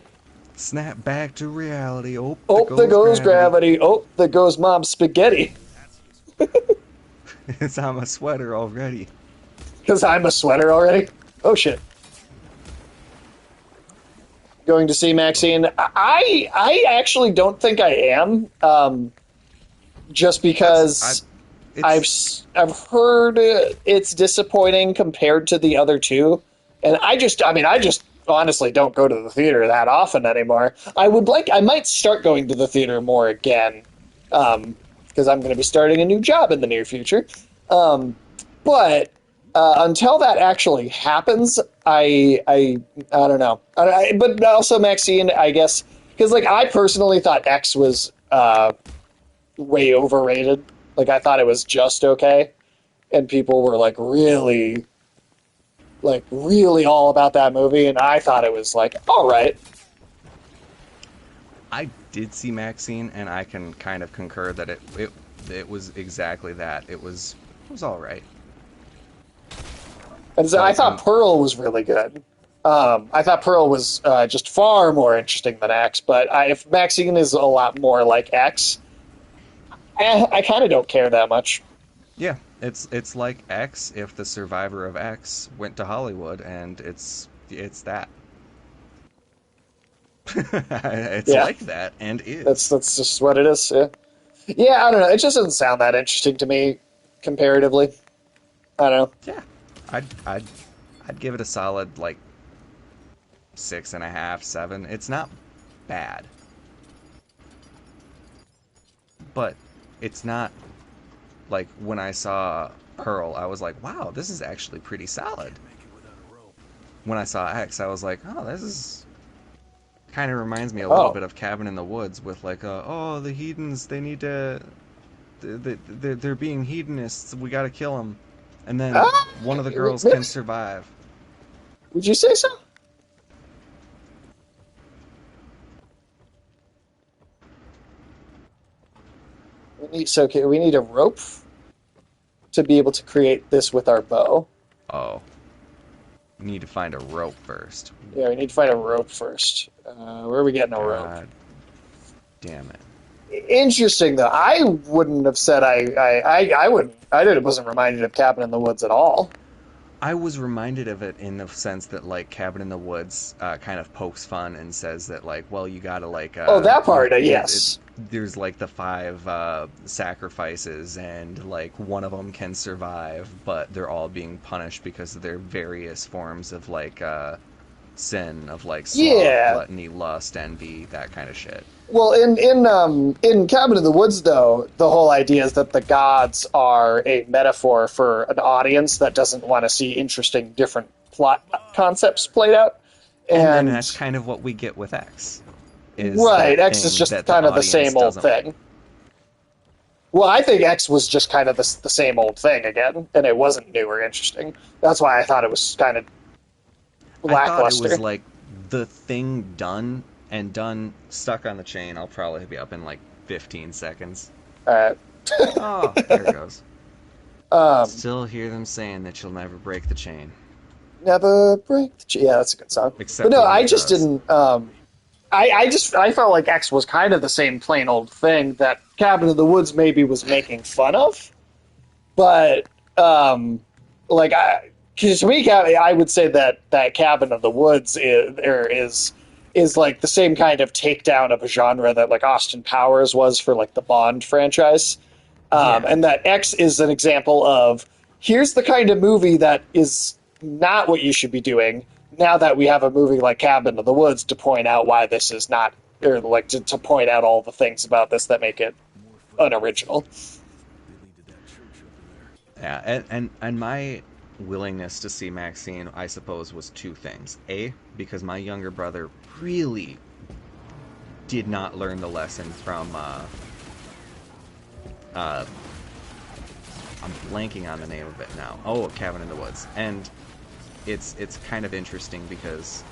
Snap back to reality. Oh, Oh, there goes gravity. Oh, there goes Mom Spaghetti. It's on my sweater already. Because I'm a sweater already? Oh, shit. Going to see Maxine? I actually don't think I am. Just because I've heard it's disappointing compared to the other two. And I just honestly don't go to the theater that often anymore. I might start going to the theater more again. Because I'm going to be starting a new job in the near future. But until that actually happens, I don't know. But also Maxine, I guess, because like I personally thought X was way overrated. Like I thought it was just okay, and people were really all about that movie, and I thought it was like all right. I did see Maxine, and I can kind of concur that it was exactly that. It was all right. And so I thought Pearl was really good. I thought Pearl was just far more interesting than X, but if Maxine is a lot more like X, I kind of don't care that much. Yeah, it's like X if the survivor of X went to Hollywood, and it's that. It's Yeah. like that, and is. That's just what it is. Yeah. Yeah, I don't know. It just doesn't sound that interesting to me comparatively. I don't know. Yeah, I'd give it a solid 6.5, 7. It's not bad, but it's not like when I saw Pearl, I was like, wow, this is actually pretty solid. When I saw X, I was like, oh, this is kind of reminds me a little bit of Cabin in the Woods with the heathens, they need to, they're being hedonists, we gotta kill them. And then one of the girls can survive. Would you say so? We need a rope to be able to create this with our bow. Oh. We need to find a rope first. Yeah, we need to find a rope first. Where are we getting a rope? God damn it. Interesting, though. I wouldn't have said I wasn't reminded of Cabin in the Woods at all. I was reminded of it in the sense that Cabin in the Woods kind of pokes fun and says that you gotta that part, yes. There's the 5 sacrifices, and one of them can survive, but they're all being punished because of their various forms of sin, of sloth, gluttony, lust, envy, that kind of shit. Well, in Cabin in the Woods, though, the whole idea is that the gods are a metaphor for an audience that doesn't want to see interesting, different plot concepts played out. And that's kind of what we get with X. Right, X is just kind of the same old thing. Well, I think X was just kind of the same old thing again, and it wasn't new or interesting. That's why I thought it was kind of lackluster. I thought it was the thing done, and done, stuck on the chain. I'll probably be up in 15 seconds. Alright. Oh, there it goes. Still hear them saying that you'll never break the chain. Never break the chain. Yeah, that's a good song. Except but no, when I it just does. didn't. I felt like X was kind of the same plain old thing that Cabin in the Woods maybe was making fun of, but because to me, I would say that Cabin in the Woods is the same kind of takedown of a genre that Austin Powers was for the Bond franchise. Yeah. And that X is an example of here's the kind of movie that is not what you should be doing. Now that we have a movie like Cabin in the Woods to point out why this is not, or like to point out all the things about this that make it unoriginal. Yeah, and my willingness to see Maxine, I suppose, was two things. A, because my younger brother really did not learn the lesson from I'm blanking on the name of it now. Oh, Cabin in the Woods. And it's kind of interesting because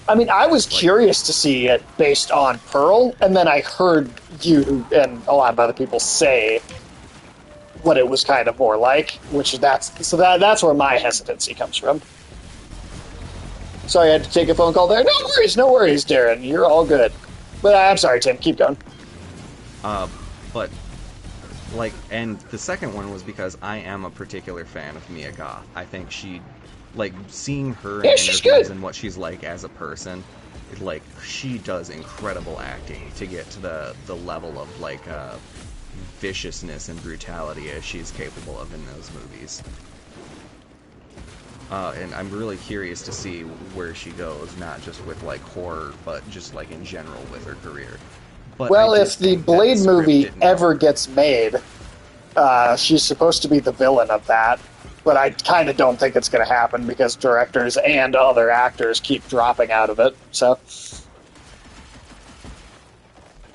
I mean, I was curious to see it based on Pearl, and then I heard you and a lot of other people say what it was kind of more like, that's where my hesitancy comes from. Sorry, I had to take a phone call there. No worries, Darren. You're all good. But I'm sorry, Tim. Keep going. but like, and the second one was because I am a particular fan of Mia Goth. I think she, like, seeing her in she's interviews good. and what she's like as a person, like, she does incredible acting to get to the level of, like, viciousness and brutality as she's capable of in those movies. And I'm really curious to see where she goes, not just with, like, horror, but just, like, in general with her career. But Well, I do if the think that Blade script movie didn't ever work. gets made, she's supposed to be the villain of that. But I kind of don't think it's going to happen because directors and other actors keep dropping out of it. So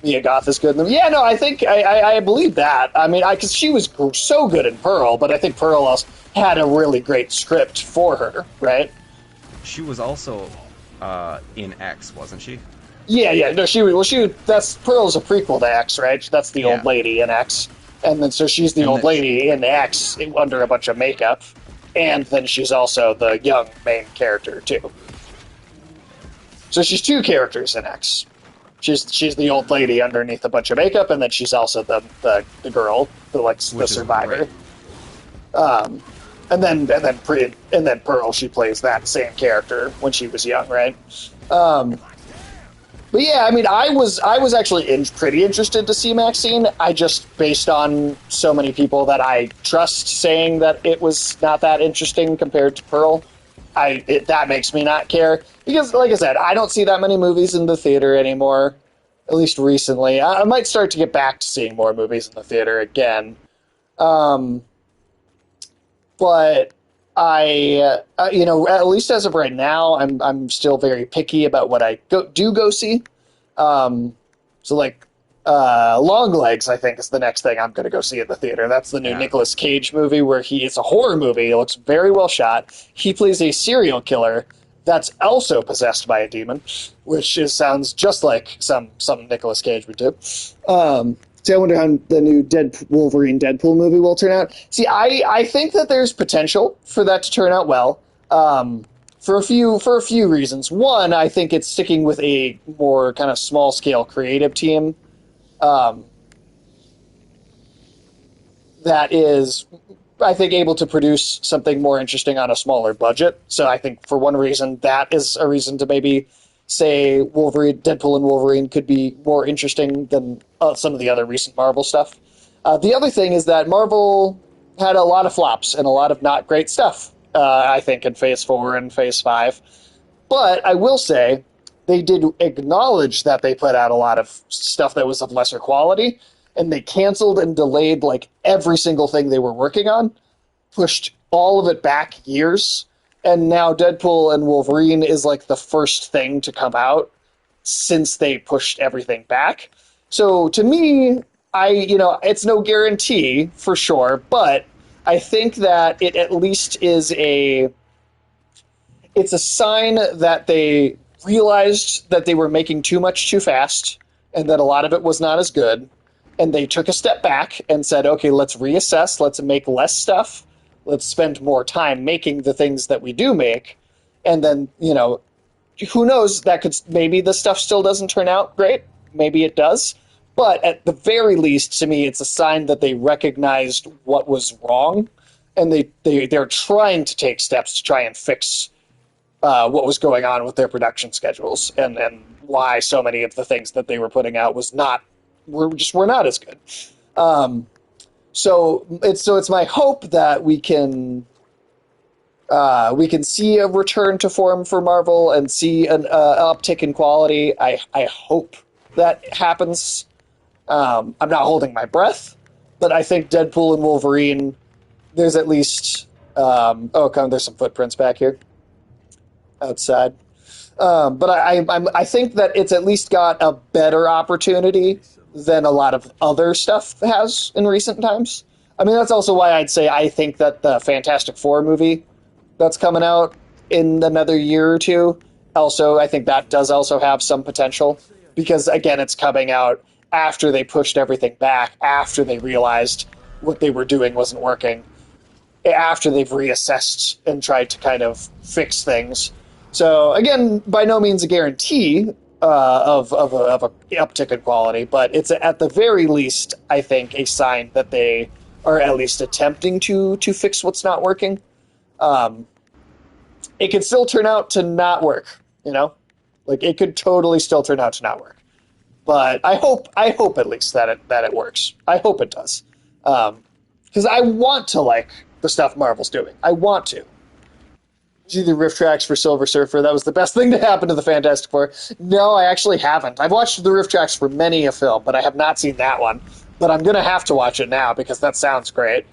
Mia Goth is good in them. Yeah, no, I think I believe that. I mean, because she was so good in Pearl, but I think Pearl also had a really great script for her, right? She was also in X, wasn't she? Yeah. No, that's Pearl's a prequel to X, right? That's the old Yeah. lady in X, and then so she's the And old then- lady in X under a bunch of makeup, and then she's also the young main character too. So she's two characters in X. She's the old lady underneath a bunch of makeup, and then she's also the girl, the Which is survivor. great. And then Pearl, she plays that same character when she was young, right? But yeah, I mean, I was actually pretty interested to see Maxine. I just, based on so many people that I trust saying that it was not that interesting compared to Pearl, that makes me not care. Because, like I said, I don't see that many movies in the theater anymore, at least recently. I might start to get back to seeing more movies in the theater again. But I, at least as of right now, I'm still very picky about what I go see. So like, Longlegs, I think, is the next thing I'm going to go see at the theater. That's the new Yeah. Nicolas Cage movie where it's a horror movie. It looks very well shot. He plays a serial killer that's also possessed by a demon, which sounds just like some Nicolas Cage would do. So I wonder how the new Wolverine Deadpool movie will turn out. See, I think that there's potential for that to turn out well. For a few reasons. One, I think it's sticking with a more kind of small scale creative team. That is, I think, able to produce something more interesting on a smaller budget. So I think for one reason, that is a reason to maybe say Deadpool and Wolverine could be more interesting than some of the other recent Marvel stuff. The other thing is that Marvel had a lot of flops and a lot of not great stuff, I think, in Phase 4 and Phase 5. But I will say, they did acknowledge that they put out a lot of stuff that was of lesser quality, and they canceled and delayed like every single thing they were working on, pushed all of it back years, and now Deadpool and Wolverine is like the first thing to come out since they pushed everything back. So to me, it's no guarantee for sure, but I think that it at least is it's a sign that they realized that they were making too much too fast and that a lot of it was not as good. And they took a step back and said, okay, let's reassess. Let's make less stuff. Let's spend more time making the things that we do make. And then, who knows, maybe the stuff still doesn't turn out great. Maybe it does. But at the very least, to me, it's a sign that they recognized what was wrong. And they're trying to take steps to try and fix what was going on with their production schedules and why so many of the things that they were putting out were not as good. So it's my hope that we can see a return to form for Marvel and see an uptick in quality. I hope that happens. I'm not holding my breath, but I think Deadpool and Wolverine, there's at least... there's some footprints back here outside. But I think that it's at least got a better opportunity than a lot of other stuff has in recent times. I mean, that's also why I'd say I think that the Fantastic Four movie that's coming out in another year or two, also, I think that does also have some potential. Because, again, it's coming out after they pushed everything back, after they realized what they were doing wasn't working, after they've reassessed and tried to kind of fix things. So, again, by no means a guarantee of a uptick in quality, but it's at the very least, I think, a sign that they are at least attempting to fix what's not working. It could still turn out to not work, you know? Like, it could totally still turn out to not work. But I hope at least that it works. I hope it does. Because I want to like the stuff Marvel's doing. I want to. See the riff tracks for Silver Surfer. That was the best thing to happen to the Fantastic Four. No, I actually haven't. I've watched the riff tracks for many a film, but I have not seen that one. But I'm going to have to watch it now because that sounds great.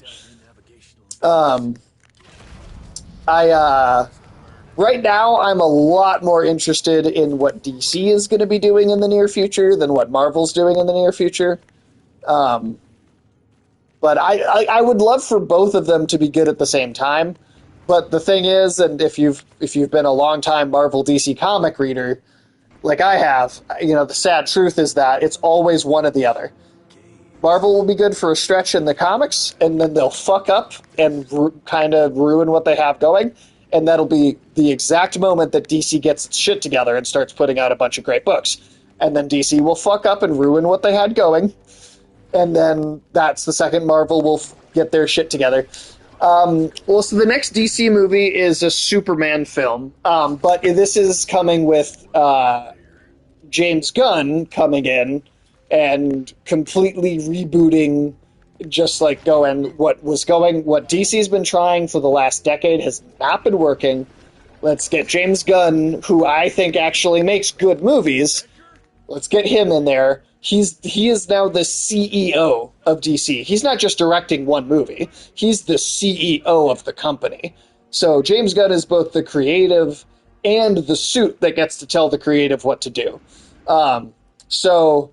Right now, I'm a lot more interested in what DC is going to be doing in the near future than what Marvel's doing in the near future. But I would love for both of them to be good at the same time. But the thing is, and if you've been a long-time Marvel DC comic reader, like I have, you know, the sad truth is that it's always one or the other. Marvel will be good for a stretch in the comics, and then they'll fuck up and kind of ruin what they have going, and that'll be the exact moment that DC gets its shit together and starts putting out a bunch of great books. And then DC will fuck up and ruin what they had going, and then that's the second Marvel will get their shit together. So the next DC movie is a Superman film, but this is coming with James Gunn coming in and completely rebooting, just like what DC's been trying for the last decade has not been working. Let's get James Gunn, who I think actually makes good movies. Let's get him in there. He is now the CEO of DC. He's not just directing one movie. He's the CEO of the company. So James Gunn is both the creative and the suit that gets to tell the creative what to do. So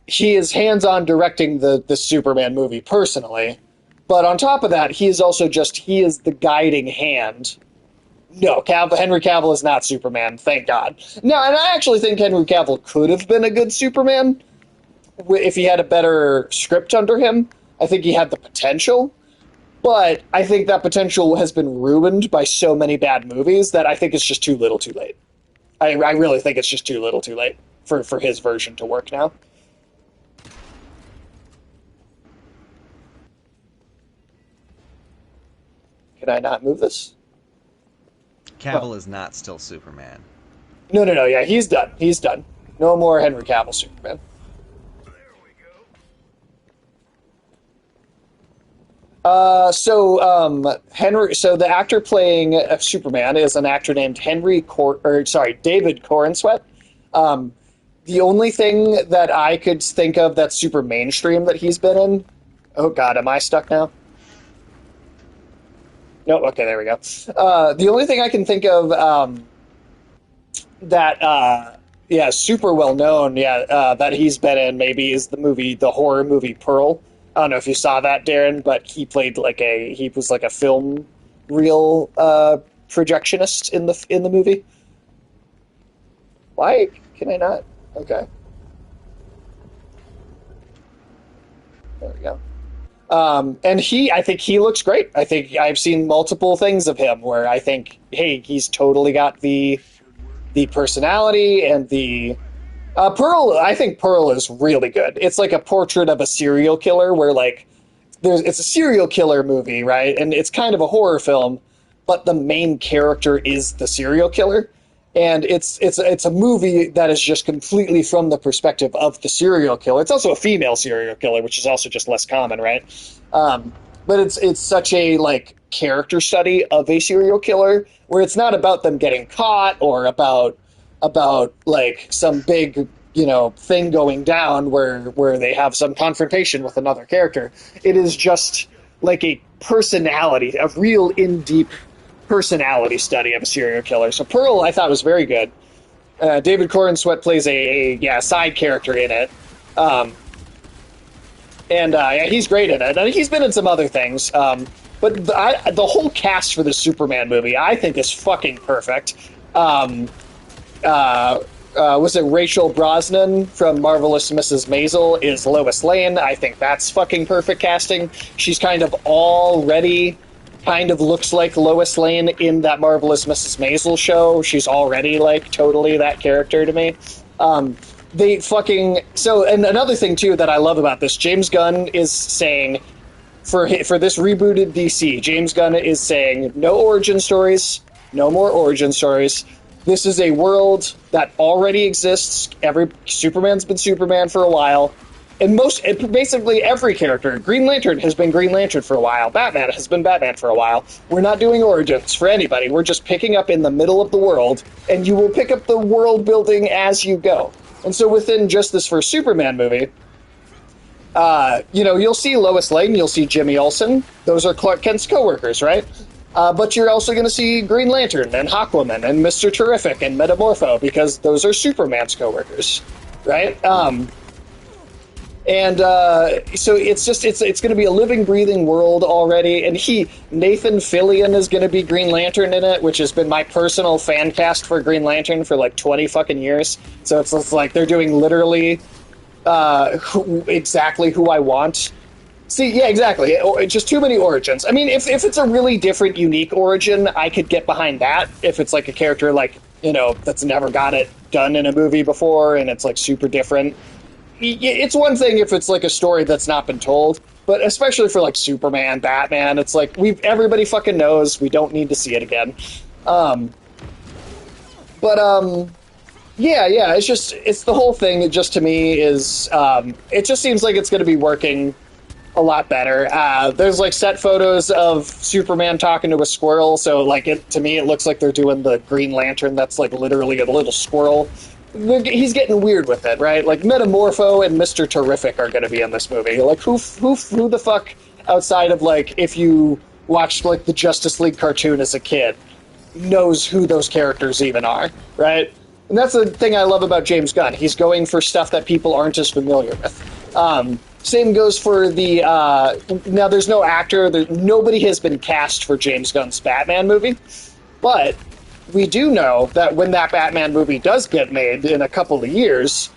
he is hands-on directing the Superman movie personally. But on top of that, he is the guiding hand. No, Henry Cavill is not Superman, thank God. No, and I actually think Henry Cavill could have been a good Superman if he had a better script under him. I think he had the potential, but I think that potential has been ruined by so many bad movies that I think it's just too little too late. I really think it's just too little too late for his version to work now. Can I not move this? Cavill is not still Superman. No, yeah, he's done. He's done. No more Henry Cavill Superman. So the actor playing Superman is an actor named David Corenswet. The only thing that I could think of that's super mainstream that he's been in... Oh god, am I stuck now? No, okay, there we go. The only thing I can think of super well known, that he's been in maybe is the horror movie Pearl. I don't know if you saw that, Darren, but he was like a film reel projectionist in the movie. Why can I not? Okay. There we go. And I think he looks great. I think I've seen multiple things of him where I think, hey, he's totally got the personality and the Pearl. I think Pearl is really good. It's like a portrait of a serial killer where it's a serial killer movie, right? And it's kind of a horror film, but the main character is the serial killer. And it's a movie that is just completely from the perspective of the serial killer. It's also a female serial killer, which is also just less common, right? But it's such a like character study of a serial killer where it's not about them getting caught or about like some big thing going down where they have some confrontation with another character. It is just like a personality, a real in deep personality study of a serial killer. So Pearl, I thought was very good. David Corn Sweat plays a side character in it, and he's great in it. And he's been in some other things, but the whole cast for the Superman movie I think is fucking perfect. Was it Rachel Brosnan from Marvelous Mrs. Maisel is Lois Lane? I think that's fucking perfect casting. She's kind of already kind of looks like Lois Lane in that Marvelous Mrs. Maisel show. She's already like totally that character to me. And another thing too that I love about this, James Gunn is saying for this rebooted DC, James Gunn is saying no origin stories, no more origin stories. This is a world that already exists. Superman's been Superman for a while. And basically every character, Green Lantern has been Green Lantern for a while. Batman has been Batman for a while. We're not doing origins for anybody. We're just picking up in the middle of the world, and you will pick up the world building as you go. And so within just this first Superman movie, you'll see Lois Lane, you'll see Jimmy Olsen. Those are Clark Kent's coworkers, right? But you're also going to see Green Lantern and Aquaman and Mr. Terrific and Metamorpho because those are Superman's coworkers, right? So it's going to be a living, breathing world already. And Nathan Fillion is going to be Green Lantern in it, which has been my personal fan cast for Green Lantern for like 20 fucking years. So it's like they're doing literally exactly who I want. See, yeah, exactly. Just too many origins. I mean, if it's a really different, unique origin, I could get behind that. If it's like a character like, that's never got it done in a movie before and it's like super different. It's one thing if it's like a story that's not been told, but especially for like Superman, Batman, it's like everybody fucking knows. We don't need to see it again. It's the whole thing. It just to me is it just seems like it's going to be working a lot better. There's like set photos of Superman talking to a squirrel, so like to me it looks like they're doing the Green Lantern that's like literally a little squirrel. He's getting weird with it, right? Like Metamorpho and Mr. Terrific are going to be in this movie. Like who the fuck outside of like if you watched like the Justice League cartoon as a kid knows who those characters even are, right? And that's the thing I love about James Gunn. He's going for stuff that people aren't as familiar with. Same goes for the now there's no actor, nobody has been cast for James Gunn's Batman movie, but we do know that when that Batman movie does get made in a couple of years,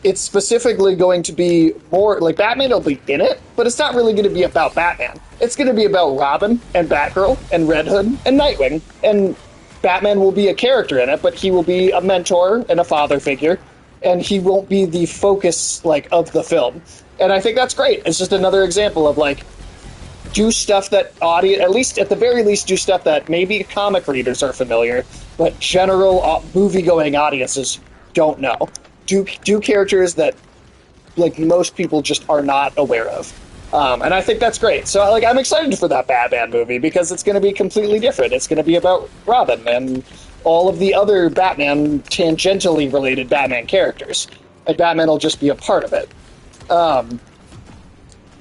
it's specifically going to be more like Batman will be in it, but it's not really going to be about Batman. It's going to be about Robin and Batgirl and Red Hood and Nightwing, and Batman will be a character in it, but he will be a mentor and a father figure, and he won't be the focus like of the film. And I think that's great. It's just another example of like do stuff that at least at the very least do stuff that maybe comic readers are familiar, but general movie-going audiences don't know. Do characters that like most people just are not aware of. And I think that's great. So like I'm excited for that Batman movie because it's going to be completely different. It's going to be about Robin and all of the other Batman tangentially related Batman characters. And Batman will just be a part of it.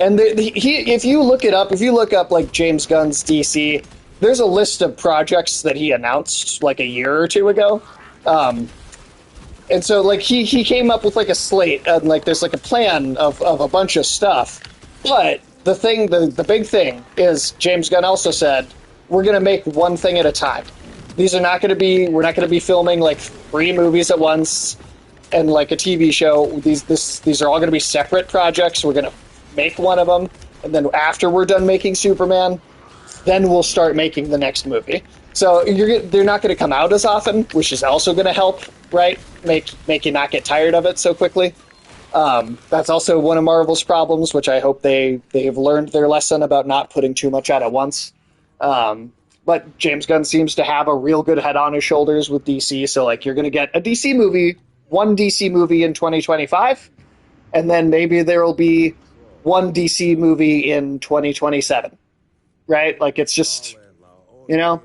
And if you look up like James Gunn's DC, there's a list of projects that he announced like a year or two ago. And so like he came up with like a slate and like there's like a plan of a bunch of stuff. But the big thing is James Gunn also said, we're going to make one thing at a time. We're not going to be filming like 3 movies at once and like a TV show. These are all going to be separate projects. We're going to make one of them, and then after we're done making Superman, then we'll start making the next movie. So they're not going to come out as often, which is also going to help, right? Make you not get tired of it so quickly. That's also one of Marvel's problems, which I hope they've learned their lesson about not putting too much out at once. but James Gunn seems to have a real good head on his shoulders with DC. So like you're going to get a DC movie, one DC movie in 2025, and then maybe there will be one DC movie in 2027, right? Like it's just, you know.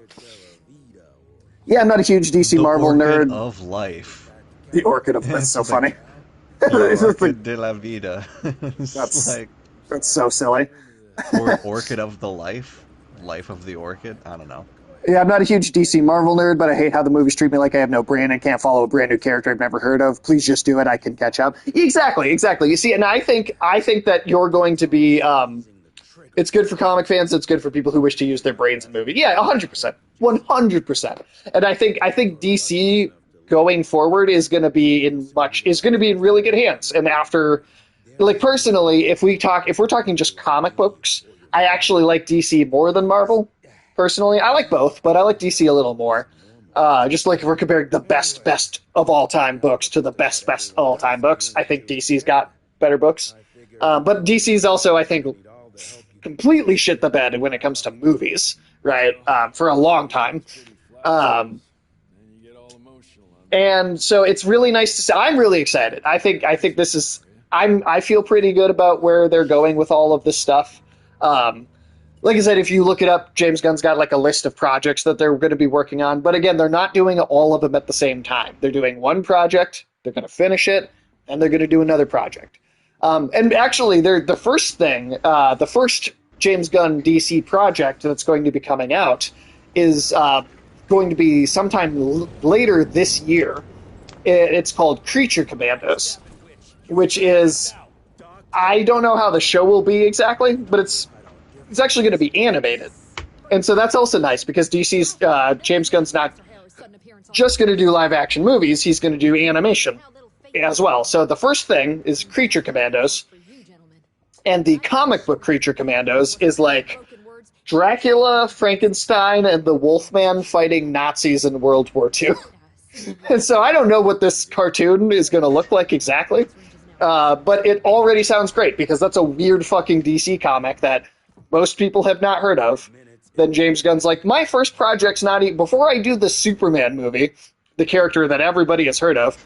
Yeah, I'm not a huge DC Marvel Orchid nerd. of life. The Orchid of that's so funny. Orchid de la vida. It's That's- like That's so silly. orchid of the life of the orchid. I don't know. Yeah, I'm not a huge DC Marvel nerd, but I hate how the movies treat me like I have no brain and can't follow a brand new character I've never heard of. Please just do it. I can catch up. Exactly. You see, and I think that you're going to be. It's good for comic fans. It's good for people who wish to use their brains in movies. Yeah, 100%, 100%. And I think DC going forward is going to be in really good hands. And after, like personally, if we're talking just comic books, I actually like DC more than Marvel. Personally, I like both, but I like DC a little more. Just like if we're comparing the best of all time books to the best of all time books, I think DC's got better books. But DC's also, I think, completely shit the bed when it comes to movies, right? For a long time. And so it's really nice to see. I'm really excited. I think this is. I feel pretty good about where they're going with all of this stuff. Like I said, if you look it up, James Gunn's got like a list of projects that they're going to be working on. But again, they're not doing all of them at the same time. They're doing one project, they're going to finish it, and they're going to do another project. And actually, the first James Gunn DC project that's going to be coming out is going to be sometime later this year. It's called Creature Commandos, which is, I don't know how the show will be exactly, but it's actually going to be animated. And so that's also nice because DC's James Gunn's not just going to do live action movies, he's going to do animation as well. So the first thing is Creature Commandos, and the comic book Creature Commandos is like Dracula, Frankenstein, and the Wolfman fighting Nazis in World War II. And so I don't know what this cartoon is going to look like exactly, but it already sounds great because that's a weird fucking DC comic that most people have not heard of. Then James Gunn's like, my first project's not even... Before I do the Superman movie, the character that everybody has heard of,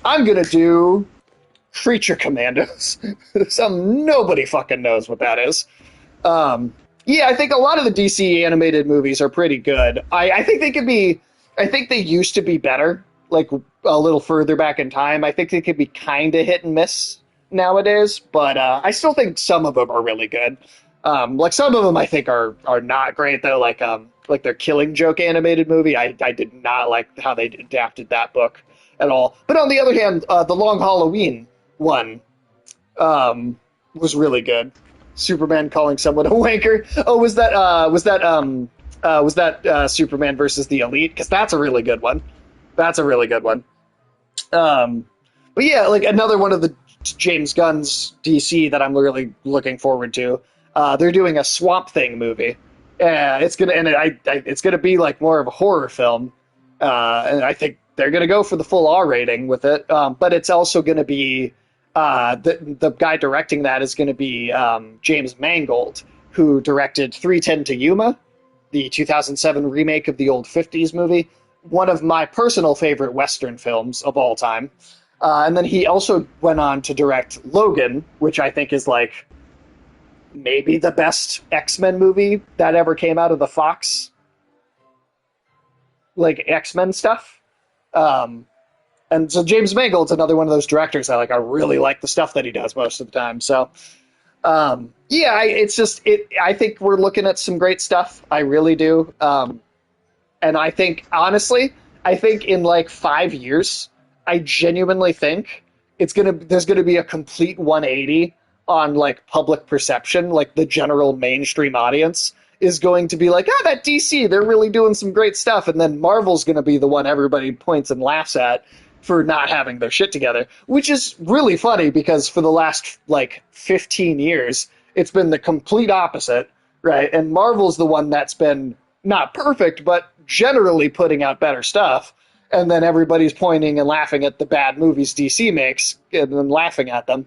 I'm going to do Creature Commandos. Some nobody fucking knows what that is. Yeah, I think a lot of the DC animated movies are pretty good. I think they could be... I think they used to be better, like a little further back in time. I think they could be kind of hit and miss nowadays, but I still think some of them are really good. Like some of them I think are not great though, like their Killing Joke animated movie. I did not like how they adapted that book at all. But on the other hand, the Long Halloween one was really good. Superman calling someone a wanker. Oh, was that Superman versus the Elite? Because that's a really good one. But yeah, like another one of the James Gunn's DC that I'm really looking forward to. They're doing a Swamp Thing movie. It's gonna be like more of a horror film, and I think they're gonna go for the full R rating with it. But it's also gonna be the guy directing that is gonna be James Mangold, who directed 3:10 to Yuma, the 2007 remake of the old 50s movie, one of my personal favorite Western films of all time. And then he also went on to direct Logan, which I think is like maybe the best X-Men movie that ever came out of the Fox, like X-Men stuff. And so James Mangold's another one of those directors I like. I really like the stuff that he does most of the time. So yeah, I think we're looking at some great stuff. I really do. And I think, honestly, in like 5 years, I genuinely think there's gonna be a complete 180 on like public perception. Like the general mainstream audience is going to be like, that DC, they're really doing some great stuff. And then Marvel's gonna be the one everybody points and laughs at for not having their shit together, which is really funny because for the last like 15 years, it's been the complete opposite, right? And Marvel's the one that's been not perfect, but generally putting out better stuff. And then everybody's pointing and laughing at the bad movies DC makes and then laughing at them.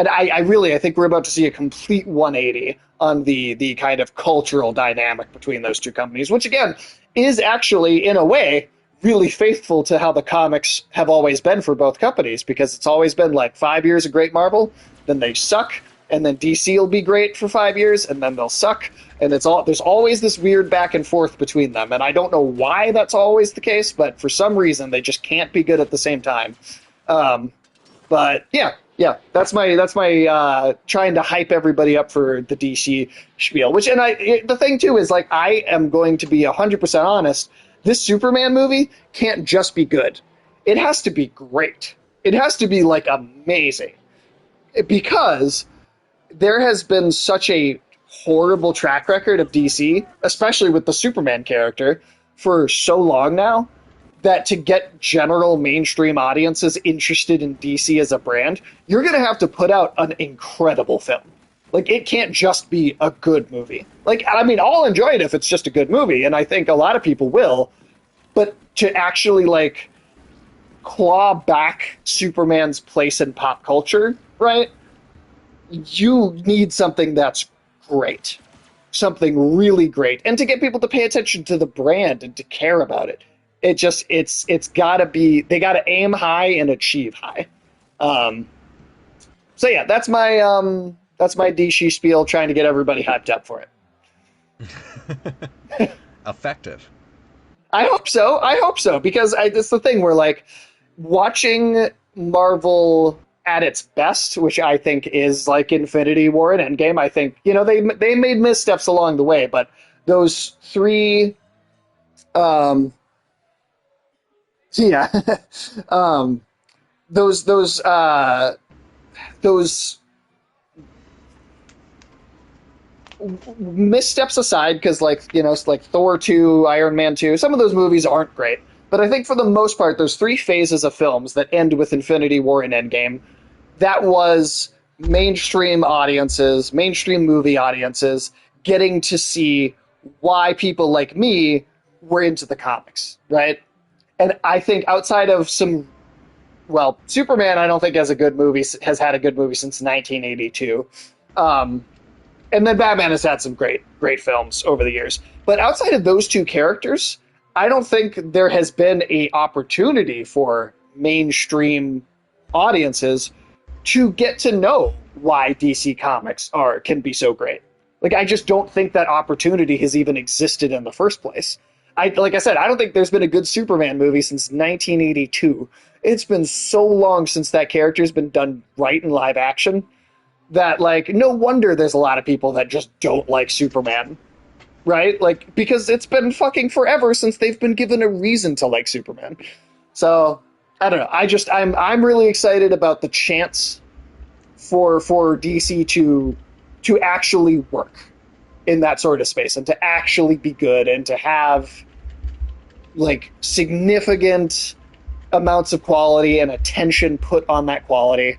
And I think we're about to see a complete 180 on the kind of cultural dynamic between those two companies, which again is actually, in a way, really faithful to how the comics have always been for both companies, because it's always been like 5 years of great Marvel, then they suck, and then DC will be great for 5 years, and then they'll suck, and there's always this weird back and forth between them, and I don't know why that's always the case, but for some reason they just can't be good at the same time. But yeah, that's my trying to hype everybody up for the DC spiel. The thing too is, like, I am going to be 100% honest. This Superman movie can't just be good. It has to be great. It has to be, like, amazing. Because there has been such a horrible track record of DC, especially with the Superman character, for so long now, that to get general mainstream audiences interested in DC as a brand, you're going to have to put out an incredible film. Like, it can't just be a good movie. Like, I mean, I'll enjoy it if it's just a good movie, and I think a lot of people will, but to actually, like, claw back Superman's place in pop culture, right? You need something that's great. Something really great. And to get people to pay attention to the brand and to care about it. It's gotta be, they gotta aim high and achieve high. So yeah, that's my DC spiel, trying to get everybody hyped up for it. Effective. I hope so, because it's the thing where, like, watching Marvel at its best, which I think is like Infinity War and Endgame, I think, you know, they made missteps along the way, but those three, those missteps aside, because, like, you know, it's like Thor 2, Iron Man 2, some of those movies aren't great, but I think for the most part, there's three phases of films that end with Infinity War and Endgame. That was mainstream audiences, mainstream movie audiences, getting to see why people like me were into the comics, right? And I think outside of Superman, I don't think has had a good movie since 1982. And then Batman has had some great films over the years. But outside of those two characters, I don't think there has been a opportunity for mainstream audiences to get to know why DC Comics can be so great. Like, I just don't think that opportunity has even existed in the first place. Like I said, I don't think there's been a good Superman movie since 1982. It's been so long since that character's been done right in live action that, like, no wonder there's a lot of people that just don't like Superman, right? Like, because it's been fucking forever since they've been given a reason to like Superman. So, I don't know. I'm really excited about the chance for DC to actually work in that sort of space and to actually be good and to have, like, significant amounts of quality and attention put on that quality.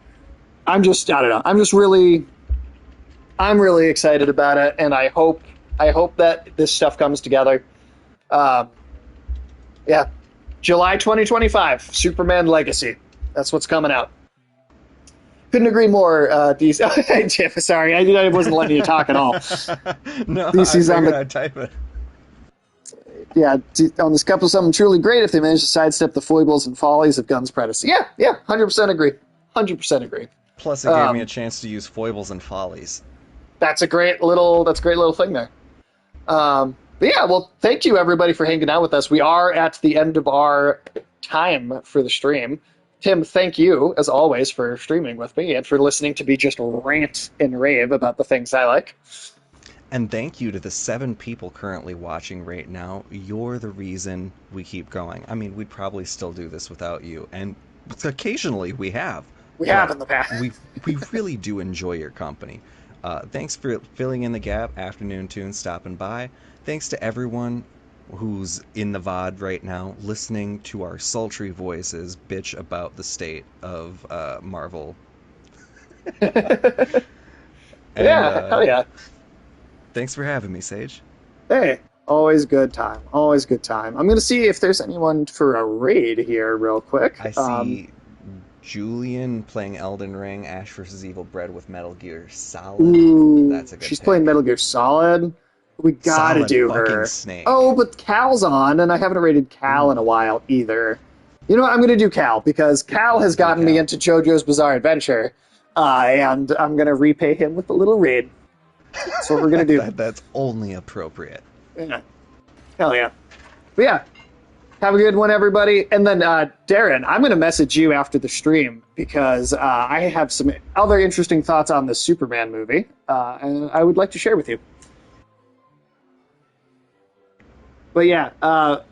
I don't know. I'm really excited about it, and I hope that this stuff comes together. Yeah. July 2025, Superman Legacy. That's what's coming out. Couldn't agree more, DC. Jeff, sorry, I wasn't letting you talk at all. No, DC's I on figured I'd type it. Yeah, on this couple, something truly great if they manage to sidestep the foibles and follies of Gunn's predecessor. Yeah, 100% agree. 100% agree. Plus, it gave me a chance to use foibles and follies. That's a great little thing there. But yeah, well, thank you everybody for hanging out with us. We are at the end of our time for the stream. Tim, thank you as always for streaming with me and for listening to me just rant and rave about the things I like. And thank you to the 7 people currently watching right now. You're the reason we keep going. I mean, we'd probably still do this without you, and occasionally we have. We have in the past. We really do enjoy your company. Thanks for filling in the gap, Afternoon Tune, stopping by. Thanks to everyone who's in the VOD right now, listening to our sultry voices bitch about the state of Marvel. Hell yeah. Thanks for having me, Sage. Hey, always good time. Always good time. I'm going to see if there's anyone for a raid here real quick. I see Julian playing Elden Ring, Ash vs. Evil bred with Metal Gear Solid. Ooh, That's a good she's pick. playing Metal Gear Solid. We gotta Solid do fucking her. Snake. Oh, but Cal's on, and I haven't rated Cal in a while either. You know what? I'm gonna do Cal because Cal has gotten me Cal. into JoJo's Bizarre Adventure, and I'm gonna repay him with a little raid. That's what we're gonna do. That's only appropriate. Yeah. Hell yeah. But yeah, have a good one, everybody. And then, Darren, I'm going to message you after the stream because I have some other interesting thoughts on the Superman movie, and I would like to share with you. But yeah,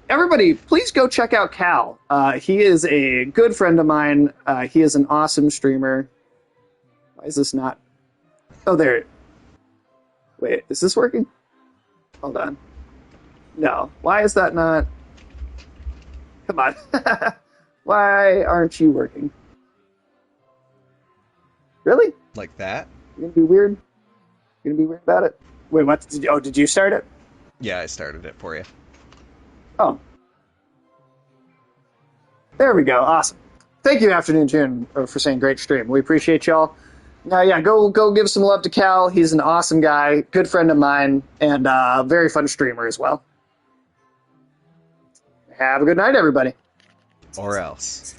everybody, please go check out Cal. He is a good friend of mine. He is an awesome streamer. Why is this not? Oh, there. Wait, is this working? Hold on. No. Why is that not? Come on. Why aren't you working? Really? Like that? You're gonna be weird? You're gonna be weird about it? Wait, what? Did you start it? Yeah, I started it for you. Oh. There we go. Awesome. Thank you, Afternoon June, for saying great stream. We appreciate y'all. Now, yeah, go give some love to Cal. He's an awesome guy, good friend of mine, and very fun streamer as well. Have a good night, everybody. Or else.